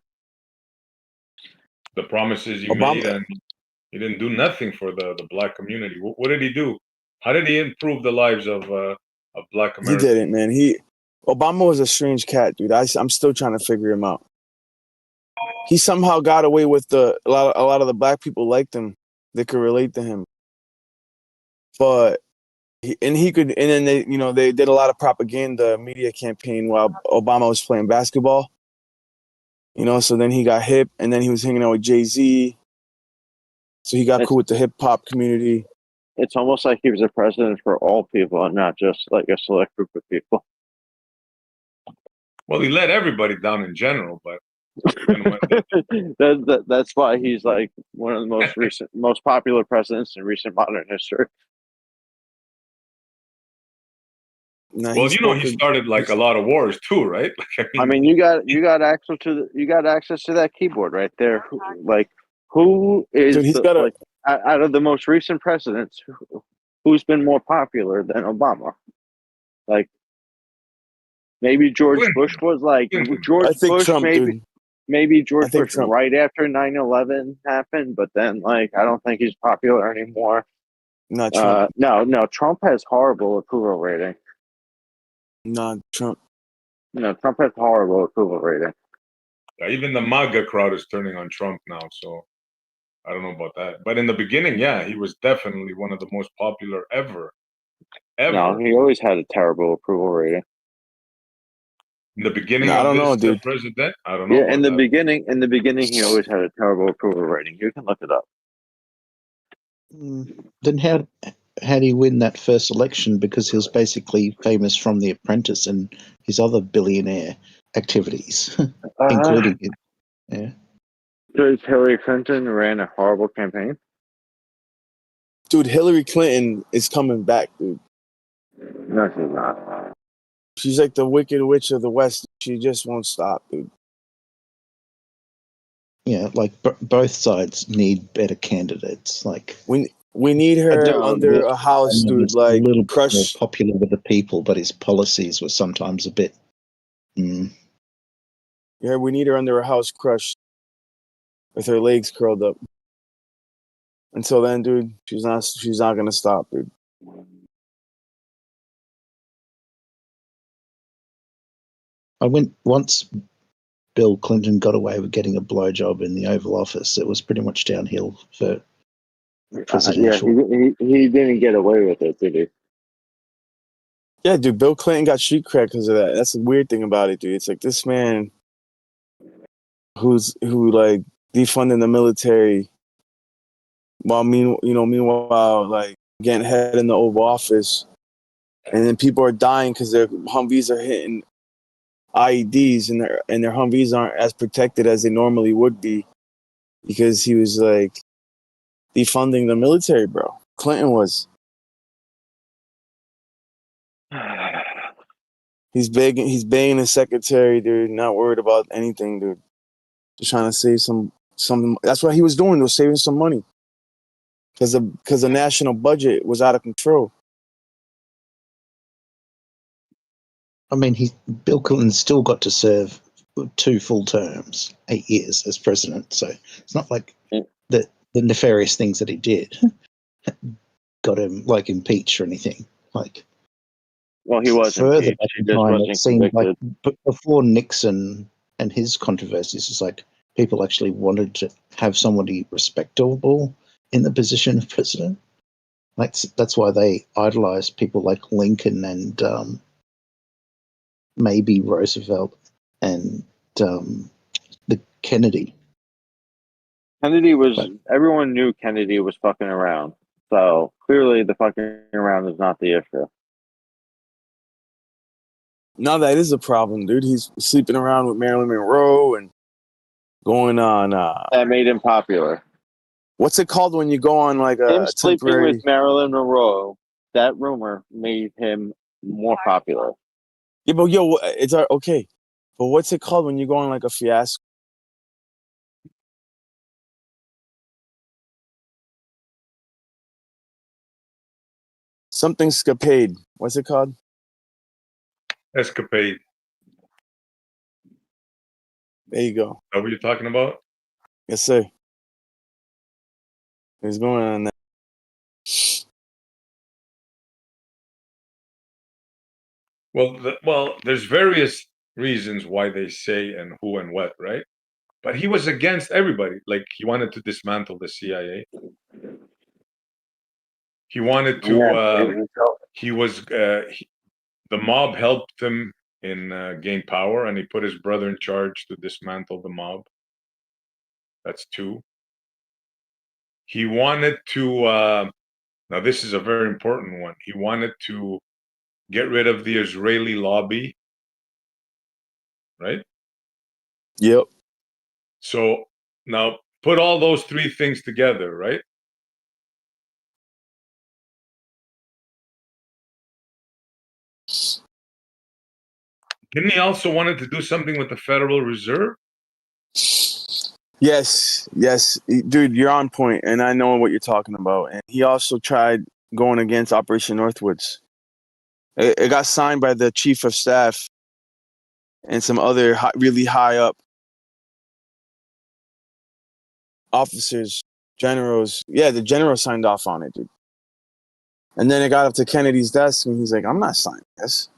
The promises he Obama- made, and he didn't do nothing for the Black community. What did he do? How did he improve the lives of Black He Americans? didn't, man. Obama was a strange cat, dude. I'm still trying to figure him out. He somehow got away with a lot of the black people liked him. They could relate to him. But then they did a lot of propaganda media campaign while Obama was playing basketball. So then he got hip, and then he was hanging out with Jay-Z. So he got cool with the hip hop community. It's almost like he was a president for all people and not just like a select group of people. Well, he let everybody down in general, but that's why he's like one of the most popular presidents in recent modern history. Well, he started like a lot of wars too, right? I mean, you got access to that keyboard right there. Who is Dude, out of the most recent presidents, who's been more popular than Obama? Like maybe George Bush was like George I think Bush, Trump, maybe. dude. Maybe George Bush Trump. right after 9/11 happened, but then I don't think he's popular anymore. Not Trump. No, Trump has horrible approval rating. Not Trump. No, Trump has horrible approval rating. Yeah, even the MAGA crowd is turning on Trump now, so I don't know about that. But in the beginning, yeah, he was definitely one of the most popular ever. No, he always had a terrible approval rating. In the beginning I don't know, this dude. president, I don't know. Yeah, in the beginning, he always had a terrible approval rating. You can look it up. Then how do he win that first election? Because he was basically famous from The Apprentice and his other billionaire activities, including it. Yeah. Because Hillary Clinton ran a horrible campaign. Dude, Hillary Clinton is coming back, dude. No, she's not. She's like the Wicked Witch of the West. She just won't stop, dude. Yeah, like both sides need better candidates. Like we need her under a house, dude. Like a little bit more crush. popular with the people, but his policies were sometimes a bit. Yeah, we need her under a house, crushed, with her legs curled up. Until then, dude, she's not gonna stop, dude. I went once. Bill Clinton got away with getting a blowjob in the Oval Office. It was pretty much downhill for presidential. Yeah, he didn't get away with it, did he? Yeah, dude, Bill Clinton got street cred because of that. That's the weird thing about it, dude. It's like this man who like defunding the military while meanwhile like getting head in the Oval Office, and then people are dying because their Humvees are hitting IEDs and their Humvees aren't as protected as they normally would be because he was like defunding the military, bro. Clinton was. He's begging his secretary, dude, not worried about anything, dude. Just trying to save some. That's what he was doing, was saving some money. Because the national budget was out of control. I mean, Bill Clinton still got to serve 2 full terms, 8 years as president. So it's not like the nefarious things that he did got him like impeached or anything. Like, well, he was further impeached. back He in just time, wasn't it seemed convicted. like before Nixon and his controversies, it's like people actually wanted to have somebody respectable in the position of president. That's why they idolized people like Lincoln and maybe Roosevelt and the Kennedy. Everyone knew Kennedy was fucking around. So clearly the fucking around is not the issue. No, that is a problem, dude. He's sleeping around with Marilyn Monroe and going on. That made him popular. What's it called when you go on like Him a sleeping temporary? with Marilyn Monroe, that rumor made him more popular. Yeah, but it's okay. But what's it called when you go on like a fiasco? Something scapade. What's it called? Escapade. There you go. Is that what you're talking about? Yes, sir. He's going on that. Well, there's various reasons why they say and who and what, right? But he was against everybody. Like he wanted to dismantle the CIA. He wanted to. He was. The mob helped him in gain power, and he put his brother in charge to dismantle the mob. That's 2. He wanted to. Now this is a very important one. He wanted to get rid of the Israeli lobby, right? Yep. So now put all those 3 things together, right? Didn't he also wanted to do something with the Federal Reserve? Yes, dude, you're on point, and I know what you're talking about. And he also tried going against Operation Northwoods. It got signed by the chief of staff and some other really high up officers, generals. Yeah, the general signed off on it, dude. And then it got up to Kennedy's desk, and he's like, "I'm not signing this.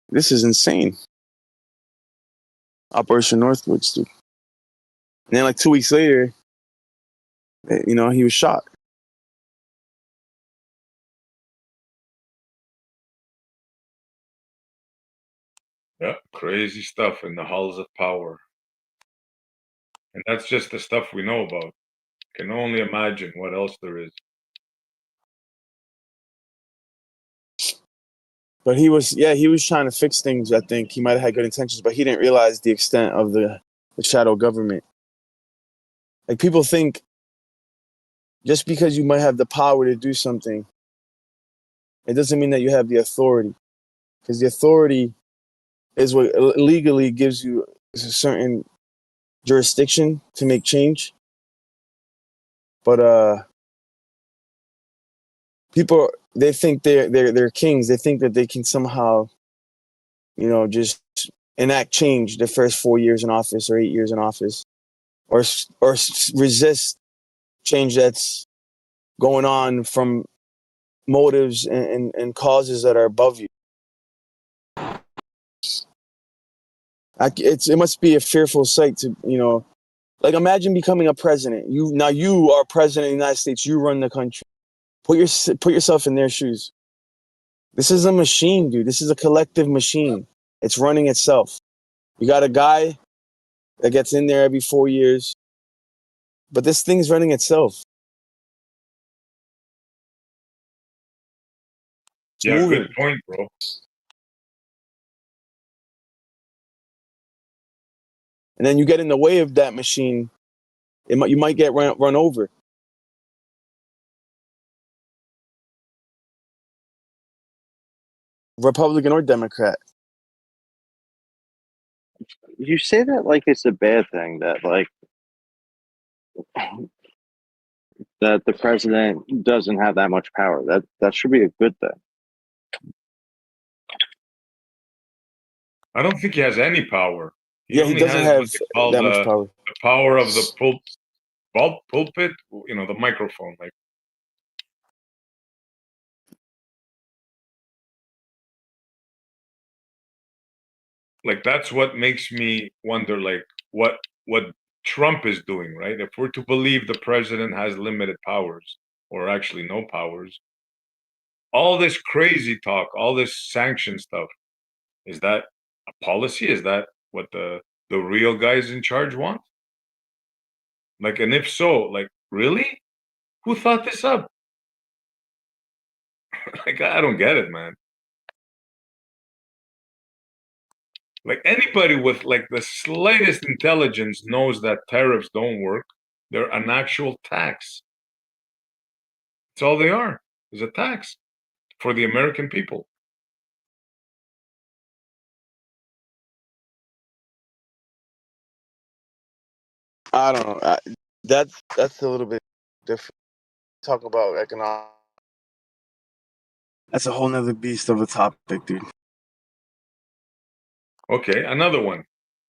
This is insane." Operation Northwoods, dude. And then like 2 weeks later, he was shot. Yeah, crazy stuff in the halls of power. And that's just the stuff we know about. Can only imagine what else there is. But he was trying to fix things. I think he might have had good intentions, but he didn't realize the extent of the shadow government. Like people think just because you might have the power to do something, it doesn't mean that you have the authority. because the authority is what legally gives you a certain jurisdiction to make change. But people, they think they're kings. They think that they can somehow, just enact change the first 4 years in office or 8 years in office, or resist change that's going on from motives and causes that are above you. It must be a fearful sight to, like, imagine becoming a president. You are president of the United States. You run the country. Put yourself in their shoes. This is a machine, dude. This is a collective machine. It's running itself. You got a guy that gets in there every 4 years, but this thing's running itself. It's Yeah, moving. good point, bro. And then you get in the way of that machine, you might get run over. Republican or Democrat. You say that like it's a bad thing that like that the president doesn't have that much power. That should be a good thing. I don't think he has any power. He only doesn't has have what they call that much power. the power of the pulpit, the microphone. Like that's what makes me wonder, like what Trump is doing, right? If we're to believe the president has limited powers, or actually no powers, all this crazy talk, all this sanction stuff, is that a policy? Is that what the real guys in charge want? Like, and if so, like, really? Who thought this up? Like, I don't get it, man. Like, anybody with like the slightest intelligence knows that tariffs don't work. They're an actual tax. That's all they are, is a tax for the American people. I don't know. That's a little bit different. Talk about economic. That's a whole nother beast of a topic, dude. Okay, another one.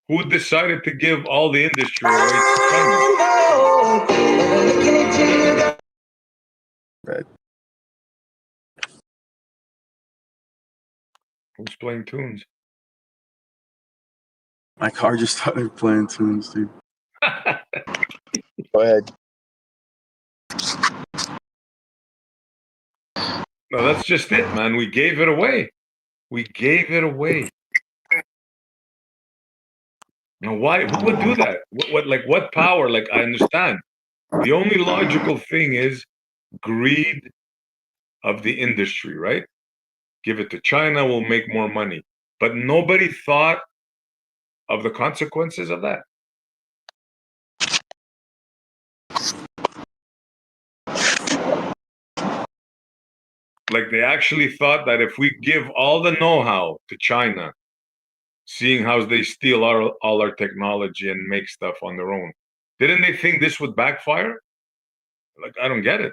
Who decided to give all the industry away to China? Right. Who's playing tunes? My car just started playing tunes, dude. Go ahead. No, that's just it, man. We gave it away. We gave it away. Now, why? Who would do that? What power? Like, I understand. The only logical thing is greed of the industry, right? Give it to China, we'll make more money. But nobody thought of the consequences of that. Like, they actually thought that if we give all the know-how to China, seeing how they steal all our technology and make stuff on their own, didn't they think this would backfire? Like, I don't get it.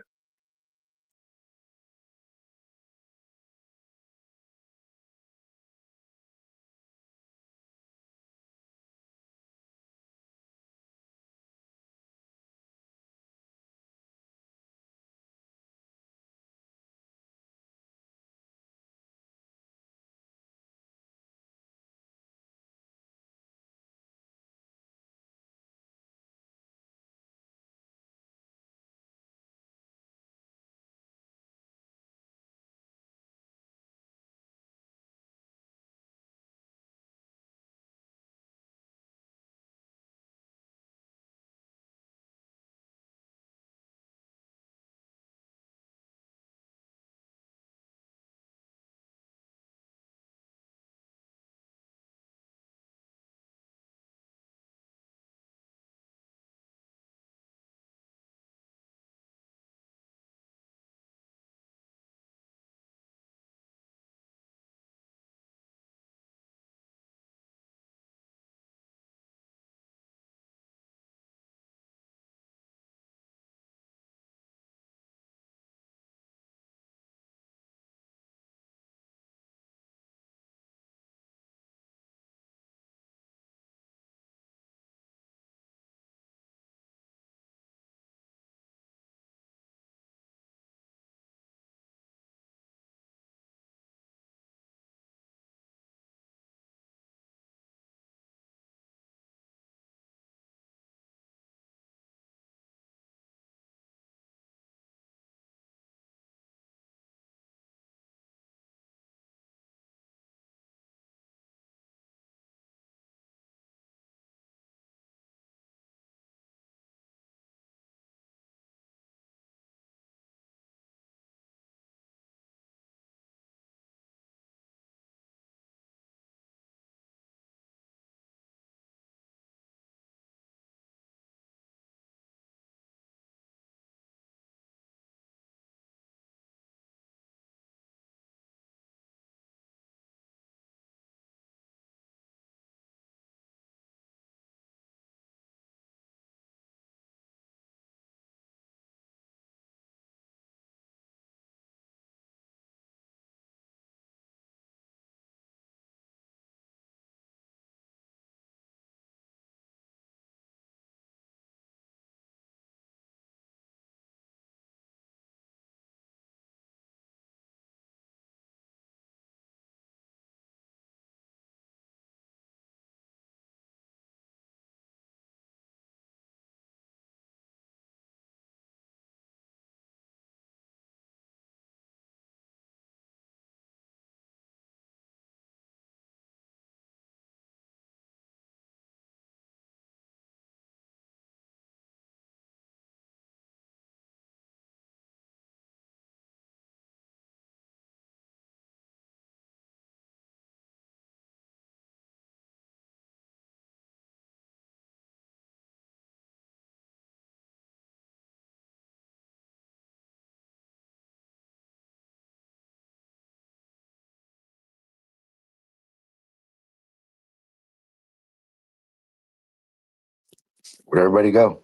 Where'd everybody go?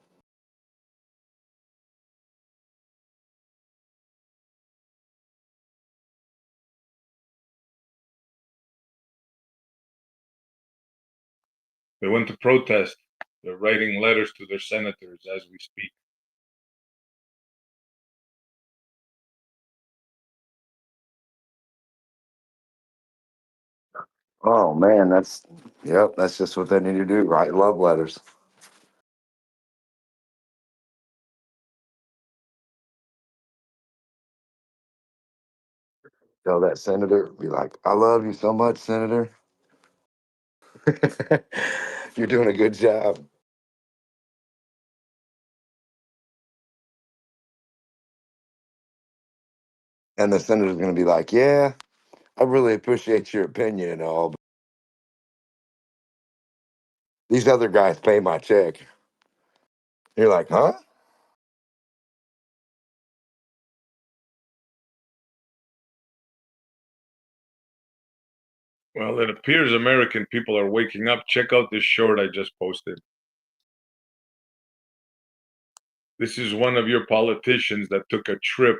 They went to protest. They're writing letters to their senators as we speak. Oh man, that's just what they need to do. Write love letters. Tell that senator, be like, I love you so much, Senator. You're doing a good job. And the senator's going to be like, yeah, I really appreciate your opinion and all, but these other guys pay my check. You're like, huh? Well, it appears American people are waking up. Check out this short I just posted. This is one of your politicians that took a trip.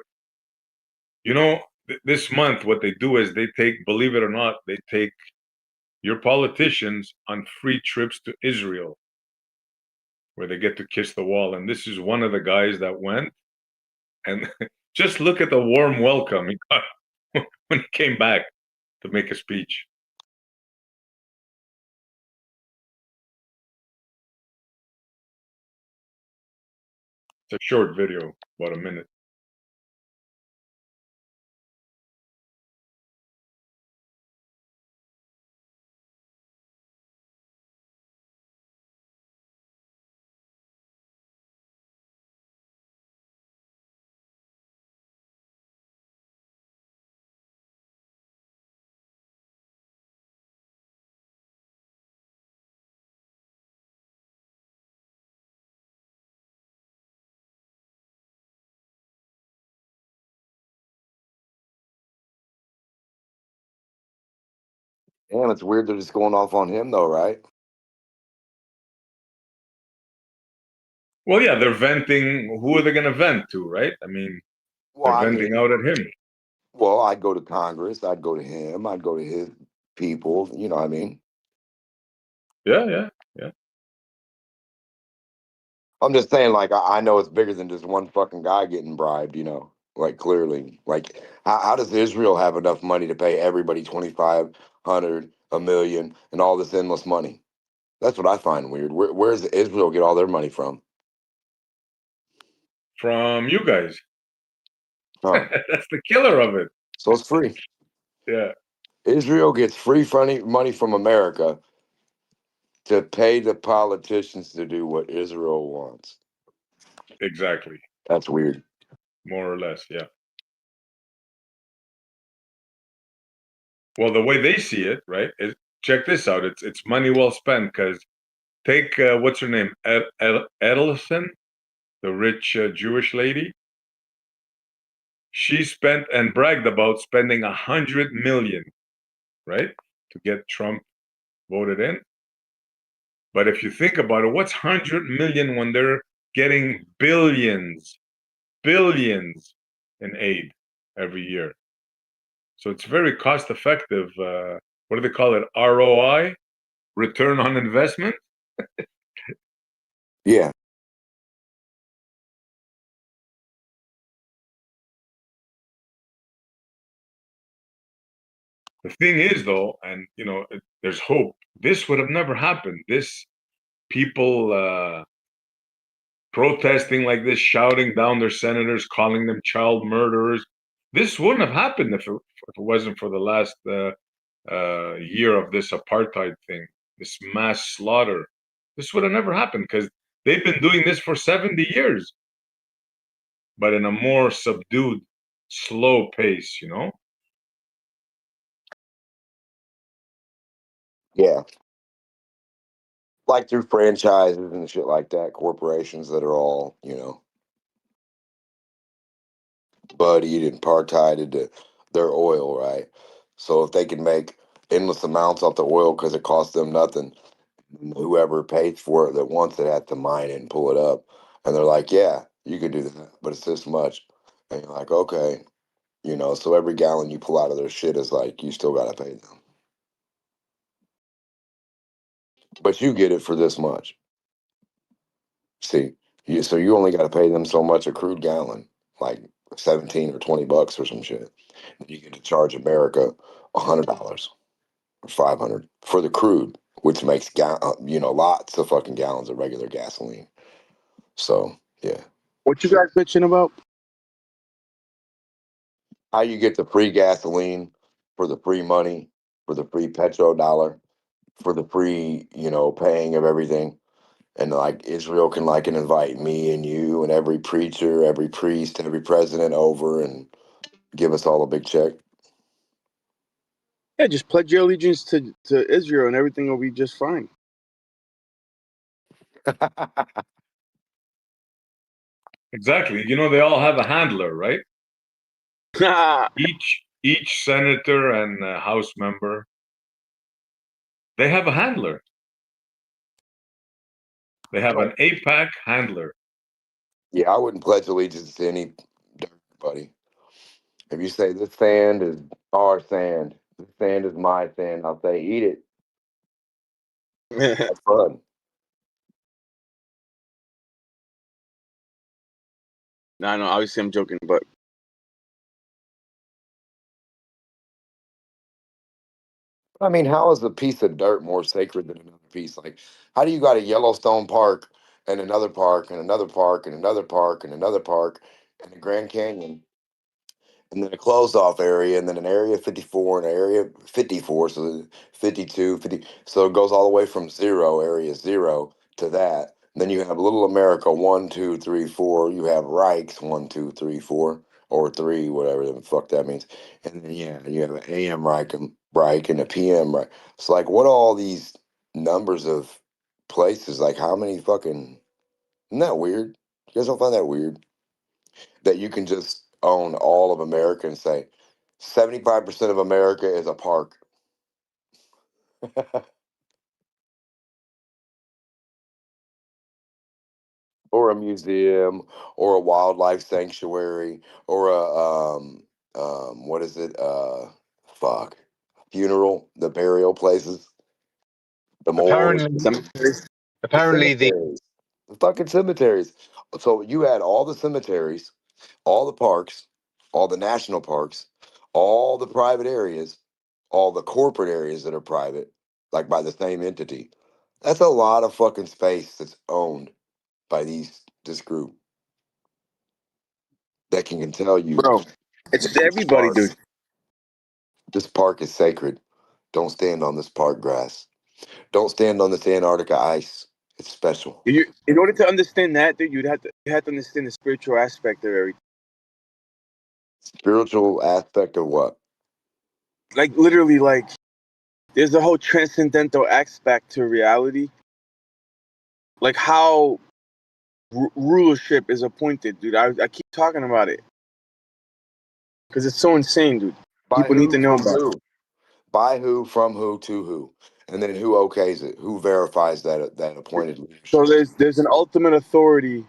You know, this month, what they do is they take, believe it or not, they take your politicians on free trips to Israel, where they get to kiss the wall. And this is one of the guys that went. And just look at the warm welcome he got when he came back to make a speech. It's a short video, about a minute. Damn, it's weird they're just going off on him though, right? Well, yeah, they're venting. Who are they going to vent to, right? I mean, Well, they're I venting mean, out at him. well, I'd go to Congress, I'd go to him, I'd go to his people, you know what I mean? Yeah. I'm just saying, like, I know it's bigger than just one fucking guy getting bribed, you know, like clearly. Like, how does Israel have enough money to pay everybody 2,500, a million, and all this endless money? That's what I find weird. Where does Israel get all their money from? From you guys. Huh. That's the killer of it. So it's free. Yeah. Israel gets free money from America to pay the politicians to do what Israel wants. Exactly. That's weird. More or less, yeah. Well, the way they see it, right? Is, check this out. It's money well spent because take what's her name, Edelson, the rich Jewish lady. She spent and bragged about spending 100 million, right, to get Trump voted in. But if you think about it, what's 100 million when they're getting billions in aid every year? So it's very cost effective. What do they call it? ROI, return on investment. Yeah. The thing is, though, and you know, there's hope. This would have never happened. This people protesting like this, shouting down their senators, calling them child murderers. This wouldn't have happened if it wasn't for the last year of this apartheid thing, this mass slaughter. This would have never happened because they've been doing this for 70 years, but in a more subdued, slow pace, you know? Yeah. Like through franchises and shit like that, corporations that are all, you know, buddied and partied to their oil, right? So if they can make endless amounts off the oil because it costs them nothing, Whoever pays for it that wants it has to mine it and pull it up. And they're like, yeah, you could do that, but it's this much. And you're like, okay, so every gallon you pull out of their shit is like, you still got to pay them. But you get it for this much. See, so you only got to pay them so much a crude gallon, like 17 or 20 bucks or some shit. You get to charge America $100 or 500 for the crude, which makes lots of fucking gallons of regular gasoline. So yeah. What you guys bitching about? How you get the free gasoline for the free money, for the free petrodollar, for the free, paying of everything. And like Israel can invite me and you and every preacher, every priest, every president over and give us all a big check. Yeah, just pledge your allegiance to Israel and everything will be just fine. Exactly. They all have a handler, right? each senator and House member, they have a handler. They have an AIPAC handler. Yeah, I wouldn't pledge allegiance to any dirt, buddy. If you say this sand is our sand, this sand is my sand, I'll say eat it. Have fun. No, obviously I'm joking, but I mean, how is a piece of dirt more sacred than another piece? Like, how do you got a Yellowstone Park and another park and another park and another park and another park and the Grand Canyon and then a closed off area and then an area 54 and an area 54, so 52, 50. So it goes all the way from area 0 to that. Then you have Little America 1, 2, 3, 4. You have Reichs 1, 2, 3, 4, or 3, whatever the fuck that means. And then you have an AM Reich and a PM Reich. It's like, what are all these numbers of places? Like, how many fucking? Isn't that weird? You guys don't find that weird? That you can just own all of America and say 75% of America is a park. Or a museum or a wildlife sanctuary or what is it? Funeral, the burial places, the morgue, Apparently, the cemeteries, the fucking cemeteries. So you had all the cemeteries, all the parks, all the national parks, all the private areas, all the corporate areas that are private, like by the same entity. That's a lot of fucking space that's owned by this group that can tell you, bro, it's everybody, dude. This park is sacred. Don't stand on this park grass. Don't stand on this Antarctica ice. It's special. In order to understand that, dude, you have to understand the spiritual aspect of everything. Spiritual aspect of what? Like literally, like there's a whole transcendental aspect to reality. Like how rulership is appointed, dude. I keep talking about it because it's so insane, dude. People need to know about it. By who, from who, to who, and then who okays it? Who verifies that appointed leadership? So there's an ultimate authority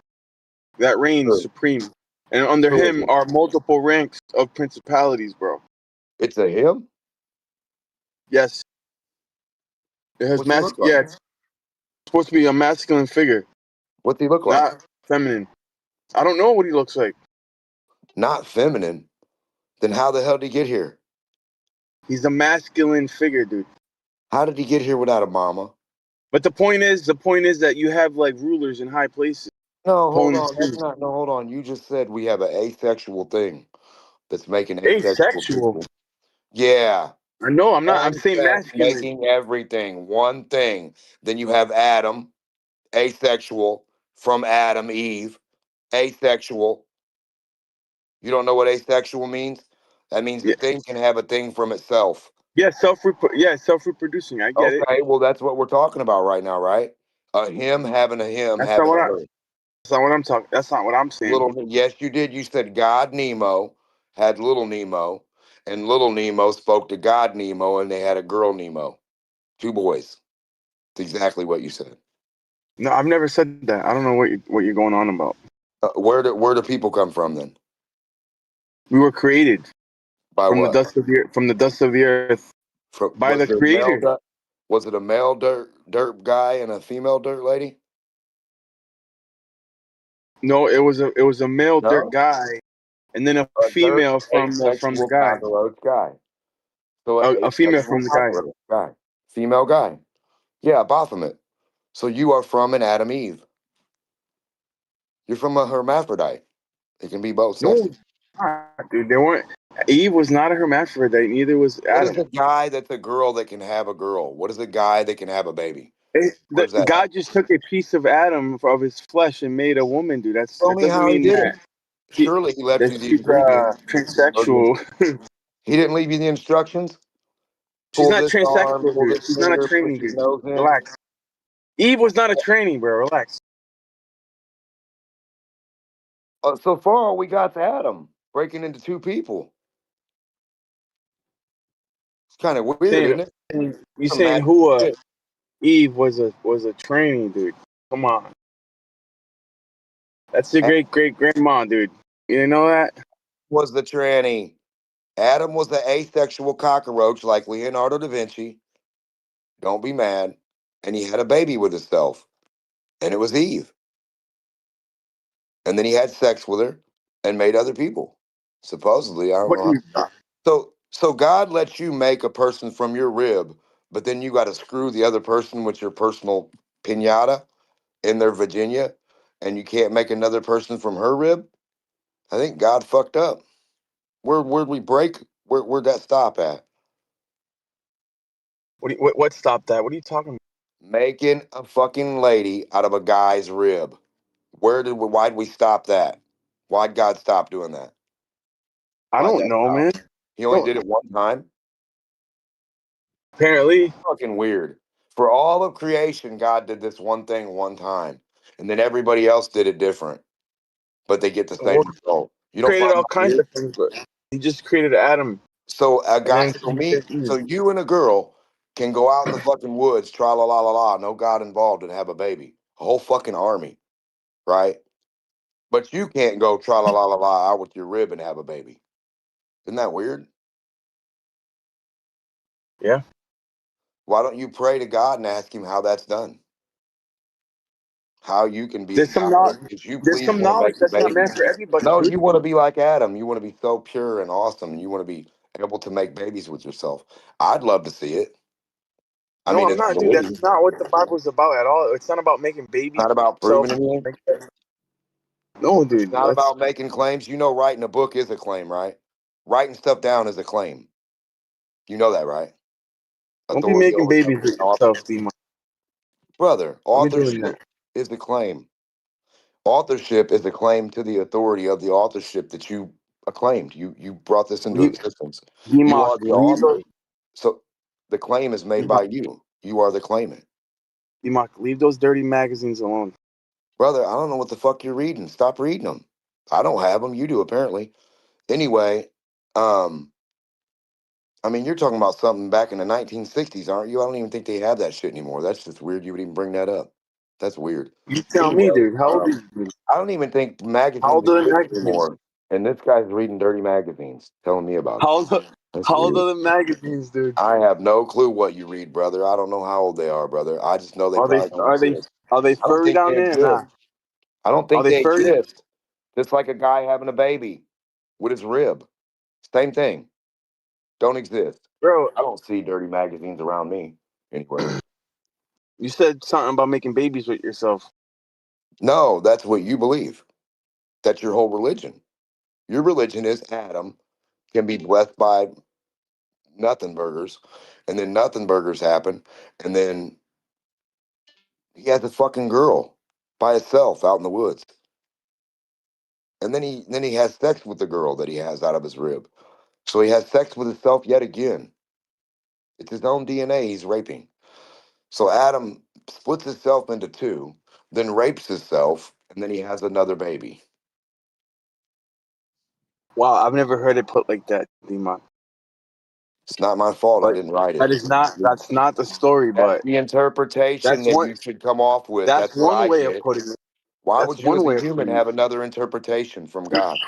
that reigns supreme, and under him are multiple ranks of principalities, bro. It's a him. Yes. It has masculine. Yeah, it's supposed to be a masculine figure. What's he look like? Not feminine. I don't know what he looks like. Not feminine. Then how the hell did he get here? He's a masculine figure, dude. How did he get here without a mama? But the point is that you have like rulers in high places. No, hold on. That's not. No, hold on. You just said we have an asexual thing that's making asexual people. Yeah. I know. I'm not. I'm saying masculine. Making everything one thing. Then you have Adam, asexual, from Adam, Eve, asexual. You don't know what asexual means? That means the thing can have a thing from itself. Yeah, self-reproducing. I get it. Okay, well, that's what we're talking about right now, right? A him having a him That's having not a what her. That's not what I'm talking. That's not what I'm saying. Yes, you did. You said God Nemo had little Nemo, and little Nemo spoke to God Nemo, and they had a girl Nemo, 2 boys It's exactly what you said. No, I've never said that. I don't know what you're going on about. Where do people come from then? We were created By from what? the dust of the earth, from the dust of the earth by the Creator. Was it a male dirt guy and a female dirt lady? No, it was a male No? dirt guy, and then a female from the guy. Cockroach guy. So A female from the guy. Female guy. Yeah, Baphomet. So you are from an Adam Eve. You're from a hermaphrodite. It can be both sexes. No, dude, they weren't. Eve was not a hermaphrodite. Neither was What is Adam. a guy that's a girl that can have a girl? What is a guy that can have a baby? God just took a piece of Adam of his flesh and made a woman, dude. Tell me how he did it. Surely he left you the ingredients. Transsexual. He didn't leave you the instructions? She's Pull not this arm, transsexual, pull dude. this She's not a finger, training, put your dude. nose in. Relax. Eve was not a training, bro. Relax. So far, we got to Adam breaking into two people. It's kind of weird, isn't it? You saying who? Eve was a training, dude. Come on. That's your great grandma, dude. You didn't know that? Was the tranny. Adam was the asexual cockroach like Leonardo da Vinci. Don't be mad. And he had a baby with himself. And it was Eve. And then he had sex with her and made other people. Supposedly, I don't know. So God lets you make a person from your rib, but then you got to screw the other person with your personal pinata in their Virginia, and you can't make another person from her rib? I think God fucked up. Where'd we break? Where'd that stop at? What stopped that? What are you talking about? Making a fucking lady out of a guy's rib. Why'd we stop that? Why'd God stop doing that? I don't know, man. He only did it one time? Apparently. Fucking weird. For all of creation, God did this one thing one time. And then everybody else did it different. But they get the same result. You don't created find all that kinds weird? of things, but he just created Adam. So a guy, so you and a girl can go out in the fucking woods, tra la la la la, no God involved, and have a baby. A whole fucking army, right? But you can't go tra la la la la out with your rib and have a baby. Isn't that weird? Yeah. Why don't you pray to God and ask him how that's done? How you can be There's some knowledge. There's some knowledge that's not meant for everybody. No, dude. you want to be like Adam. You want to be so pure and awesome. You want to be able to make babies with yourself. I'd love to see it. I mean, I'm it's not, dude. That's not what the Bible's about at all. It's not about making babies. not about proving anything. No, dude. It's not about making claims. You know, writing a book is a claim, right? Writing stuff down is a claim. You know that, right? Don't be making babies with yourself, Demon. Brother, authorship is the claim. Authorship is a claim to the authority of the authorship that you acclaimed. You brought this into existence. You are the author. So the claim is made by you. You are the claimant. Demok, leave those dirty magazines alone. Brother, I don't know what the fuck you're reading. Stop reading them. I don't have them. You do, apparently. Anyway, I mean, you're talking about something back in the 1960s, aren't you? I don't even think they have that shit anymore. That's just weird. You would even bring that up. That's weird. You tell me, dude. How old are you? I don't even think magazines exist anymore. And this guy's reading dirty magazines, telling me about it. How old are the magazines, dude? I have no clue what you read, brother. I don't know how old they are, brother. I just know they are they furry down there? Nah. I don't think they furry? exist. Just like a guy having a baby with his rib. Same thing. Don't exist. Bro, I don't see dirty magazines around me anywhere. You said something about making babies with yourself. No, that's what you believe. That's your whole religion. Your religion is Adam can be blessed by nothing burgers, and then nothing burgers happen, and then he has a fucking girl by himself out in the woods. And then he has sex with the girl that he has out of his rib. So he has sex with himself yet again. It's his own DNA he's raping. So Adam splits himself into two, then rapes himself, and then he has another baby. Wow, I've never heard it put like that, Demon. It's not my fault. I But didn't write it. that's not the story, That's but the interpretation that's that one you should come off with. that's That's what one I way of get. putting it. Why That's would you one as a way of human putting it. have another interpretation from God?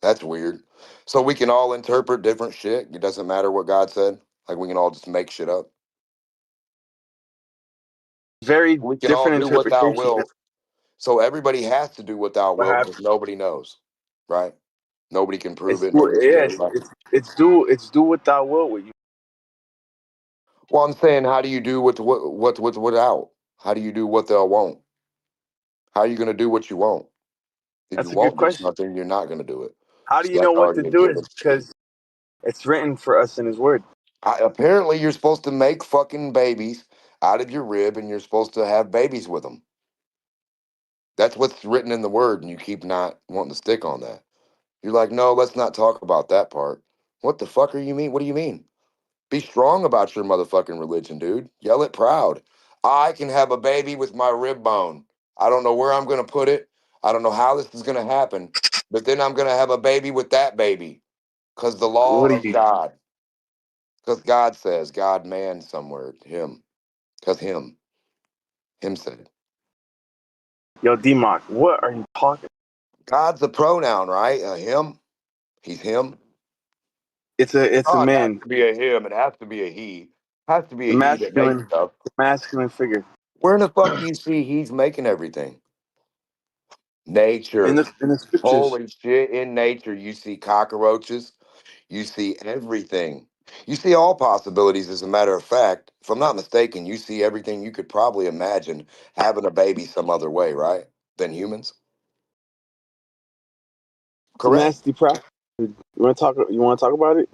That's weird. So we can all interpret different shit. It doesn't matter what God said. Like we can all just make shit up. Very We can all different do what thou interpretation. wilt. So everybody has to do what thou What wilt happened? because nobody knows, right? Nobody can prove It's it. do, Nobody can yeah, verify it. it's do what thou will with you. Well, I'm saying, how do you do what without? How do you do what thou won't? How are you going to do what you won't? If you That's a good won't do question. something, you're not going to do it. How do So you know that's what to already a do? given. Is because it's written for us in His Word. Apparently, you're supposed to make fucking babies out of your rib, and you're supposed to have babies with them. That's what's written in the Word, and you keep not wanting to stick on that. You're like, no, let's not talk about that part. What the fuck are you mean? What do you mean? Be strong about your motherfucking religion, dude. Yell it proud. I can have a baby with my rib bone. I don't know where I'm going to put it. I don't know how this is going to happen. But then I'm going to have a baby with that baby. Because the law What do of you? God. Because God says, God, man, somewhere, him. Because him said it. Yo, D-Mock, what are you talking? God's a pronoun, right? Him. He's him. It's a God has man, to be a him. It has to be a he. It has to be the a he that makes stuff. masculine figure. Where in the fuck do you see he's making everything? In Nature. the scriptures. Holy shit, in nature, you see cockroaches, you see everything. You see all possibilities, as a matter of fact. If I'm not mistaken, you see everything you could probably imagine having a baby some other way, right? Than humans? Correct? Nasty practice. You want to talk about it?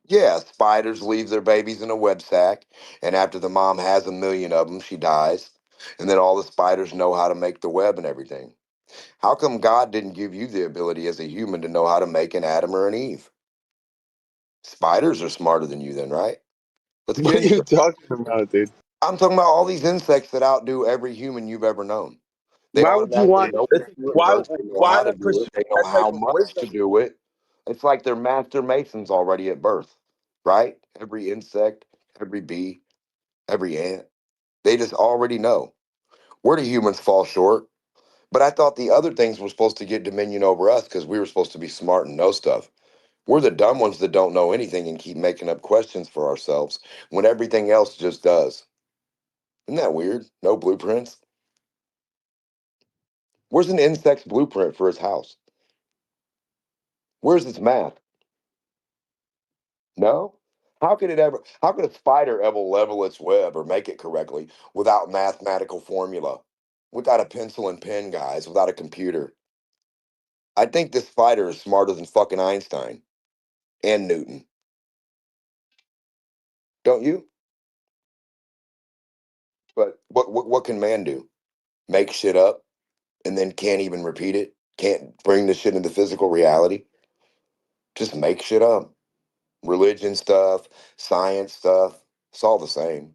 Yeah, spiders leave their babies in a web sack, and after the mom has 1,000,000 of them, she dies. And then all the spiders know how to make the web and everything. How come God didn't give you the ability as a human to know how to make an Adam or an Eve? Spiders are smarter than you then, right? Let's get What are into you it. talking about, dude? I'm talking about all these insects that outdo every human you've ever known. They Why would you automatically want? know what to do it Why? first. They know Why how to the do pursuit it. They of know that type how of much wisdom? to do it. It's like they're master masons already at birth, right? Every insect, every bee, every ant, they just already know. Where do humans fall short? But I thought the other things were supposed to get dominion over us because we were supposed to be smart and know stuff. We're the dumb ones that don't know anything and keep making up questions for ourselves when everything else just does. Isn't that weird? No blueprints. Where's an insect's blueprint for his house? Where's its math? No? How could a spider ever level its web or make it correctly without mathematical formula? Without a pencil and pen, guys, without a computer. I think this spider is smarter than fucking Einstein and Newton. Don't you? But what can man do? Make shit up and then can't even repeat it? Can't bring the shit into physical reality? Just make shit up. Religion stuff, science stuff, it's all the same.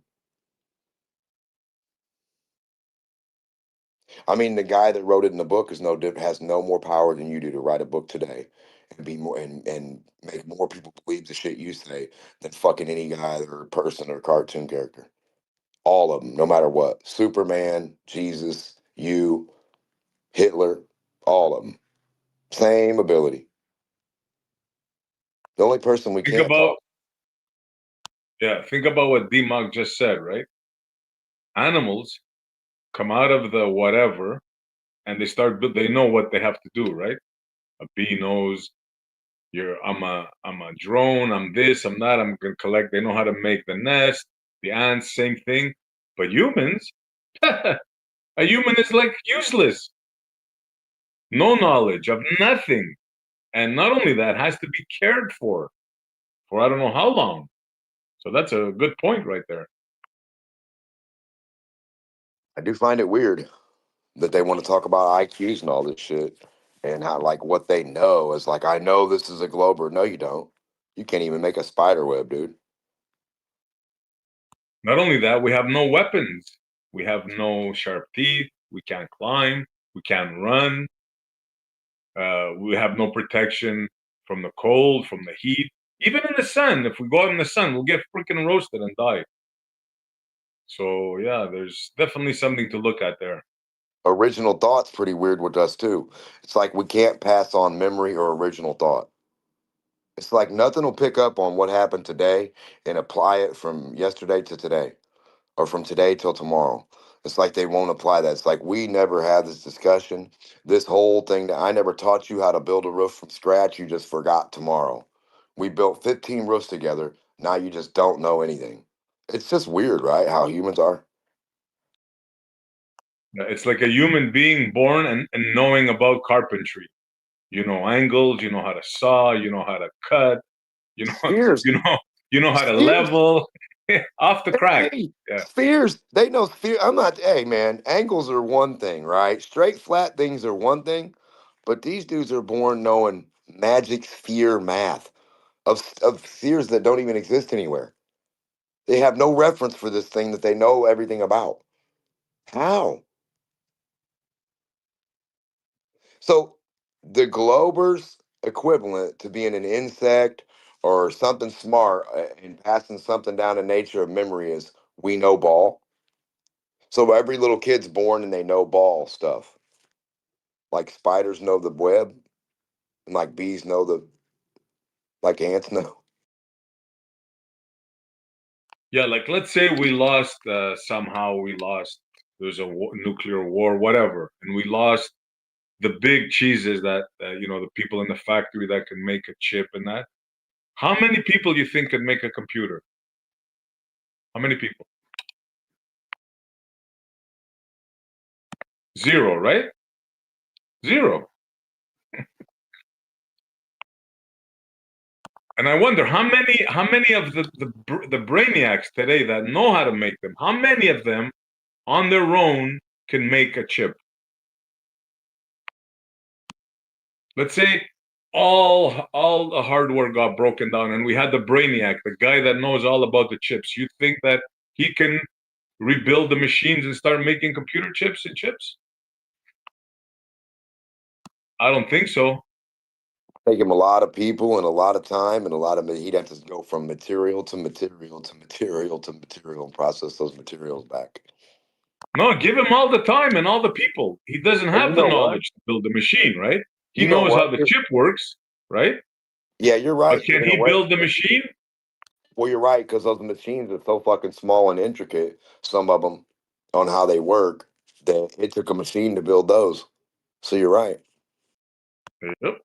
I mean, the guy that wrote it in the book has no more power than you do to write a book today and be more and make more people believe the shit you say than fucking any guy or person or cartoon character. All of them, no matter what. Superman, Jesus, you, Hitler, all of them. Same ability. The only person we Think can't about talk. think about what D-Mark just said, right? Animals come out of the whatever and they know what they have to do, right? A bee knows I'm a drone, I'm this, I'm that, I'm gonna collect. They know how to make the nest, the ants, same thing. But humans, a human is like useless. No knowledge of nothing. And not only that, has to be cared for I don't know how long. So that's a good point right there. I do find it weird that they want to talk about IQs and all this shit and how like what they know is like, I know this is a glober. No, you don't. You can't even make a spider web, dude. Not only that, we have no weapons. We have no sharp teeth. We can't climb. We can't run. We have no protection from the cold, from the heat. Even in the sun, if we go out in the sun, we'll get freaking roasted and die. So yeah, there's definitely something to look at there. Original thought's pretty weird with us too. It's like we can't pass on memory or original thought. It's like nothing will pick up on what happened today and apply it from yesterday to today or from today till tomorrow. It's like they won't apply that. It's like we never had this discussion. This whole thing that I never taught you how to build a roof from scratch. You just forgot tomorrow. We built 15 roofs together. Now you just don't know anything. It's just weird, right? How humans are. It's like a human being born and knowing about carpentry. You know angles, you know how to saw, you know how to cut, you know, Spheres. you know how to Spheres. level. Off the crack. Hey, Yeah. spheres. They know sphere. I'm not. Hey, man. Angles are one thing, right? Straight, flat things are one thing, but these dudes are born knowing magic sphere math of spheres that don't even exist anywhere. They have no reference for this thing that they know everything about. How? So the Glober's equivalent to being an insect or something smart and passing something down in nature of memory is we know ball. So every little kid's born and they know ball stuff. Like spiders know the web, and like bees know like ants know. Yeah, like let's say we lost somehow we lost. There's a nuclear war, whatever, and we lost the big cheeses that the people in the factory that can make a chip and that. How many people you think can make a computer? How many people? Zero, right? Zero. And I wonder how many of the brainiacs today that know how to make them, how many of them on their own can make a chip? Let's say all the hardware got broken down and we had the brainiac, the guy that knows all about the chips. You think that he can rebuild the machines and start making computer chips and chips? I don't think so. Take him a lot of people and a lot of time and a lot of he'd have to go from material to material to material to material and process those materials back. No, give him all the time and all the people. He doesn't have the what? knowledge to build a machine, right? He You know knows what? how the chip works, right? Yeah, you're right. But can In a he way. build the machine? Well, you're right, because those machines are so fucking small and intricate, some of them, on how they work, that it took a machine to build those. So you're right. Yep.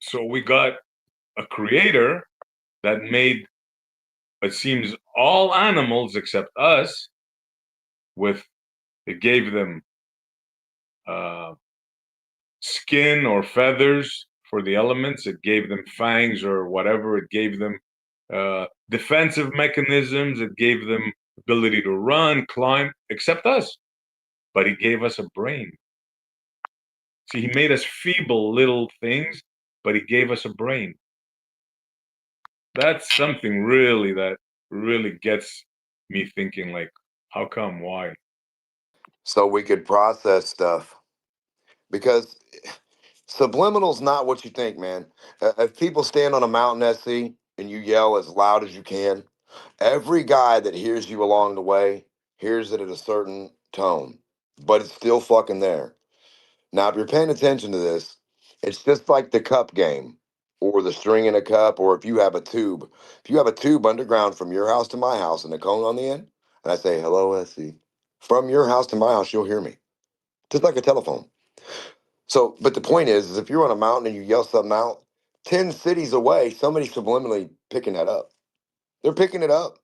So we got a creator that made, it seems, all animals except us. It gave them skin or feathers for the elements. It gave them fangs or whatever. It gave them defensive mechanisms. It gave them ability to run, climb, except us. But he gave us a brain. See, he made us feeble little things, but he gave us a brain. That's something that really gets me thinking, like, how come? Why? So we could process stuff. Because subliminal's not what you think, man. If people stand on a mountain at sea and you yell as loud as you can, every guy that hears you along the way hears it at a certain tone, but it's still fucking there. Now, if you're paying attention to this, it's just like the cup game or the string in a cup, or if you have a tube. If you have a tube underground from your house to my house and a cone on the end, and I say, hello, SC, from your house to my house, you'll hear me. Just like a telephone. So, but the point is if you're on a mountain and you yell something out, 10 cities away, somebody's subliminally picking that up. They're picking it up.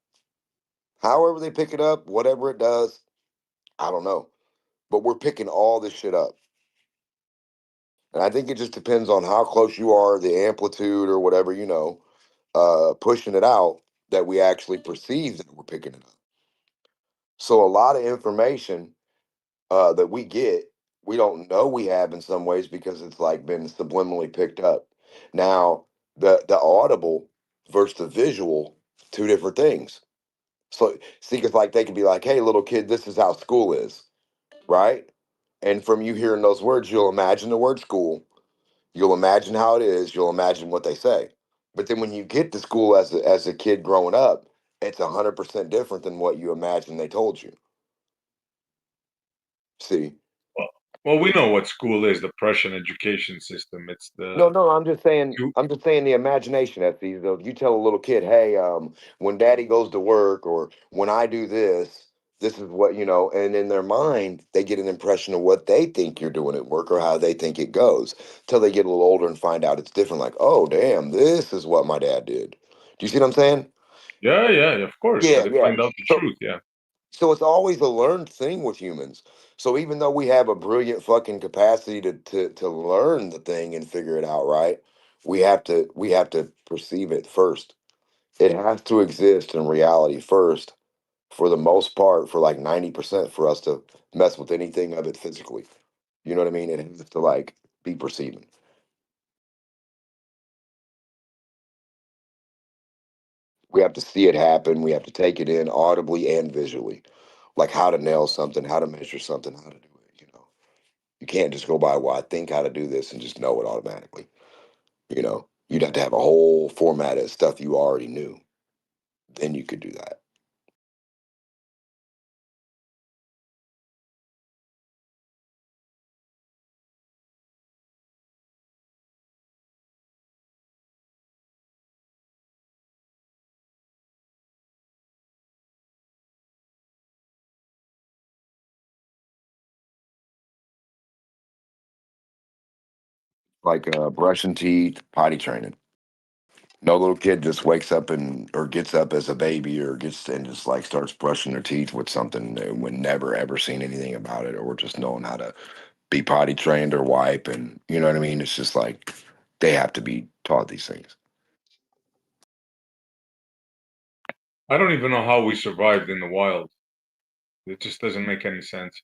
However they pick it up, whatever it does, I don't know. But we're picking all this shit up. And I think it just depends on how close you are, the amplitude or whatever, pushing it out that we actually perceive that we're picking it up. So a lot of information that we get, we don't know we have in some ways because it's like been subliminally picked up. Now, the audible versus the visual, two different things. So see, it's like they can be like, hey, little kid, this is how school is, right? And from you hearing those words, you'll imagine the word school. You'll imagine how it is. You'll imagine what they say. But then when you get to school as a kid growing up, it's 100% different than what you imagine they told you. See? Well, we know what school is, the Prussian education system. It's No, the no, I'm just saying the imagination, Effie. Though you tell a little kid, hey, when daddy goes to work or when I do this, this is what, and in their mind, they get an impression of what they think you're doing at work or how they think it goes till they get a little older and find out it's different. Like, oh, damn, this is what my dad did. Do you see what I'm saying? yeah, of course. Yeah, They yeah. find out the truth. Yeah. So it's always a learned thing with humans. So even though we have a brilliant fucking capacity to learn the thing and figure it out, right? We have to perceive it first. It has to exist in reality first, for the most part, for like 90% for us to mess with anything of it physically. You know what I mean? It has to like be perceiving. We have to see it happen. We have to take it in audibly and visually. Like how to nail something, how to measure something, how to do it. You can't just go by, well, I think how to do this and just know it automatically. You'd have to have a whole format of stuff you already knew. Then you could do that. Like brushing teeth, potty training. No little kid just wakes up or gets up as a baby or gets and just like starts brushing their teeth with something when never ever seen anything about it or just knowing how to be potty trained or wipe, and you know what I mean? It's just like they have to be taught these things. I don't even know how we survived in the wild. It just doesn't make any sense.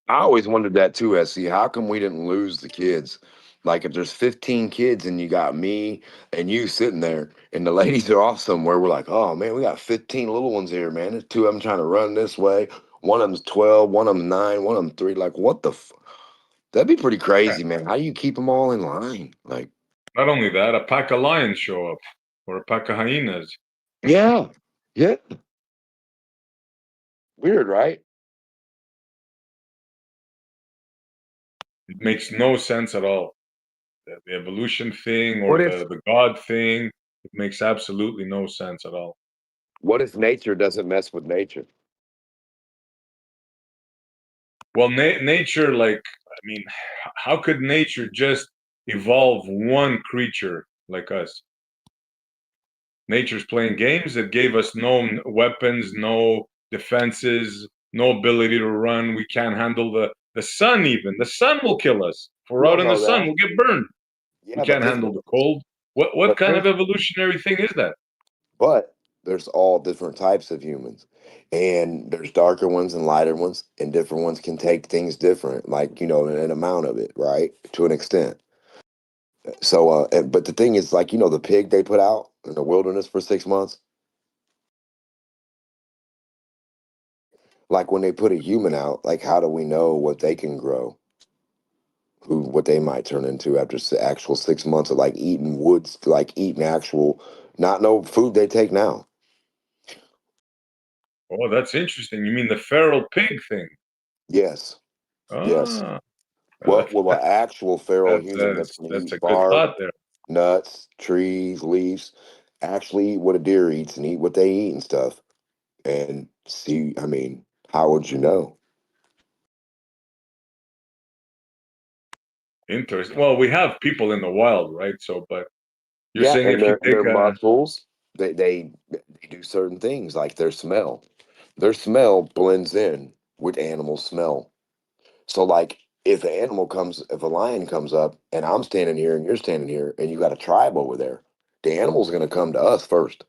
I always wondered that too, SC. How come we didn't lose the kids? Like if there's 15 kids and you got me and you sitting there and the ladies are off somewhere, we're like, oh man, we got 15 little ones here, man. There's two of them trying to run this way. One of them's 12, one of them 9, one of them 3. Like what the That'd be pretty crazy, man. How do you keep them all in line? Like, not only that, a pack of lions show up or a pack of hyenas. Yeah. Weird, right? It makes no sense at all. The evolution thing or What if the God thing, it makes absolutely no sense at all. What if nature doesn't mess with nature? Well, nature, how could nature just evolve one creature like us? Nature's playing games that gave us no weapons, no defenses, no ability to run. We can't handle the sun even. The sun will kill us. If we're You out don't in the know sun, that. we'll get burned. We Yeah, but can't handle the cold. What kind of think, evolutionary thing is that? but there's all different types of humans. And there's darker ones and lighter ones, and different ones can take things different, like, an amount of it, right? To an extent. So, but the thing is, like, the pig they put out in the wilderness for 6 months, like when they put a human out, like, how do we know what they can grow? What they might turn into after actual 6 months of like eating woods, like eating actual, not no food they take now. Oh, that's interesting. You mean the feral pig thing? Yes. Yes. Ah, What will an actual feral human that's going to that's a eat good bark, thought there. nuts, trees, leaves, actually eat what a deer eats and eat what they eat and stuff? And see, I mean, how would you know? Interesting. Well, we have people in the wild, right? So, but you're Yeah, saying and if you their take a muscles, they do certain things like their smell. Their smell blends in with animal smell. So like if a lion comes up and I'm standing here and you're standing here and you got a tribe over there, the animal's gonna come to us first.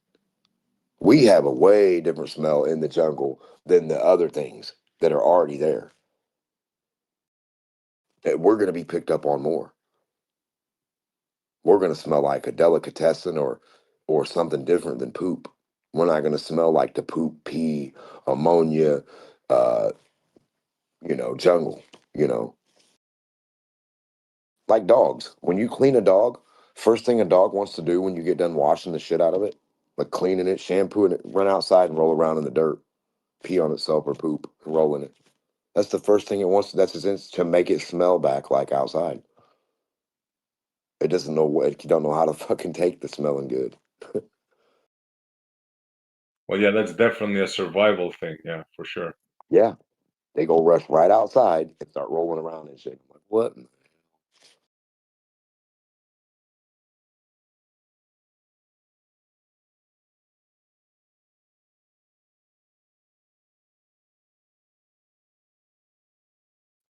We have a way different smell in the jungle than the other things that are already there. That we're gonna be picked up on more. We're gonna smell like a delicatessen or something different than poop. We're not gonna smell like the poop, pee, ammonia, uh, jungle. you know. Like dogs. When you clean a dog, first thing a dog wants to do when you get done washing the shit out of it, like cleaning it, shampooing it, run outside and roll around in the dirt, pee on itself or poop, and roll in it. That's the first thing it wants. That's its instinct to make it smell back like outside. It doesn't know what. It don't know how to fucking take the smelling good. Well, yeah, that's definitely a survival thing. Yeah, for sure. Yeah, they go rush right outside and start rolling around and shit. I'm like, what?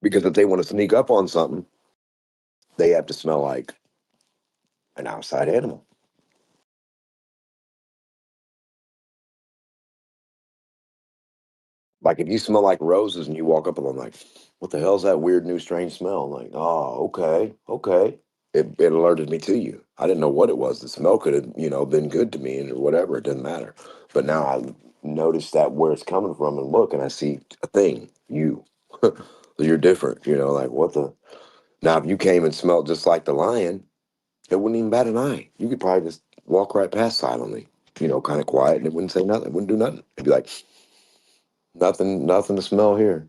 Because if they want to sneak up on something, they have to smell like an outside animal. Like if you smell like roses and you walk up and I'm like, what the hell's that weird new strange smell? I'm like, oh, okay. It alerted me to you. I didn't know what it was. The smell could have, been good to me or whatever. It doesn't matter. But now I notice that where it's coming from and look and I see a thing, you. You're different, like what the. Now if you came and smelled just like the lion, it wouldn't even bat an eye. You could probably just walk right past silently, kind of quiet and it wouldn't say nothing. It wouldn't do nothing. It'd be like, nothing to smell here.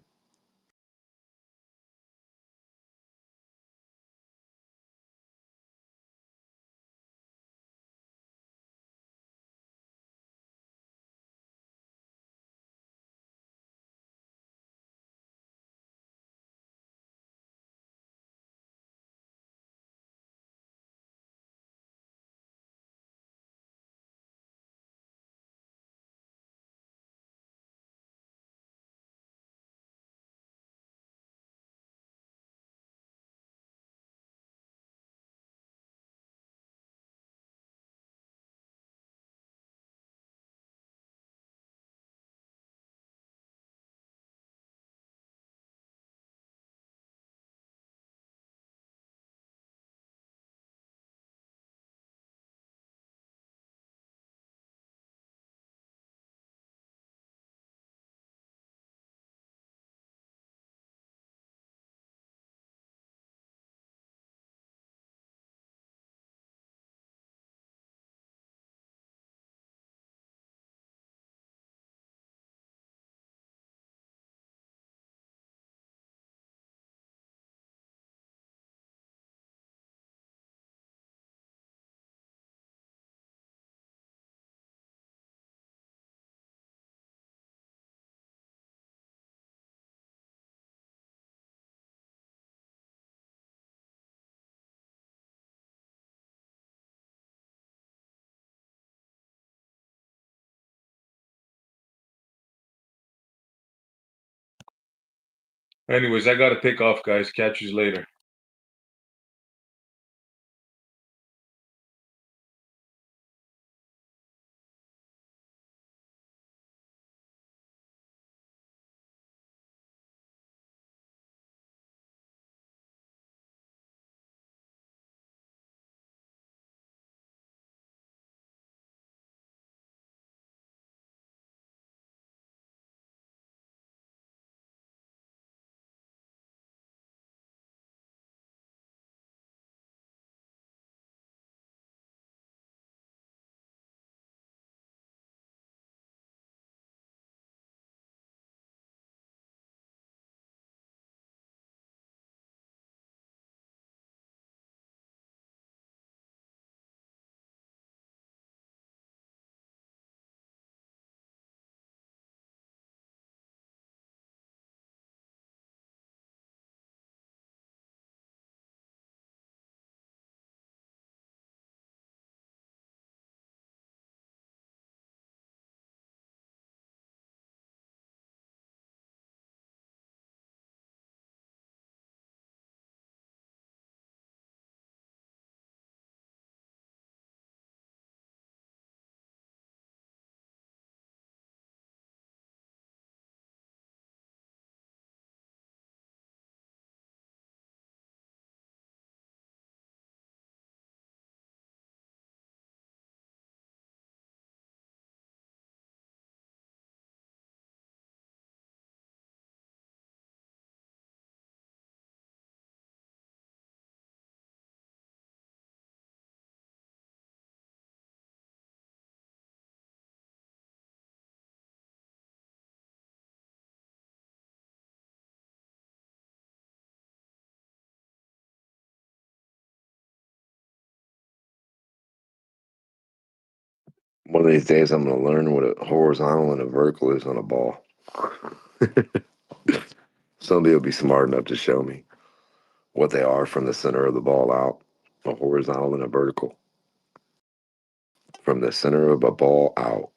Anyways, I gotta take off, guys. Catch you later. One of these days, I'm going to learn what a horizontal and a vertical is on a ball. Somebody will be smart enough to show me what they are from the center of the ball out, a horizontal and a vertical. From the center of a ball out.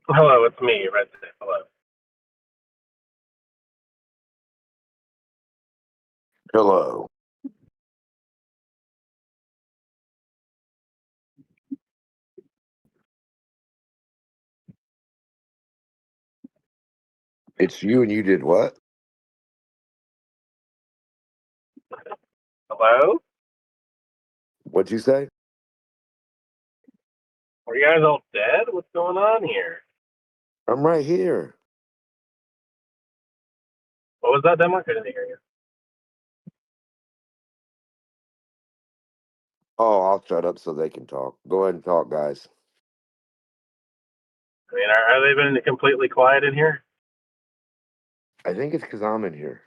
Hello, it's me, Red State. Hello. Hello. It's you and you did what? Hello? What'd you say? Are you guys all dead? What's going on here? I'm right here. What was that demo? I didn't hear you. Oh, I'll shut up so they can talk. Go ahead and talk, guys. I mean, are they been completely quiet in here? I think it's because I'm in here.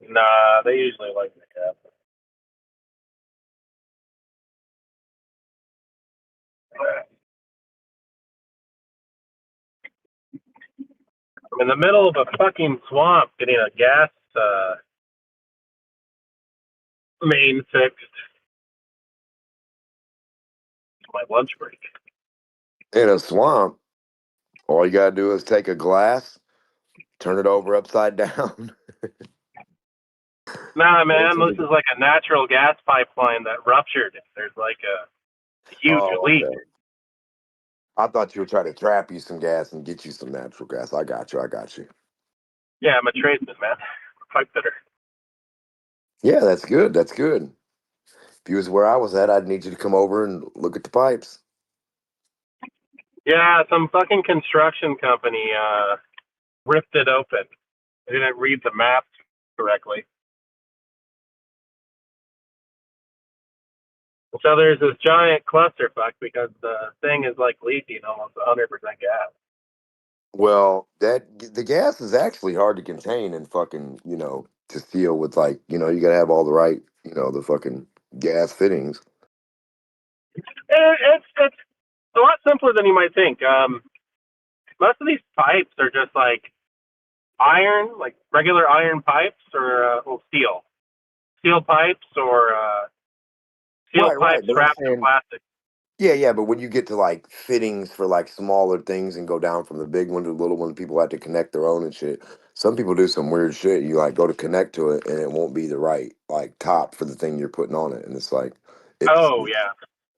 Nah, they usually like to have. I'm in the middle of a fucking swamp getting a gas main fixed. It's my lunch break. In a swamp, all you gotta do is take a glass, turn it over upside down. Nah, man, this is like a natural gas pipeline that ruptured. There's like a huge leak. Okay. I thought you were trying to trap you some gas and get you some natural gas. I got you. Yeah, I'm a tradesman, man. Pipe fitter. Yeah, that's good. That's good. If you was where I was at, I'd need you to come over and look at the pipes. Yeah, some fucking construction company ripped it open. They didn't read the maps correctly. So there's this giant clusterfuck because the thing is like leaking almost 100% gas. Well, the gas is actually hard to contain and fucking, to seal with you gotta have all the right, the fucking gas fittings. It's a lot simpler than you might think. Most of these pipes are just like iron, like regular iron pipes, or steel pipes, or steel Right, pipes but I'm wrapped in saying, plastic. yeah, but when you get to fittings for smaller things and go down from the big one to the little one, people have to connect their own and shit. Some people do some weird shit. You go to connect to it and it won't be the right top for the thing you're putting on it, and it's Oh yeah.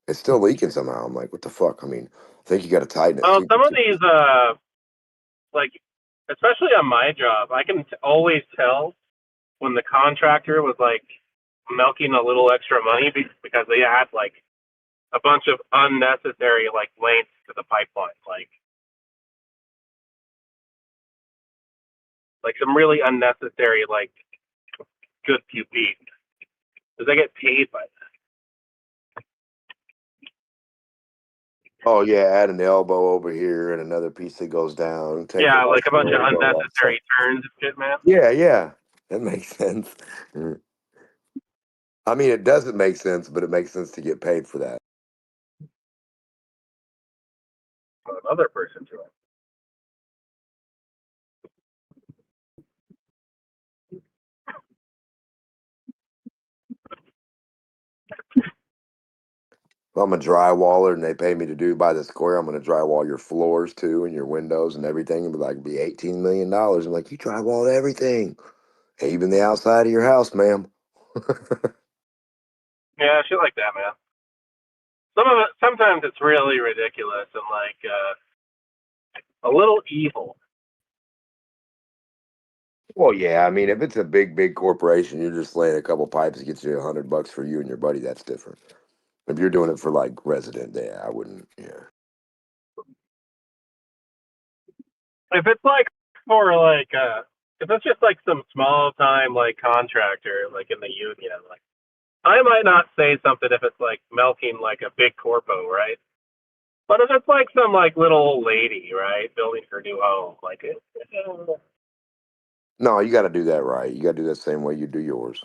it's still leaking somehow. I'm like, what the fuck? I mean, I think you got to tighten it. Well, some of these, like, especially on my job, I can always tell when the contractor was like milking a little extra money because they had like a bunch of unnecessary lengths to the pipeline, like some really unnecessary good few feet, because they get paid by that. Oh yeah, add an elbow over here and another piece that goes down. Take Yeah, the like a bunch of elbow off. unnecessary turns and shit, man. Yeah, that makes sense. I mean, it doesn't make sense, but it makes sense to get paid for that. Another person to it. If I'm a drywaller and they pay me to do by the square, I'm going to drywall your floors too and your windows and everything. And be like, be $18 million. I'm like, you drywalled everything, even the outside of your house, ma'am. Yeah, shit like that, man. Sometimes it's really ridiculous and like a little evil. Well, yeah, I mean, if it's a big corporation, you're just laying a couple pipes, it gets you $100 for you and your buddy. That's different. If you're doing it for like resident, yeah, I wouldn't. Yeah. If it's like for like if it's just like some small time like contractor like in the union, like I might not say something if it's like milking like a big corpo, right? But if it's like some like little old lady, right, building her new home, like No, you got to do that right. You got to do that same way you do yours.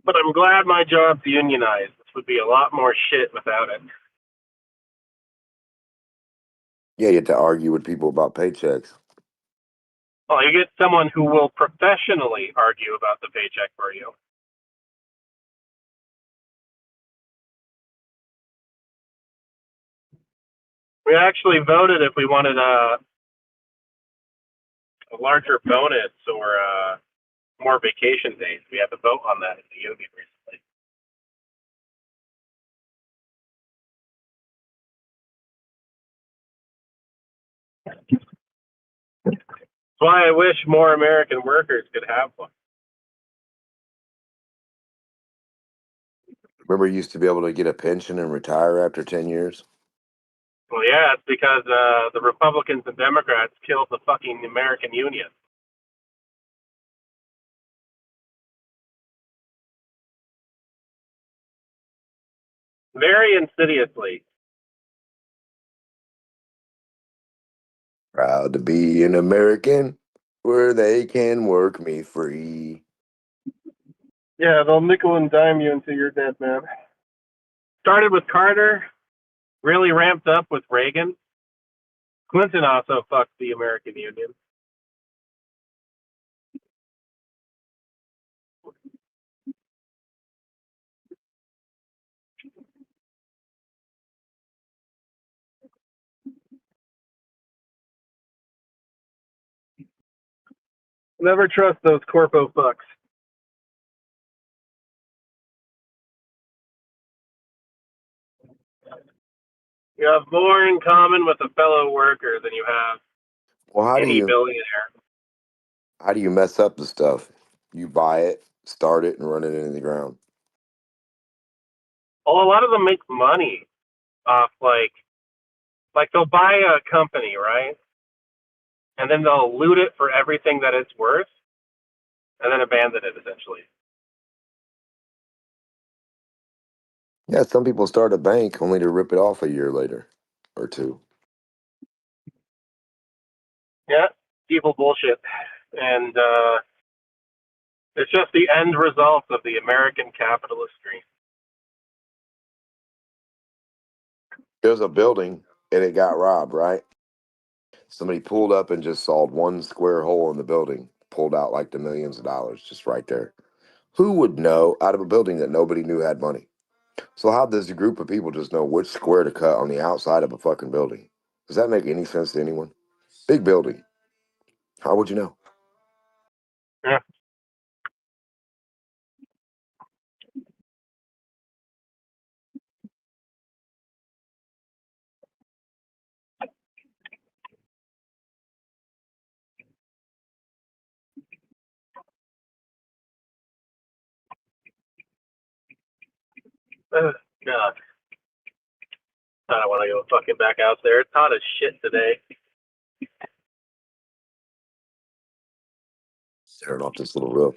but I'm glad my job's unionized. This would be a lot more shit without it. Yeah, you have to argue with people about paychecks. Well, you get someone who will professionally argue about the paycheck for you. We actually voted if we wanted a larger bonus or more vacation days. We had to vote on that in the union recently. That's why I wish more American workers could have one. Remember, you used to be able to get a pension and retire after 10 years? Well, yeah, it's because the Republicans and Democrats killed the fucking American Union. Very insidiously. Proud to be an American where they can work me free. Yeah, they'll nickel and dime you until you're dead, man. Started with Carter, really ramped up with Reagan. Clinton also fucked the American Union. Never trust those corpo fucks. You have more in common with a fellow worker than you have Well, any billionaire. how do you mess up the stuff? You buy it, start it, and run it into the ground. Well, a lot of them make money off like they'll buy a company, right? And then they'll loot it for everything that it's worth, and then abandon it essentially. Yeah, some people start a bank only to rip it off a year later or two. Yeah, evil bullshit. And it's just the end result of the American capitalist dream. There's a building and it got robbed, right? Somebody pulled up and just sawed one square hole in the building, pulled out like the millions of dollars just right there. Who would know out of a building that nobody knew had money? So how does a group of people just know which square to cut on the outside of a fucking building? Does that make any sense to anyone? Big building. How would you know? Yeah. God. I don't want to go fucking back out there. It's hot as shit today. Staring off this little roof.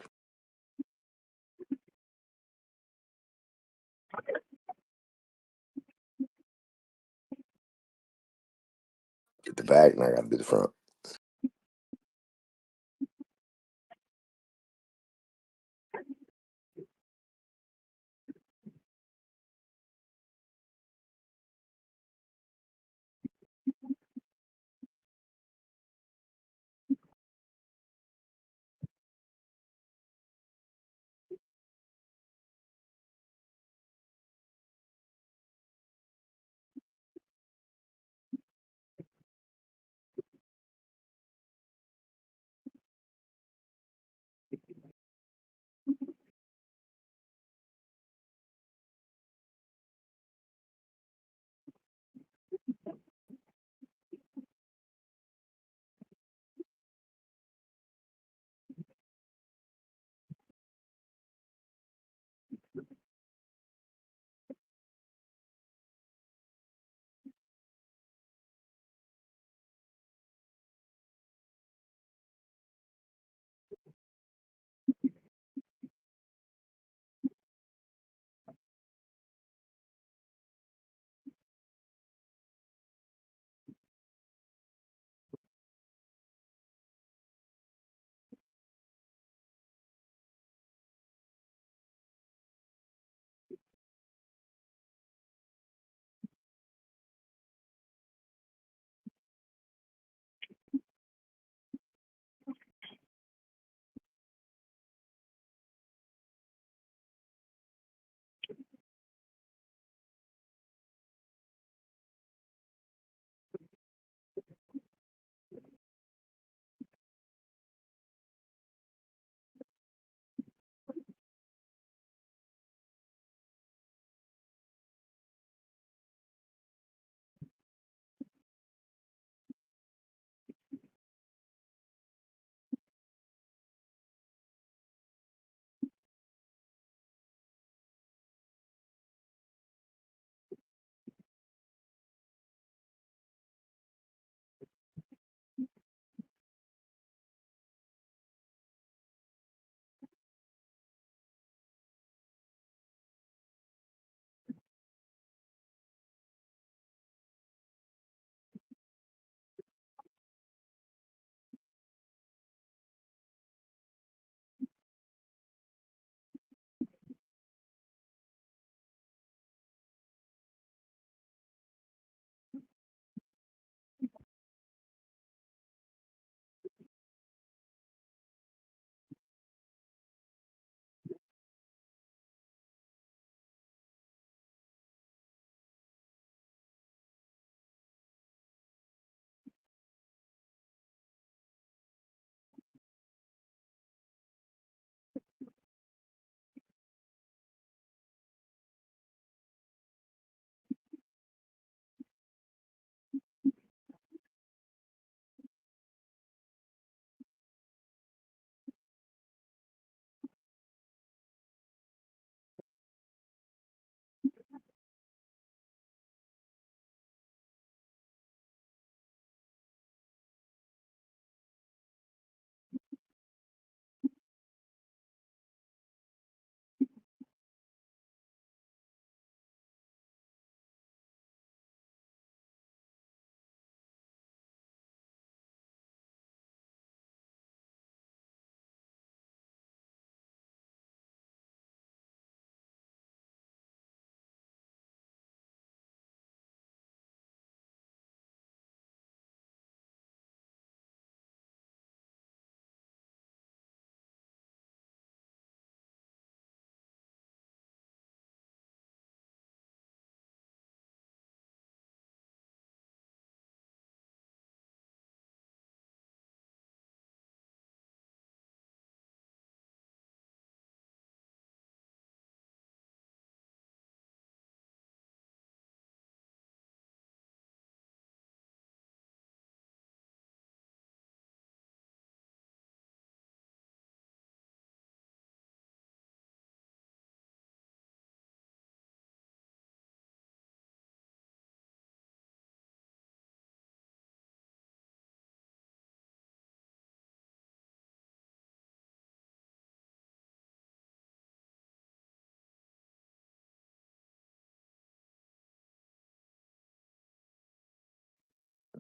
did the back, and I got to do the front.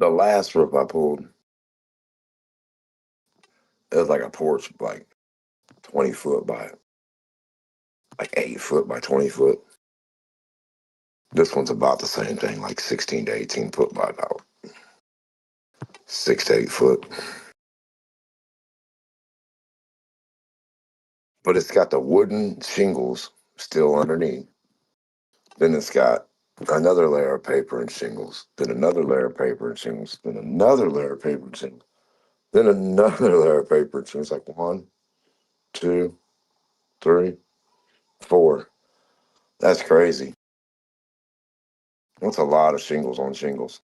The last roof I pulled, it was like a porch, like 20 foot by like 8 foot by 20 foot. This one's about the same thing, like 16 to 18 foot by about 6 to 8 foot. But it's got the wooden shingles still underneath. Then it's got another layer of paper and shingles, then another layer of paper and shingles, then another layer of paper and shingles, then another layer of paper and shingles. Like 1, 2, 3, 4. That's crazy. That's a lot of shingles on shingles.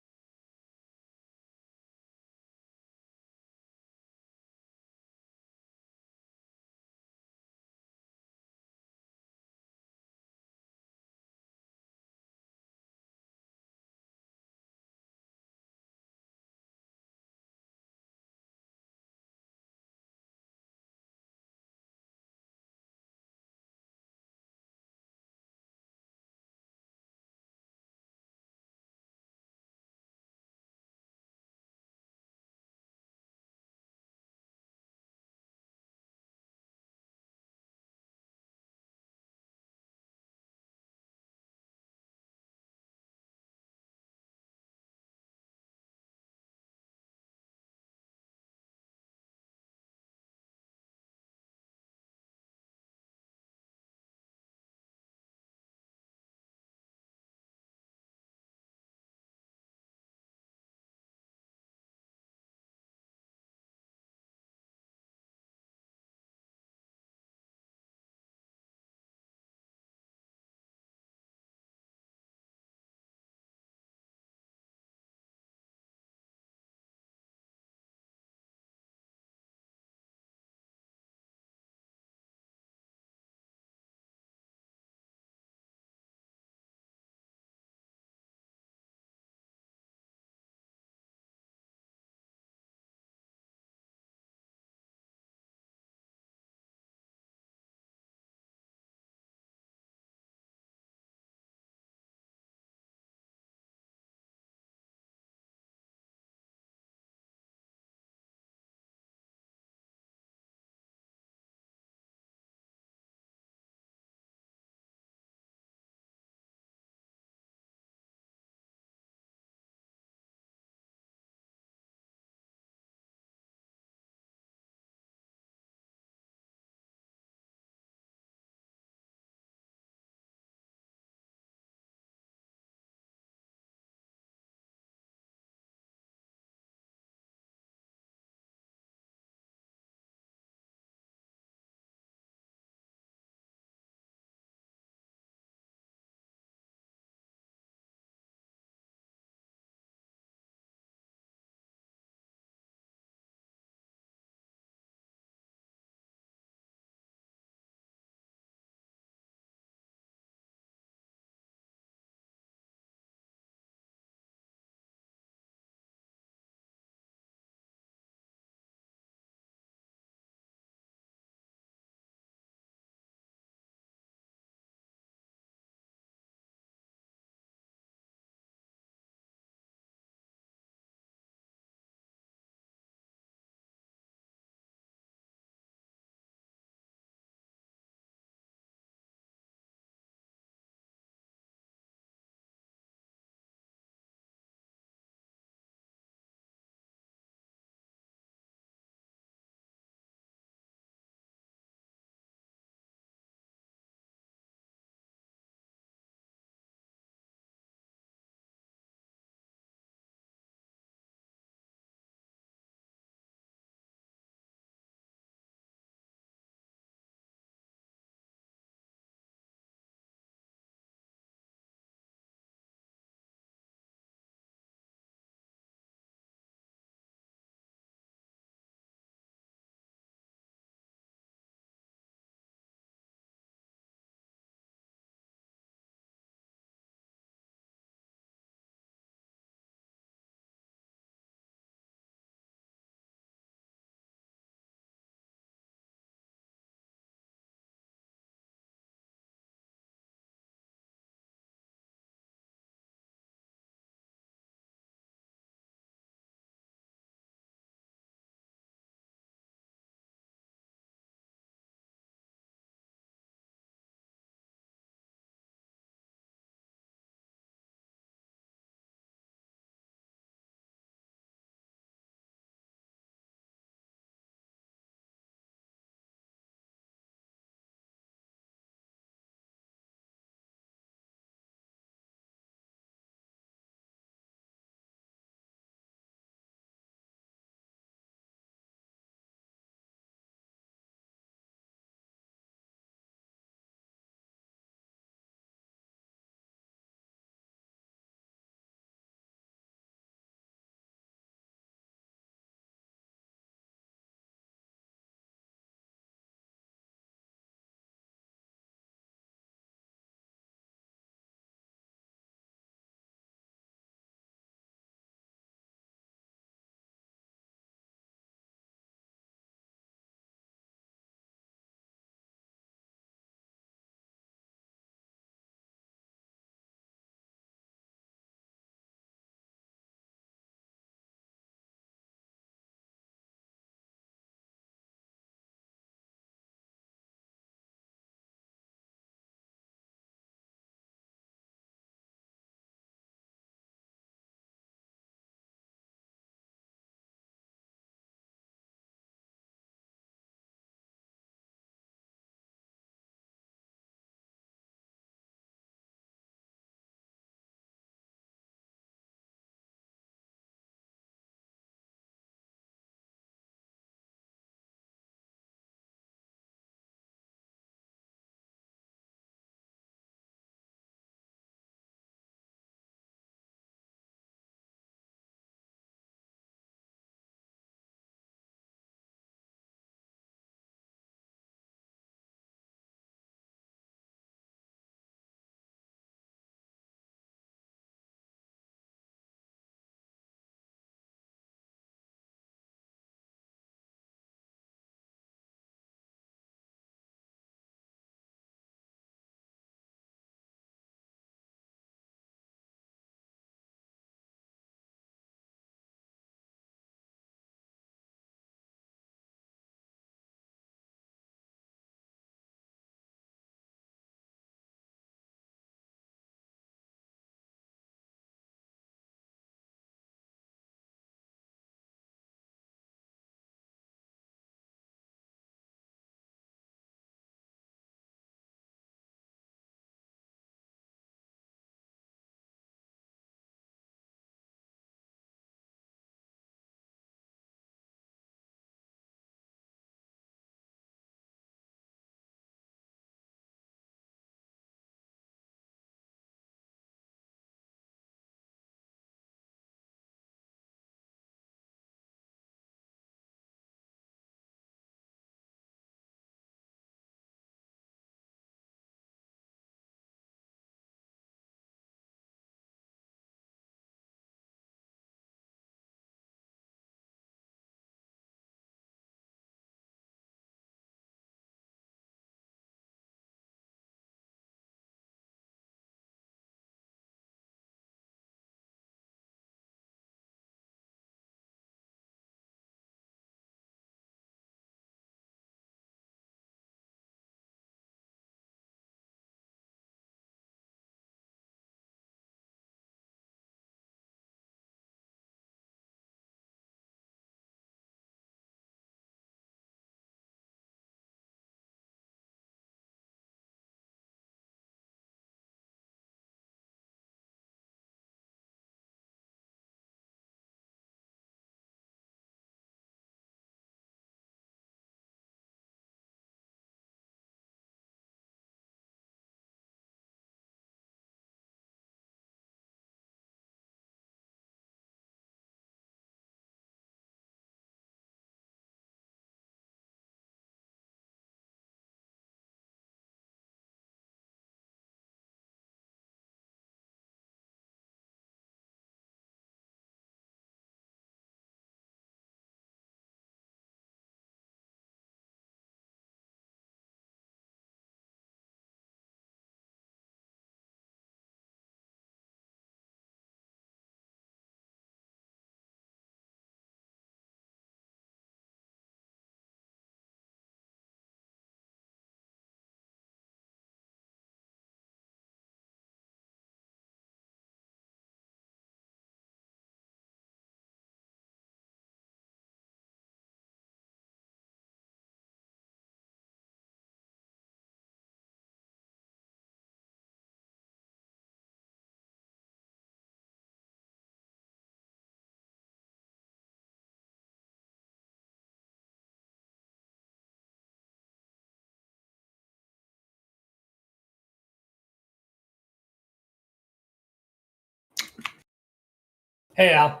Hey, Al.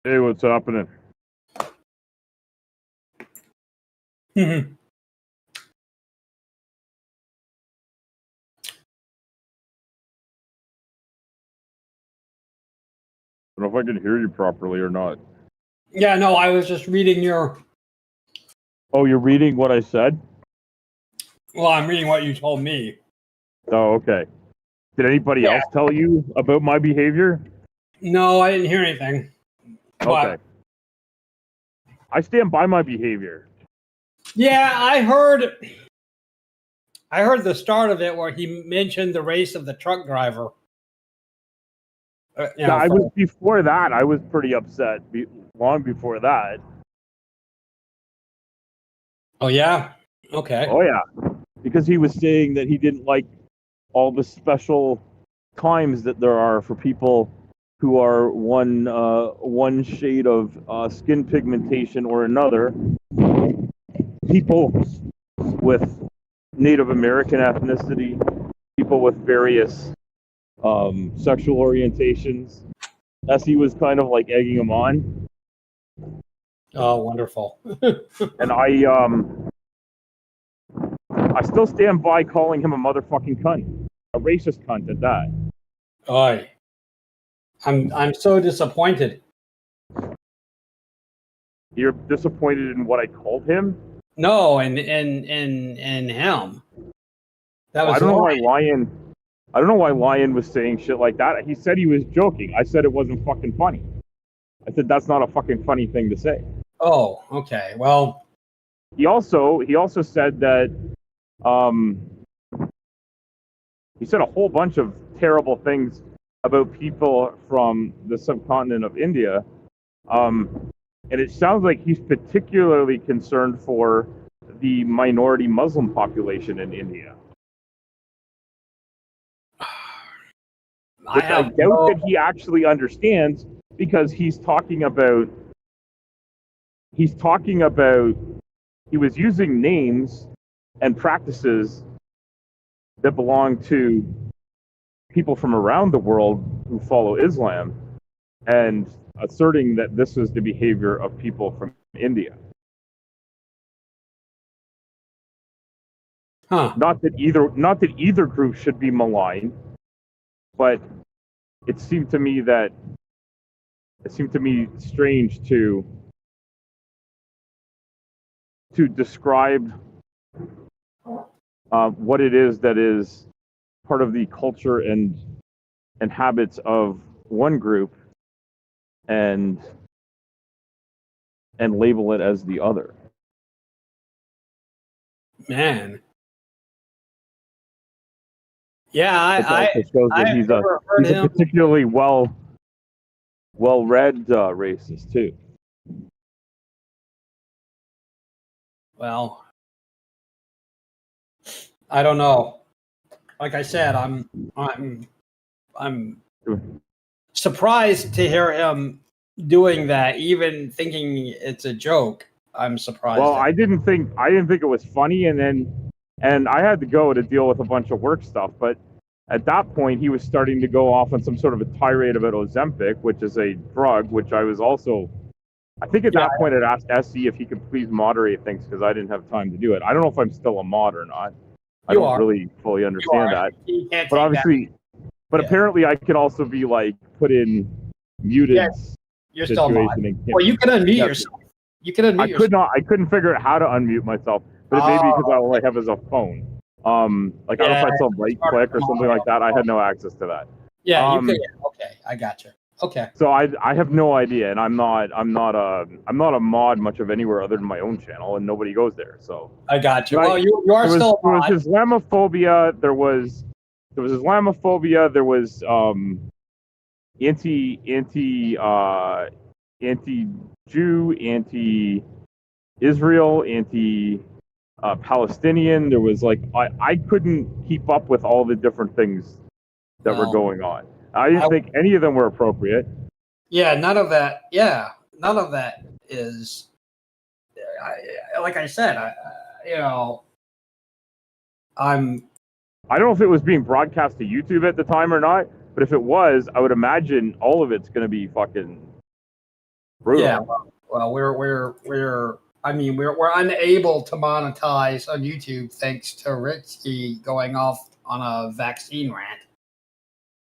Hey, what's happening? Mhm. I don't know if I can hear you properly or not. Yeah, no, I was just reading your. Oh, you're reading what I said? Well, I'm reading what you told me. Oh, okay. Did anybody else tell you about my behavior? No, I didn't hear anything. Okay. I stand by my behavior. Yeah, I heard the start of it where he mentioned the race of the truck driver. I was before that. I was pretty upset long before that. Oh yeah. Okay. Oh yeah, because he was saying that he didn't like all the special times that there are for people who are one shade of skin pigmentation or another. People with Native American ethnicity, people with various sexual orientations. As he was kind of like egging him on. Oh, wonderful. And I still stand by calling him a motherfucking cunt, a racist cunt at that. Oy. I'm so disappointed. You're disappointed in what I called him? No, and him. That was I don't know why Lion was saying shit like that. He said he was joking. I said it wasn't fucking funny. I said that's not a fucking funny thing to say. Oh, okay. Well, he also said that he said a whole bunch of terrible things about people from the subcontinent of India. And it sounds like he's particularly concerned for the minority Muslim population in India. Which I doubt that he actually understands, because he was using names and practices that belong to people from around the world who follow Islam, and asserting that this was the behavior of people from India. Huh. Not that either group should be maligned, but it seemed to me strange to describe what it is that is part of the culture and habits of one group and label it as the other. Man. Yeah, Which also shows that he's a particularly well-read racist too. Well, I don't know. Like I said, I'm surprised to hear him doing that, even thinking it's a joke. I'm surprised. Well, I didn't think it was funny, and I had to go to deal with a bunch of work stuff. But at that point, he was starting to go off on some sort of a tirade about Ozempic, which is a drug, which I was also. I think at that point, I'd asked SE if he could please moderate things because I didn't have time to do it. I don't know if I'm still a mod or not. I don't really fully understand that. But obviously, apparently, I can also be like put in muted. Yes, you're still a mod. Well, you can unmute yourself. You can unmute yourself. I couldn't figure out how to unmute myself, but it may be because all I have is a phone. I don't know if I saw right click or something like that. I had no access to that. Yeah, you could. Okay, I got you. Okay. So I have no idea, and I'm not a mod much of anywhere other than my own channel, and nobody goes there. So I got you. Well, you are still a mod. There was Islamophobia. There was Islamophobia. There was anti-Jew, anti-Israel, anti-Palestinian. There was I couldn't keep up with all the different things that were going on. I didn't think any of them were appropriate. Yeah, none of that. Yeah, none of that is. Like I said, I don't know if it was being broadcast to YouTube at the time or not, But if it was, I would imagine all of it's going to be fucking brutal. Yeah. Well, we're unable to monetize on YouTube thanks to Richie going off on a vaccine rant.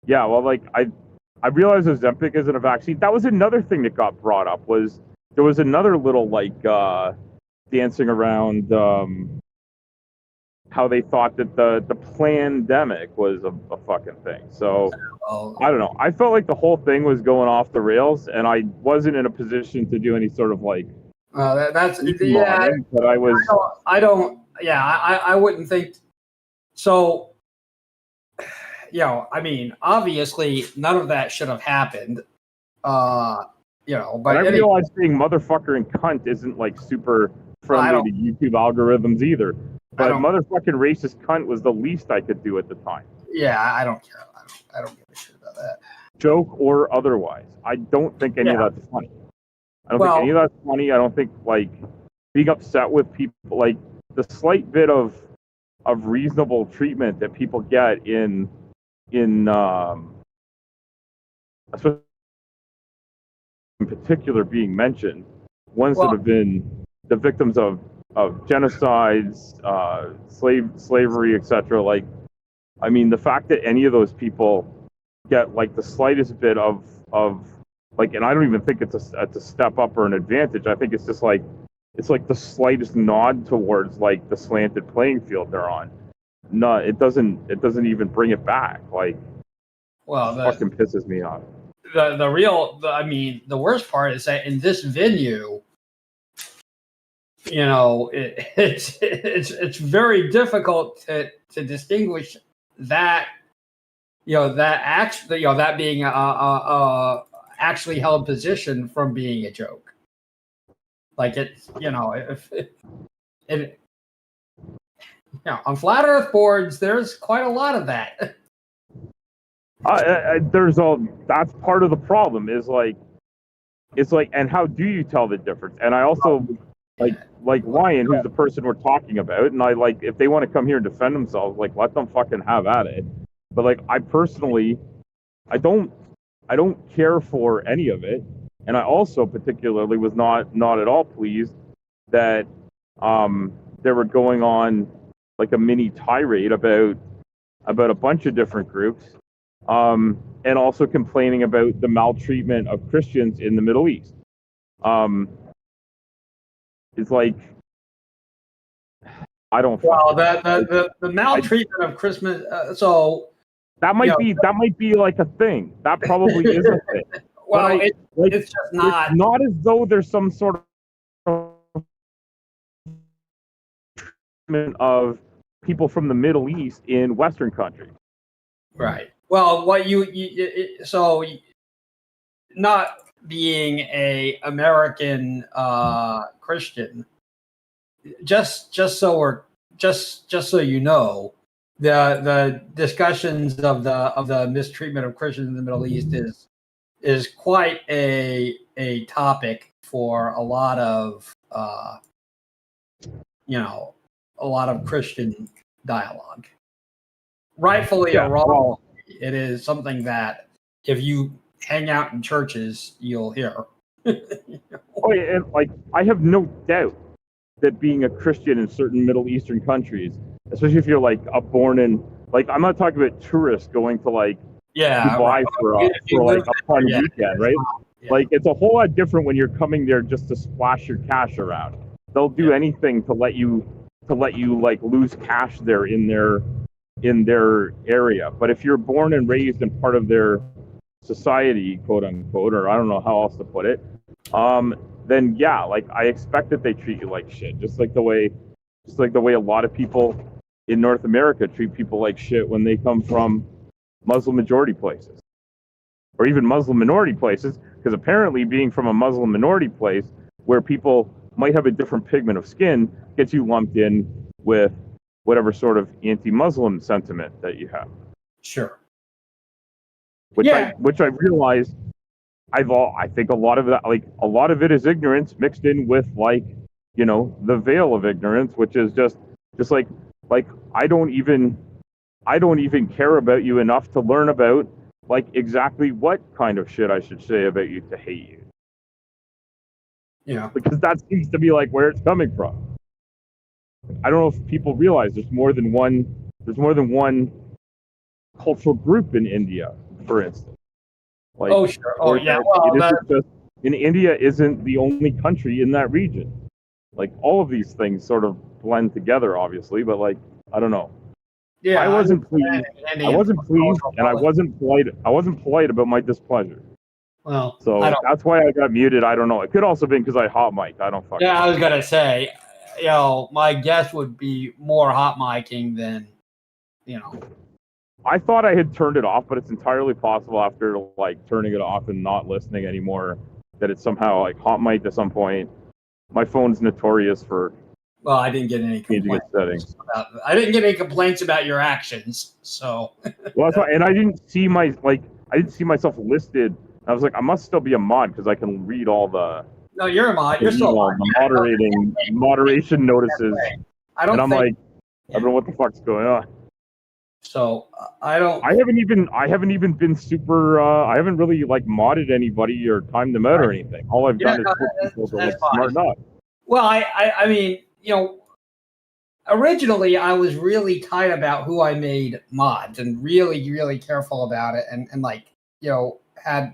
Yeah, well, like I realized Ozempic isn't a vaccine. That was another thing that got brought up. Was there was another little like dancing around how they thought that the pandemic was a fucking thing. So I don't know. I felt like the whole thing was going off the rails, and I wasn't in a position to do any sort of like. That's yeah. But I was. I don't. Yeah, I wouldn't think. So, you know, I mean, obviously, none of that should have happened. You know, but I realize saying motherfucker and cunt isn't like super friendly to YouTube algorithms either. But motherfucking racist cunt was the least I could do at the time. Yeah, I don't care. I don't give a shit about that. Joke or otherwise. I don't think any of that's funny. I don't think any of that's funny. I don't think like being upset with people, like the slight bit of reasonable treatment that people get in especially in particular being mentioned, ones that have been the victims of genocides, slavery, etc. Like, I mean, the fact that any of those people get like the slightest bit of like, and I don't even think it's a step up or an advantage. I think it's just like it's like the slightest nod towards like the slanted playing field they're on. No, it doesn't even bring it back. Like, well, it fucking pisses me off. I mean, the worst part is that in this venue, you know, it's very difficult to distinguish that, you know, that being a actually held position from being a joke. Like it's, you know, on flat Earth boards, there's quite a lot of that. That's part of the problem. Is like, it's like, and how do you tell the difference? And I also like Ryan, who's the person we're talking about, and I like if they want to come here and defend themselves, like let them fucking have at it. But like I personally, I don't care for any of it, and I also particularly was not at all pleased that they were going on like a mini tirade about a bunch of different groups, and also complaining about the maltreatment of Christians in the Middle East. It's like I don't. Well, the maltreatment of Christmas. So that might be like a thing. That probably is a thing. Well, it's just not. It's not as though there's some sort of treatment of people from the Middle East in Western countries. Right. Well, what so not being a American Christian, just so you know, the discussions of the mistreatment of Christians in the Middle East is quite a topic for a lot of Christian dialogue. Rightfully or wrongly, it is something that if you hang out in churches, you'll hear. And like I have no doubt that being a Christian in certain Middle Eastern countries, especially if you're like born in, like I'm not talking about tourists going to like Dubai for like a fun weekend, right? Yeah. Like it's a whole lot different when you're coming there just to splash your cash around. They'll do anything to let you like lose cash there in their area. But if you're born and raised in part of their society, quote unquote, or I don't know how else to put it, then yeah, like I expect that they treat you like shit, just like the way a lot of people in North America treat people like shit when they come from Muslim majority places, or even Muslim minority places, because apparently being from a Muslim minority place where people might have a different pigment of skin gets you lumped in with whatever sort of anti-Muslim sentiment that you have. Sure. Which I realize I think a lot of it is ignorance mixed in with like, you know, the veil of ignorance, which is just like I don't even care about you enough to learn about like exactly what kind of shit I should say about you to hate you. Yeah. Because that seems to be like where it's coming from. I don't know if people realize there's more than one cultural group in India, for instance. Like, oh, sure. Oh, yeah. Well, India isn't the only country in that region. Like, all of these things sort of blend together, obviously, but like, I don't know. yeah, I wasn't pleased. I wasn't pleased, and I wasn't polite. I wasn't polite about my displeasure. Well, So I don't. that's why I got muted. I don't know. It could also have been because I hot mic'd. I don't fucking. Yeah, I was gonna say, my guess would be more hot micing than, I thought I had turned it off, but it's entirely possible after like turning it off and not listening anymore that it's somehow like hot mic'd at some point. My phone's notorious for. Well, I didn't get any complaints. I didn't get any complaints about your actions, so. Well, that's why, and I didn't see myself listed. I was like, I must still be a mod because I can read all the. No, you're a mod. You're still a mod. The moderation notices. I don't. And I'm like, I don't know what the fuck's going on. So I don't. I haven't even been super. I haven't really like modded anybody or timed them out or anything. All I've done is put people to like smarten up. Well, I mean, originally I was really tight about who I made mods and really, really careful about it, and like had.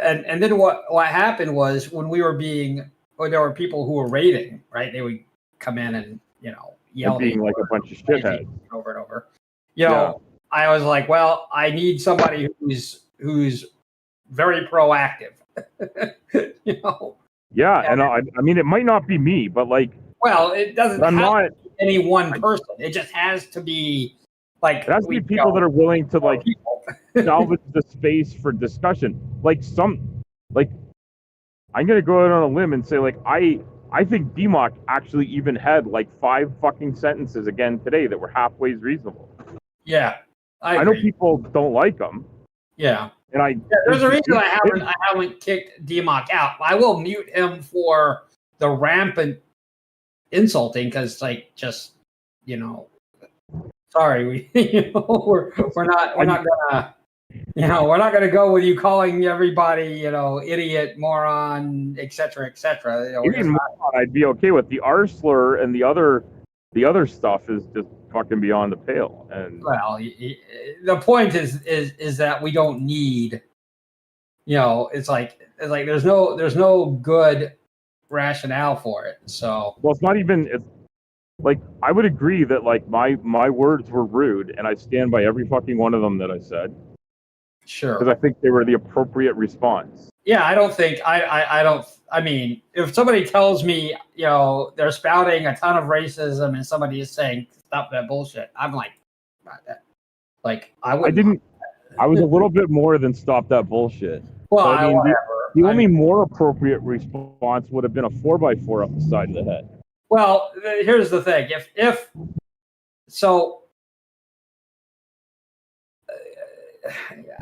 And then what happened was when we were there were people who were raiding, right? They would come in and yell being like a bunch of shitheads over and over. I was like, well, I need somebody who's very proactive. Yeah, and I mean, it might not be me, but like. Well, it doesn't have to be any one person. It just has to be like. It has to be people that are willing to like salvage the space for discussion. Like I'm gonna go out on a limb and say like I think DMOC actually even had like 5 fucking sentences again today that were halfway reasonable. Yeah, I know people don't like them. Yeah, and there's a reason I haven't kicked DMOC out. I will mute him for the rampant insulting because like just sorry, we're not gonna go with you calling everybody idiot, moron, etc. Even moron, I'd be okay with. The R slur and the other stuff is just fucking beyond the pale. And well, the point is that we don't need. It's like there's no good rationale for it. So well, it's not even. It's like I would agree that like my words were rude, and I stand by every fucking one of them that I said. Sure. Because I think they were the appropriate response. Yeah, I don't think I don't. I mean, if somebody tells me they're spouting a ton of racism and somebody is saying stop that bullshit, I'm like, I was a little bit more than stop that bullshit. Well, I mean, the only more appropriate response would have been a 4x4 up the side of the head. Well, here's the thing. If so,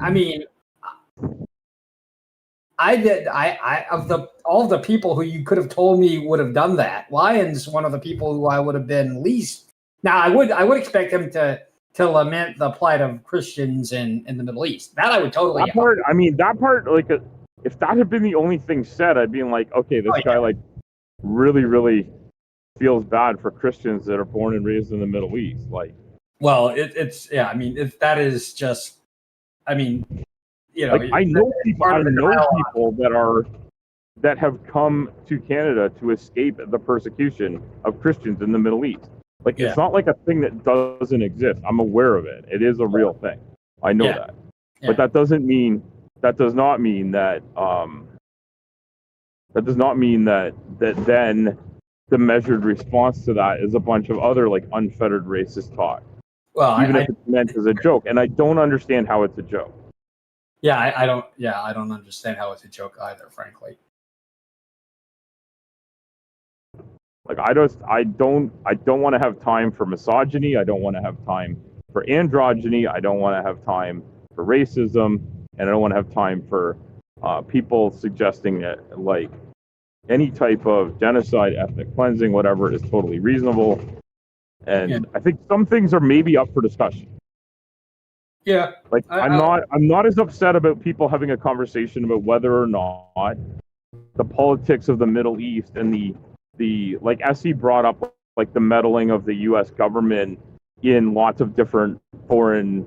I mean, all of the people who you could have told me would have done that. Lion's one of the people who I would have been least. Now, I would expect him to lament the plight of Christians in the Middle East. That I would totally. That part, like, if that had been the only thing said, I'd be like, okay, this guy like really, really feels bad for Christians that are born and raised in the Middle East. Like, well, it's yeah. I mean, if that is just, I mean, like, I know people that have come to Canada to escape the persecution of Christians in the Middle East. Like, it's not like a thing that doesn't exist. I'm aware of it. It is a real thing. I know that. Yeah. But that does not mean that then the measured response to that is a bunch of other like unfettered racist talk. Well, even if it's meant as a joke, and I don't understand how it's a joke. Yeah, I don't. Yeah, I don't understand how it's a joke either, frankly. Like, I don't want to have time for misogyny. I don't want to have time for androgyny. I don't want to have time for racism, and I don't want to have time for people suggesting that like any type of genocide, ethnic cleansing, whatever, is totally reasonable. And I think some things are maybe up for discussion. Yeah. Like I'm not as upset about people having a conversation about whether or not the politics of the Middle East and the like SE brought up like the meddling of the US government in lots of different foreign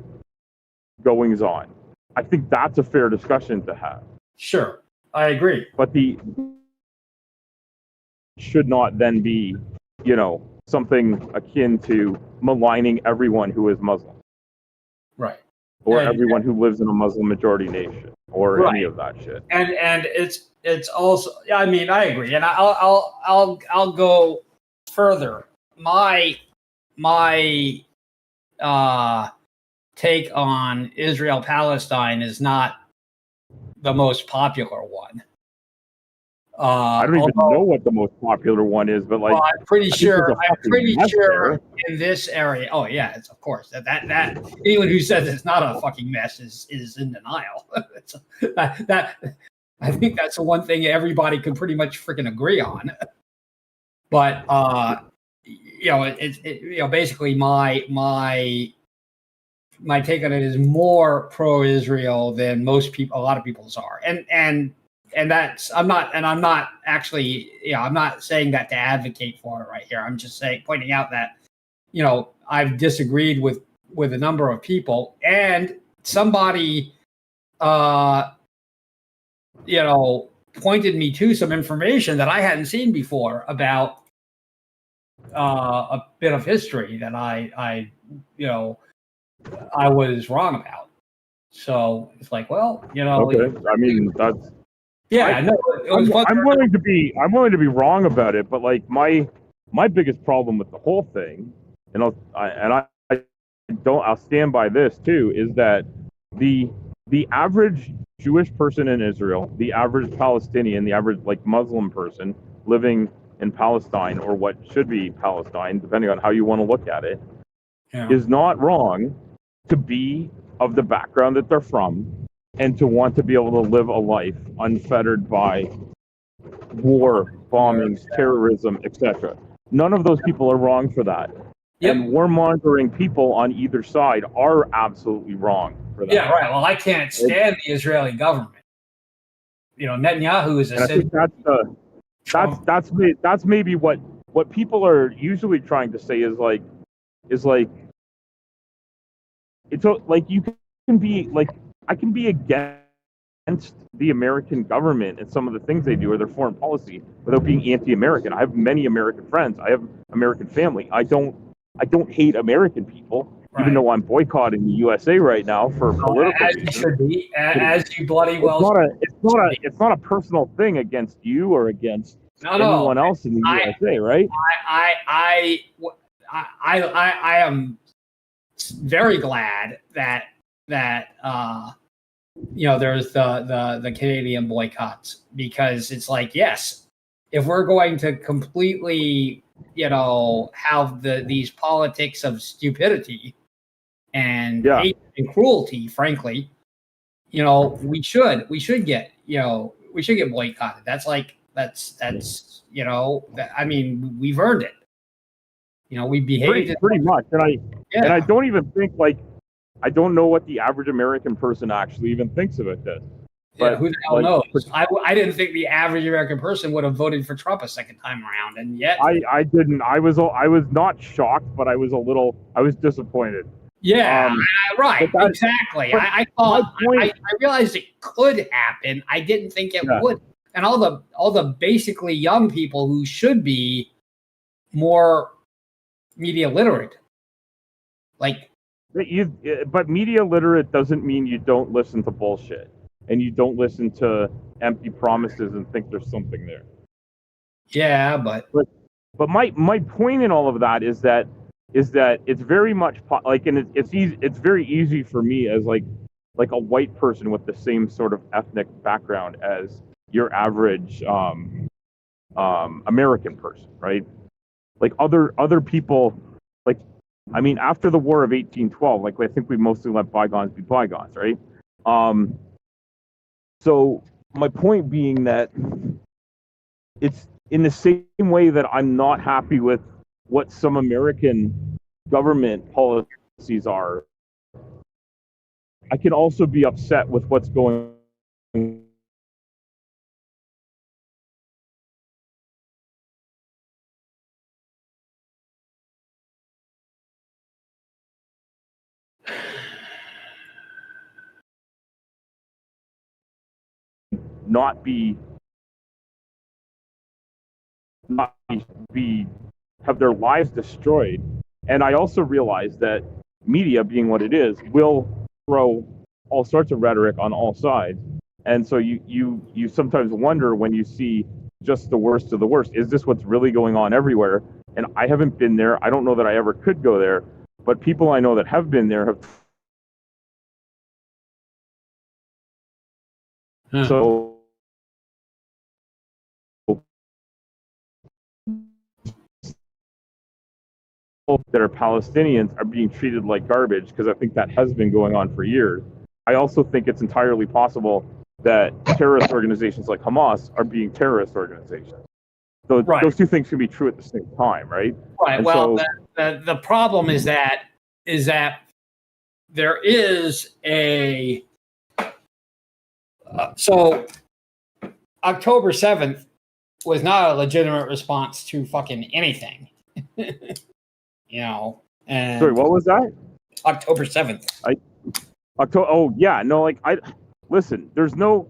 goings on. I think that's a fair discussion to have. Sure. I agree. But the should not then be, you know, something akin to maligning everyone who is Muslim. Right. Or And- everyone who lives in a Muslim majority nation, or Right. any of that shit. And it's also, I mean, I agree, and I'll go further. My take on Israel Palestine is not the most popular one. I don't even know what the most popular one is, but like, well, I'm pretty I think sure. there's a I'm fucking pretty mess sure there. in this area. Oh yeah, it's of course that anyone who says it's not a fucking mess is in denial. that I think that's the one thing everybody can pretty much freaking agree on. But you know, you know, basically my take on it is more pro-Israel than most people, a lot of people's are, and that's I'm not actually, you know, I'm not saying that to advocate for it right here. I'm just pointing out that, you know, I've disagreed with a number of people, and somebody, you know, pointed me to some information that I hadn't seen before about a bit of history that I you know, I was wrong about. So it's like, well, you know, Okay, I mean that's. yeah, no, it was I'm willing to be wrong about it, but like my biggest problem with the whole thing, and I'll stand by this too, is that the average Jewish person in Israel, the average Palestinian, the average like Muslim person living in Palestine, or what should be Palestine, depending on how you want to look at it, is not wrong to be of the background that they're from, and to want to be able to live a life unfettered by war, bombings, terrorism, etc. None of those people are wrong for that. Yep. And warmongering people on either side are absolutely wrong for that. Yeah, right. Well, I can't stand the Israeli government. You know, Netanyahu is And I think that's maybe what people are usually trying to say is like it's like you can be like, I can be against the American government and some of the things they do or their foreign policy without being anti-American. I have many American friends. I have American family. I don't hate American people, even though I'm boycotting the USA right now for political as reasons. you should be, as you bloody well. It's not a personal thing against you or against No. anyone else in the USA, right? I am very glad that you know, there's the Canadian boycotts, because it's like, yes, if we're going to completely, you know, have these politics of stupidity and hate and cruelty, frankly, you know, we should get, you know, boycotted. That's you know, I mean, we've earned it. You know, we behaved pretty much, and I don't even think, like, I don't know what the average American person actually even thinks about this. Yeah, But who the hell like, knows? I didn't think the average American person would have voted for Trump a second time around, and yet I didn't. I was not shocked, but I was disappointed. yeah, right, but exactly. but I thought I realized it could happen. I didn't think it would, and all the basically young people who should be more media literate, like. But media literate doesn't mean you don't listen to bullshit and you don't listen to empty promises and think there's something there. Yeah, but my point in all of that is that it's very much like, and it's easy. It's very easy for me as like a white person with the same sort of ethnic background as your average American person, right? Like other people, like, I mean, after the War of 1812, like, I think we mostly let bygones be bygones, right? So my point being that it's in the same way that I'm not happy with what some American government policies are I can also be upset with what's going on. Not be have their lives destroyed. And I also realize that media, being what it is, will throw all sorts of rhetoric on all sides. And so you sometimes wonder when you see just the worst of the worst, is this what's really going on everywhere? And I haven't been there. I don't know that I ever could go there, but people I know that have been there have. So that are Palestinians are being treated like garbage, because I think that has been going on for years. I also think it's entirely possible that terrorist organizations like Hamas are being terrorist organizations. So those two things can be true at the same time, right? Right. And Well, so, the problem is that there is a so October 7th was not a legitimate response to fucking anything. You know, and sorry, what was that? October 7th. October. Oh yeah, no, like listen. There's no.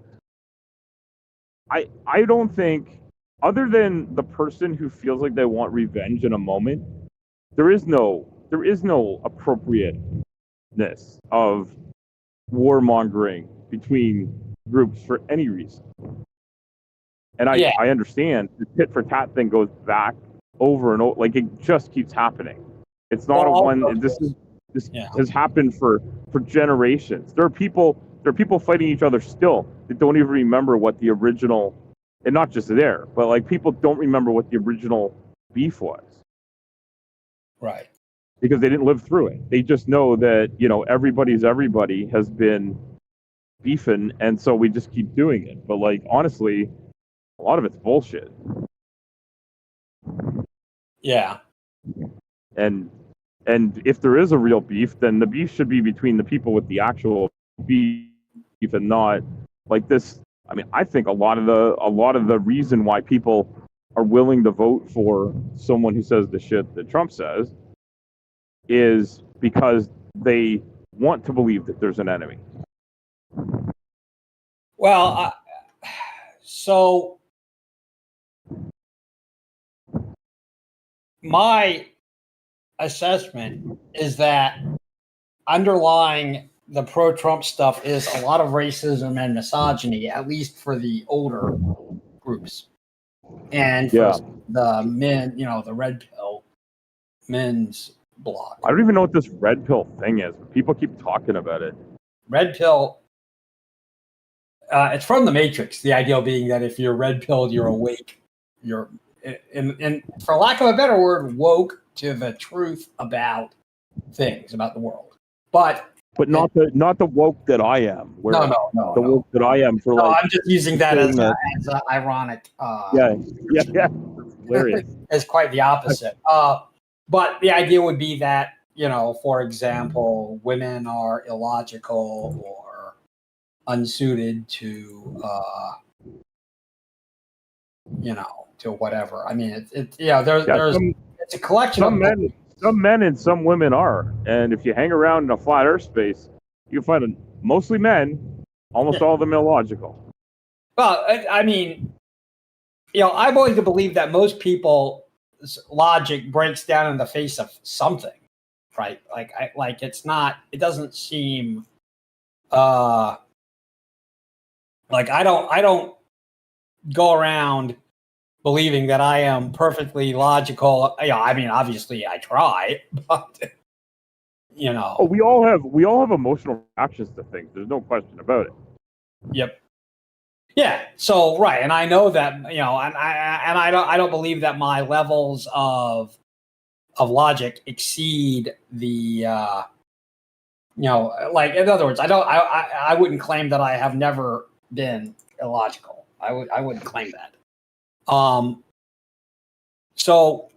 I don't think, other than the person who feels like they want revenge in a moment, there is no appropriateness of warmongering between groups for any reason. And I understand the tit for tat thing goes back over and over, like it just keeps happening. It's not this has happened for generations. There are people fighting each other still that don't even remember what the original, and not just there, but like people don't remember what the original beef was. Right. Because they didn't live through it. They just know that, everybody has been beefing, and so we just keep doing it. But like honestly, a lot of it's bullshit. Yeah. And if there is a real beef, then the beef should be between the people with the actual beef and not like this. I mean, I think a lot of the reason why people are willing to vote for someone who says the shit that Trump says is because they want to believe that there's an enemy. Well, so my assessment is that underlying the pro-Trump stuff is a lot of racism and misogyny, at least for the older groups, and for the men, the red pill men's bloc. I don't even know what this red pill thing is, but people keep talking about it. Red pill. It's from the Matrix. The idea being that if you're red pilled, you're awake. You're, and for lack of a better word, woke to the truth about things, about the world. But not the woke that I am. No. The woke that I am for like. I'm just using that as an ironic. Yeah. Hilarious. It's quite the opposite. But the idea would be that, for example, women are illogical or unsuited to, to whatever. I mean, it's a collection of men. Some men and some women are, and if you hang around in a flat Earth space, you find mostly men, almost all of them illogical. Well, I mean, I'm willing to believe that most people's logic breaks down in the face of something, right? Like it's not. It doesn't seem. Like I don't go around believing that I am perfectly logical. I mean, obviously I try, but Oh, we all have emotional reactions to things. There's no question about it. Yep. Yeah. So right, and I know that and I don't believe that my levels of logic exceed the like, in other words, I wouldn't claim that I have never been illogical. I wouldn't claim that. So,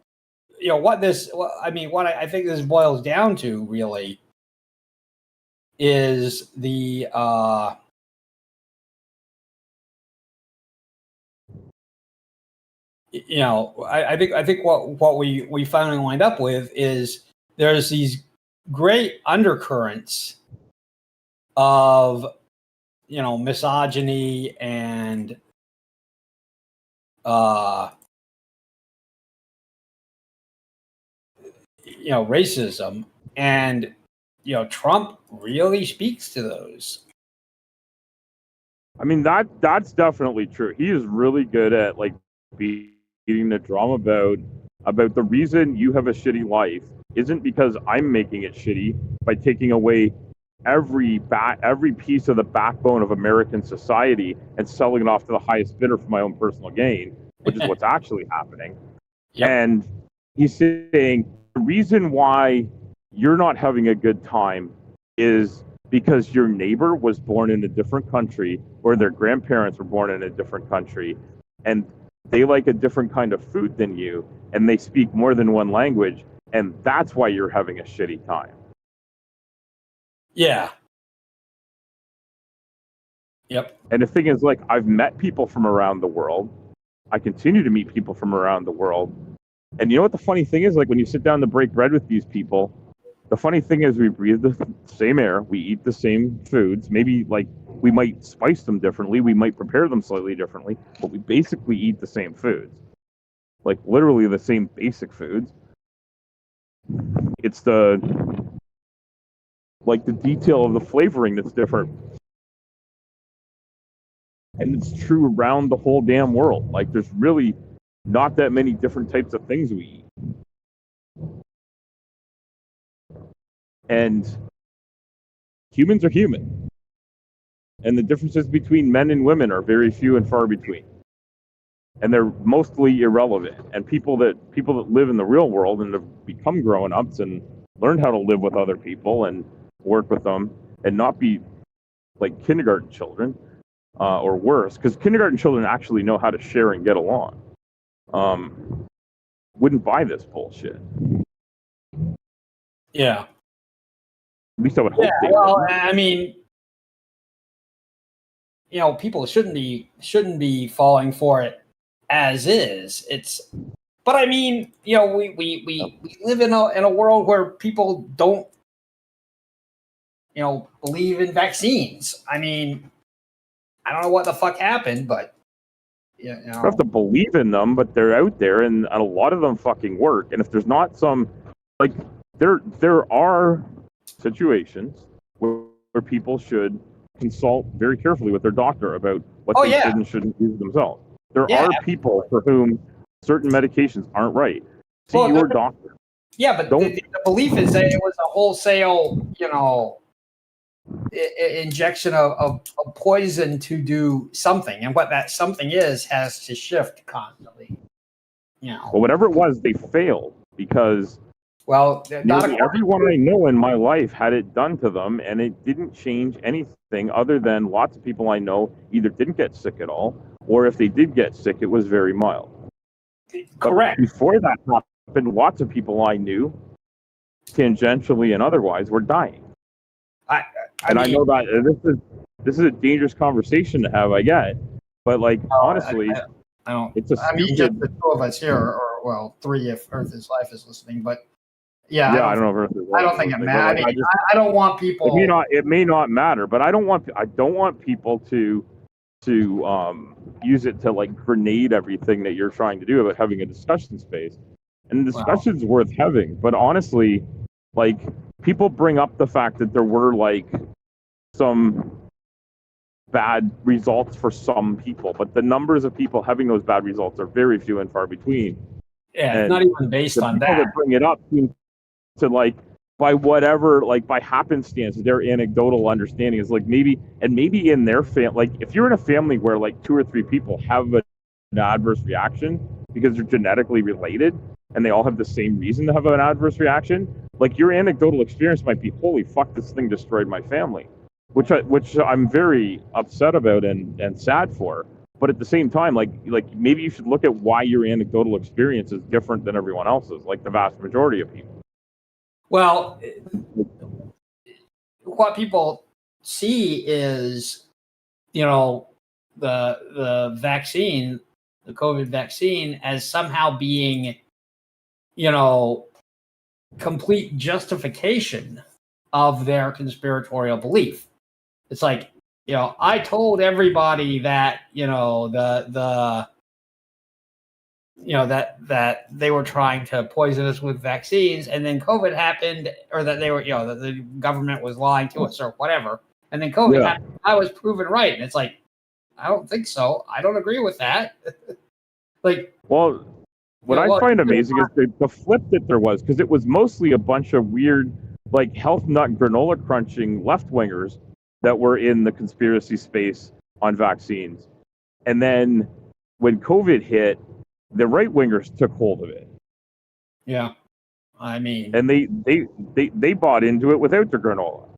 what I think this boils down to really is the I think what we finally wind up with is there's these great undercurrents of misogyny and racism, and Trump really speaks to those. I mean, that's definitely true. He is really good at like beating the drum about the reason you have a shitty life isn't because I'm making it shitty by taking away every piece of the backbone of American society and selling it off to the highest bidder for my own personal gain, which is what's actually happening. Yep. And he's saying the reason why you're not having a good time is because your neighbor was born in a different country or their grandparents were born in a different country and they like a different kind of food than you and they speak more than one language, and that's why you're having a shitty time. Yeah. Yep. And the thing is, like, I've met people from around the world. I continue to meet people from around the world. And you know what the funny thing is? Like, when you sit down to break bread with these people, the funny thing is we breathe the same air, we eat the same foods. Maybe, like, we might spice them differently, we might prepare them slightly differently, but we basically eat the same foods. Like, literally the same basic foods. It's the detail of the flavoring that's different. And it's true around the whole damn world. Like, there's really not that many different types of things we eat. And humans are human. And the differences between men and women are very few and far between. And they're mostly irrelevant. And people that live in the real world and have become grown-ups and learned how to live with other people and work with them and not be like kindergarten children, or worse, because kindergarten children actually know how to share and get along. Wouldn't buy this bullshit. Yeah. At least I would hope they well, would. I mean, people shouldn't be falling for it as is. But I mean, we live in a world where people don't, believe in vaccines. I mean, I don't know what the fuck happened, but You don't have to believe in them, but they're out there, and a lot of them fucking work. And if there's not some, like, there are situations where people should consult very carefully with their doctor about what they should and shouldn't use themselves. There are people for whom certain medications aren't right. See your doctor. Yeah, but the belief is that it was a wholesale, injection of poison to do something, and what that something has to shift constantly. Well, whatever it was, they failed because nearly everyone I know in my life had it done to them, and it didn't change anything other than lots of people I know either didn't get sick at all, or if they did get sick, it was very mild. Correct. But before that happened, lots of people I knew, tangentially and otherwise, were dying. I know that this is a dangerous conversation to have, I get, but like honestly, I don't. It's a I mean, just the two of us here, or three if Earth is Life is listening. But I don't know if Earth is Life. I don't think it matters. I mean, I don't want people. It may not matter, but I don't want people to use it to like grenade everything that you're trying to do about having a discussion space. And the discussion's worth having, but honestly, like, people bring up the fact that there were like some bad results for some people, but the numbers of people having those bad results are very few and far between. Yeah, it's not even based on that. That bring it up to like by whatever, like by happenstance, their anecdotal understanding is like maybe in their like if you're in a family where like 2 or 3 people have an adverse reaction because they're genetically related and they all have the same reason to have an adverse reaction, like your anecdotal experience might be, holy fuck, this thing destroyed my family, which I'm very upset about and sad for. But at the same time, like maybe you should look at why your anecdotal experience is different than everyone else's, like the vast majority of people. Well, what people see is, you know, the vaccine, the COVID vaccine, as somehow being, you know, complete justification of their conspiratorial belief. It's like, you know, I told everybody that, you know, that they were trying to poison us with vaccines, and then COVID happened, or that they were, you know, that the government was lying to us or whatever. And then COVID happened. I was proven right. And it's like, I don't think so. I don't agree with that. Like, well, what I find amazing is the flip that there was, because it was mostly a bunch of weird, like, health nut granola crunching left-wingers that were in the conspiracy space on vaccines. And then when COVID hit, the right-wingers took hold of it. Yeah. I mean, and they bought into it without the granola.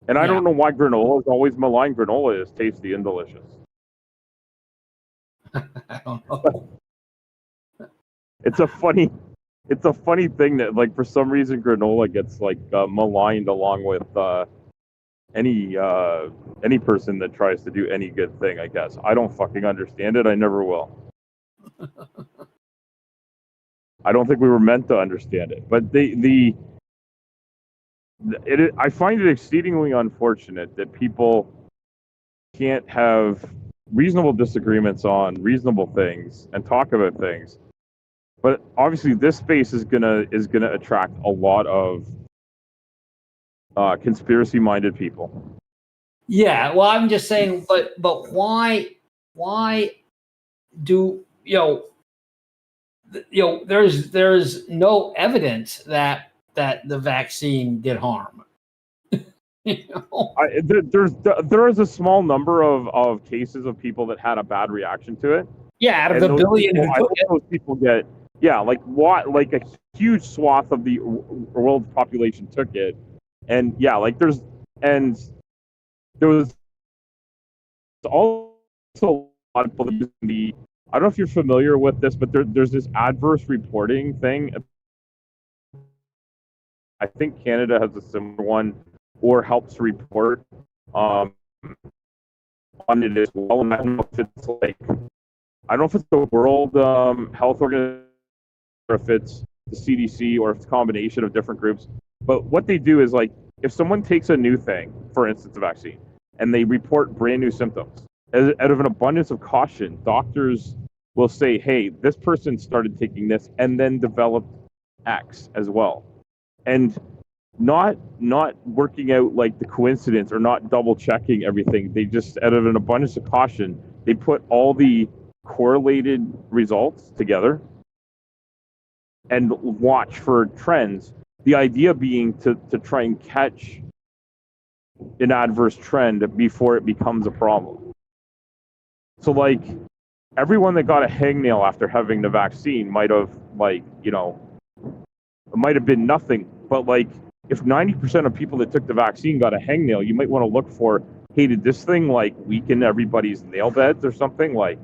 And I don't know why granola is always maligned. Granola is tasty and delicious. I don't know. It's a funny thing that, like, for some reason granola gets like maligned along with any person that tries to do any good thing. I guess I don't fucking understand it. I never will. I don't think we were meant to understand it, but I find it exceedingly unfortunate that people can't have reasonable disagreements on reasonable things and talk about things. But obviously, this space is gonna attract a lot of conspiracy-minded people. Yeah, well, I'm just saying, but why do there's no evidence that the vaccine did harm. There is a small number of cases of people that had a bad reaction to it. Yeah, out of the billion people, I hope those people get like a huge swath of the world's population took it, and there was also a lot of people that I don't know if you're familiar with this, but there's this adverse reporting thing. I think Canada has a similar one, or helps report on it as well. And I don't know if it's the World Health Organization, or if it's the CDC, or if it's a combination of different groups. But what they do is, like, if someone takes a new thing, for instance, a vaccine, and they report brand new symptoms, out of an abundance of caution, doctors will say, hey, this person started taking this and then developed X as well. And not working out like the coincidence, or not double checking everything. They just, out of an abundance of caution, they put all the correlated results together and watch for trends. The idea being to try and catch an adverse trend before it becomes a problem. So, like, everyone that got a hangnail after having the vaccine might have, it might have been nothing, but, like, if 90% of people that took the vaccine got a hangnail, you might want to look for, hey, did this thing, like, weaken everybody's nail beds or something? Like,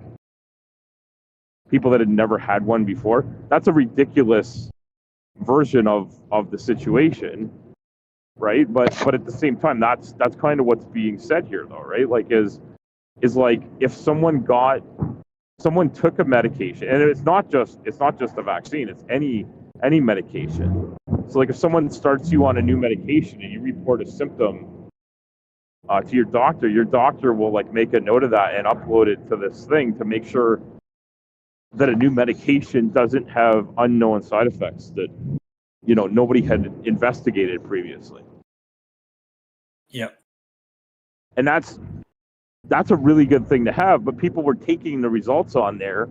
people that had never had one before. That's a ridiculous version of the situation, right? But at the same time, that's kind of what's being said here, though, right? Like, is like, if someone took a medication, and it's not just a vaccine, it's any medication. So, like, if someone starts you on a new medication and you report a symptom to your doctor will, like, make a note of that and upload it to this thing to make sure that a new medication doesn't have unknown side effects that, nobody had investigated previously. Yep. And that's a really good thing to have, but people were taking the results on there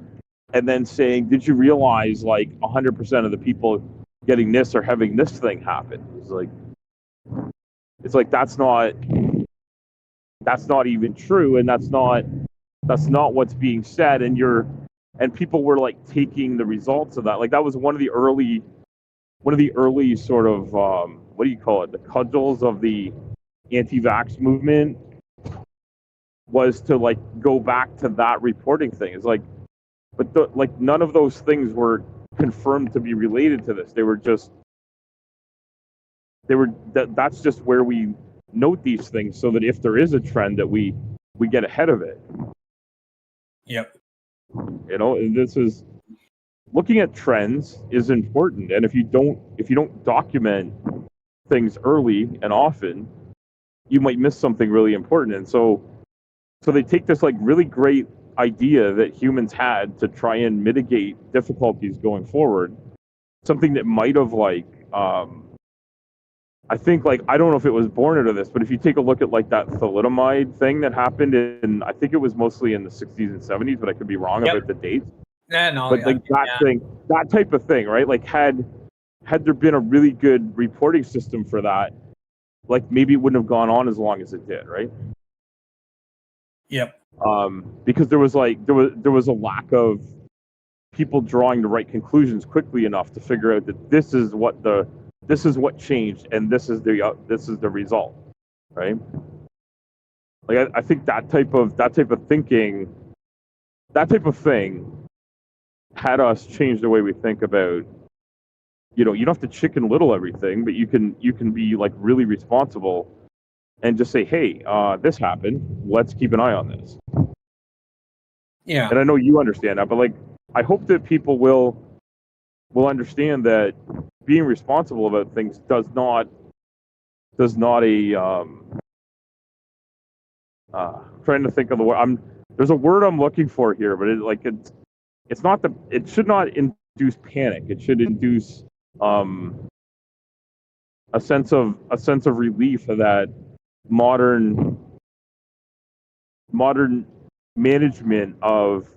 and then saying, did you realize, like, 100% of the people getting this or having this thing happen? It's like that's not even true, and that's not what's being said, and people were, like, taking the results of that. Like, that was one of the early sort of what do you call it, the cudgels of the anti-vax movement, was to, like, go back to that reporting thing. It's like, but none of those things were confirmed to be related to this. They were just that's just where we note these things, so that if there is a trend, that we get ahead of it. Yep. You know, and this is looking at trends is important, and if you don't document things early and often, you might miss something really important. And so they take this like really great idea that humans had to try and mitigate difficulties going forward, something that might have like I think, like, I don't know if it was born out of this, but if you take a look at like that thalidomide thing that happened in, I think it was mostly in the 60s and 70s, but I could be wrong about the dates. Yeah, no, But like that type of thing, right? Like had there been a really good reporting system for that, like maybe it wouldn't have gone on as long as it did, right? Yep. Because there was a lack of people drawing the right conclusions quickly enough to figure out that this is what changed, and this is the result, right? Like I think that type of thinking, that type of thing, had us change the way we think about. You don't have to Chicken Little everything, but you can be like really responsible, and just say, hey, this happened. Let's keep an eye on this. Yeah. And I know you understand that, but like I hope that people will understand that being responsible about things does not trying to think of the word. There's a word I'm looking for here, but it should not induce panic. It should induce a sense of relief that modern management of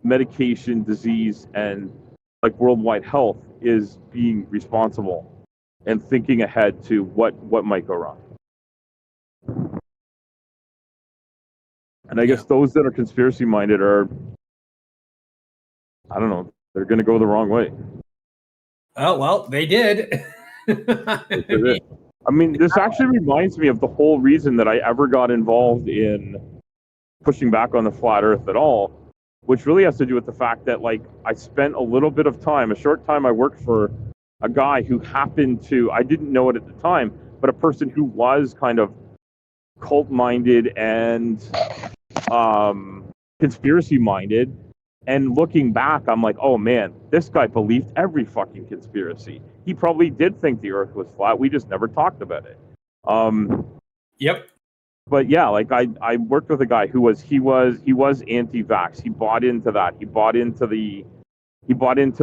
medication, disease, and like worldwide health is being responsible and thinking ahead to what might go wrong. And I guess those that are conspiracy minded are, I don't know, they're going to go the wrong way. Oh, well, they did. I mean, this actually reminds me of the whole reason that I ever got involved in pushing back on the flat earth at all, which really has to do with the fact that, like, I spent a short time I worked for a guy who happened to, I didn't know it at the time, but a person who was kind of cult-minded and conspiracy-minded. And looking back, I'm like, oh man, this guy believed every fucking conspiracy. He probably did think the earth was flat. We just never talked about it. Yep. But yeah, like I worked with a guy who was anti-vax. He bought into that. He bought into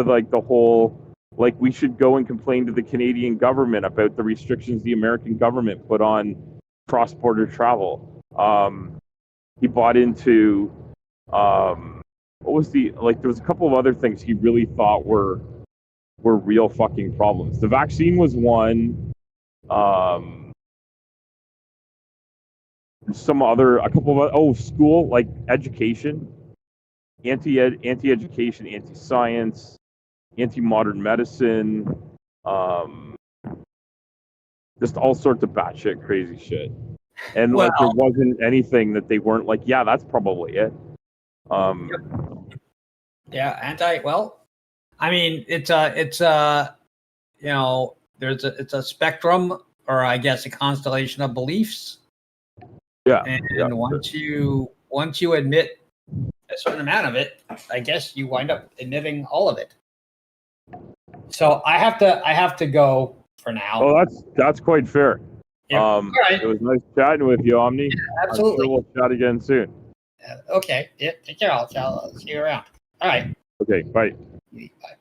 like the whole, like, we should go and complain to the Canadian government about the restrictions the American government put on cross-border travel. He bought into what was there was a couple of other things he really thought were real fucking problems. The vaccine was one. A couple of school, like education, anti-education, anti-science, anti-modern medicine, just all sorts of batshit crazy shit. And like there wasn't anything that they weren't like, yeah, that's probably it. Yeah, I mean, it's a spectrum, or I guess a constellation of beliefs. Yeah. And once you admit a certain amount of it, I guess you wind up admitting all of it. So I have to go for now. Oh, that's quite fair. Yeah. All right. It was nice chatting with you, Omni. Yeah, absolutely. I'm sure we'll chat again soon. Okay. Yeah. Take care. I'll see you around. All right. Okay. Bye. Bye.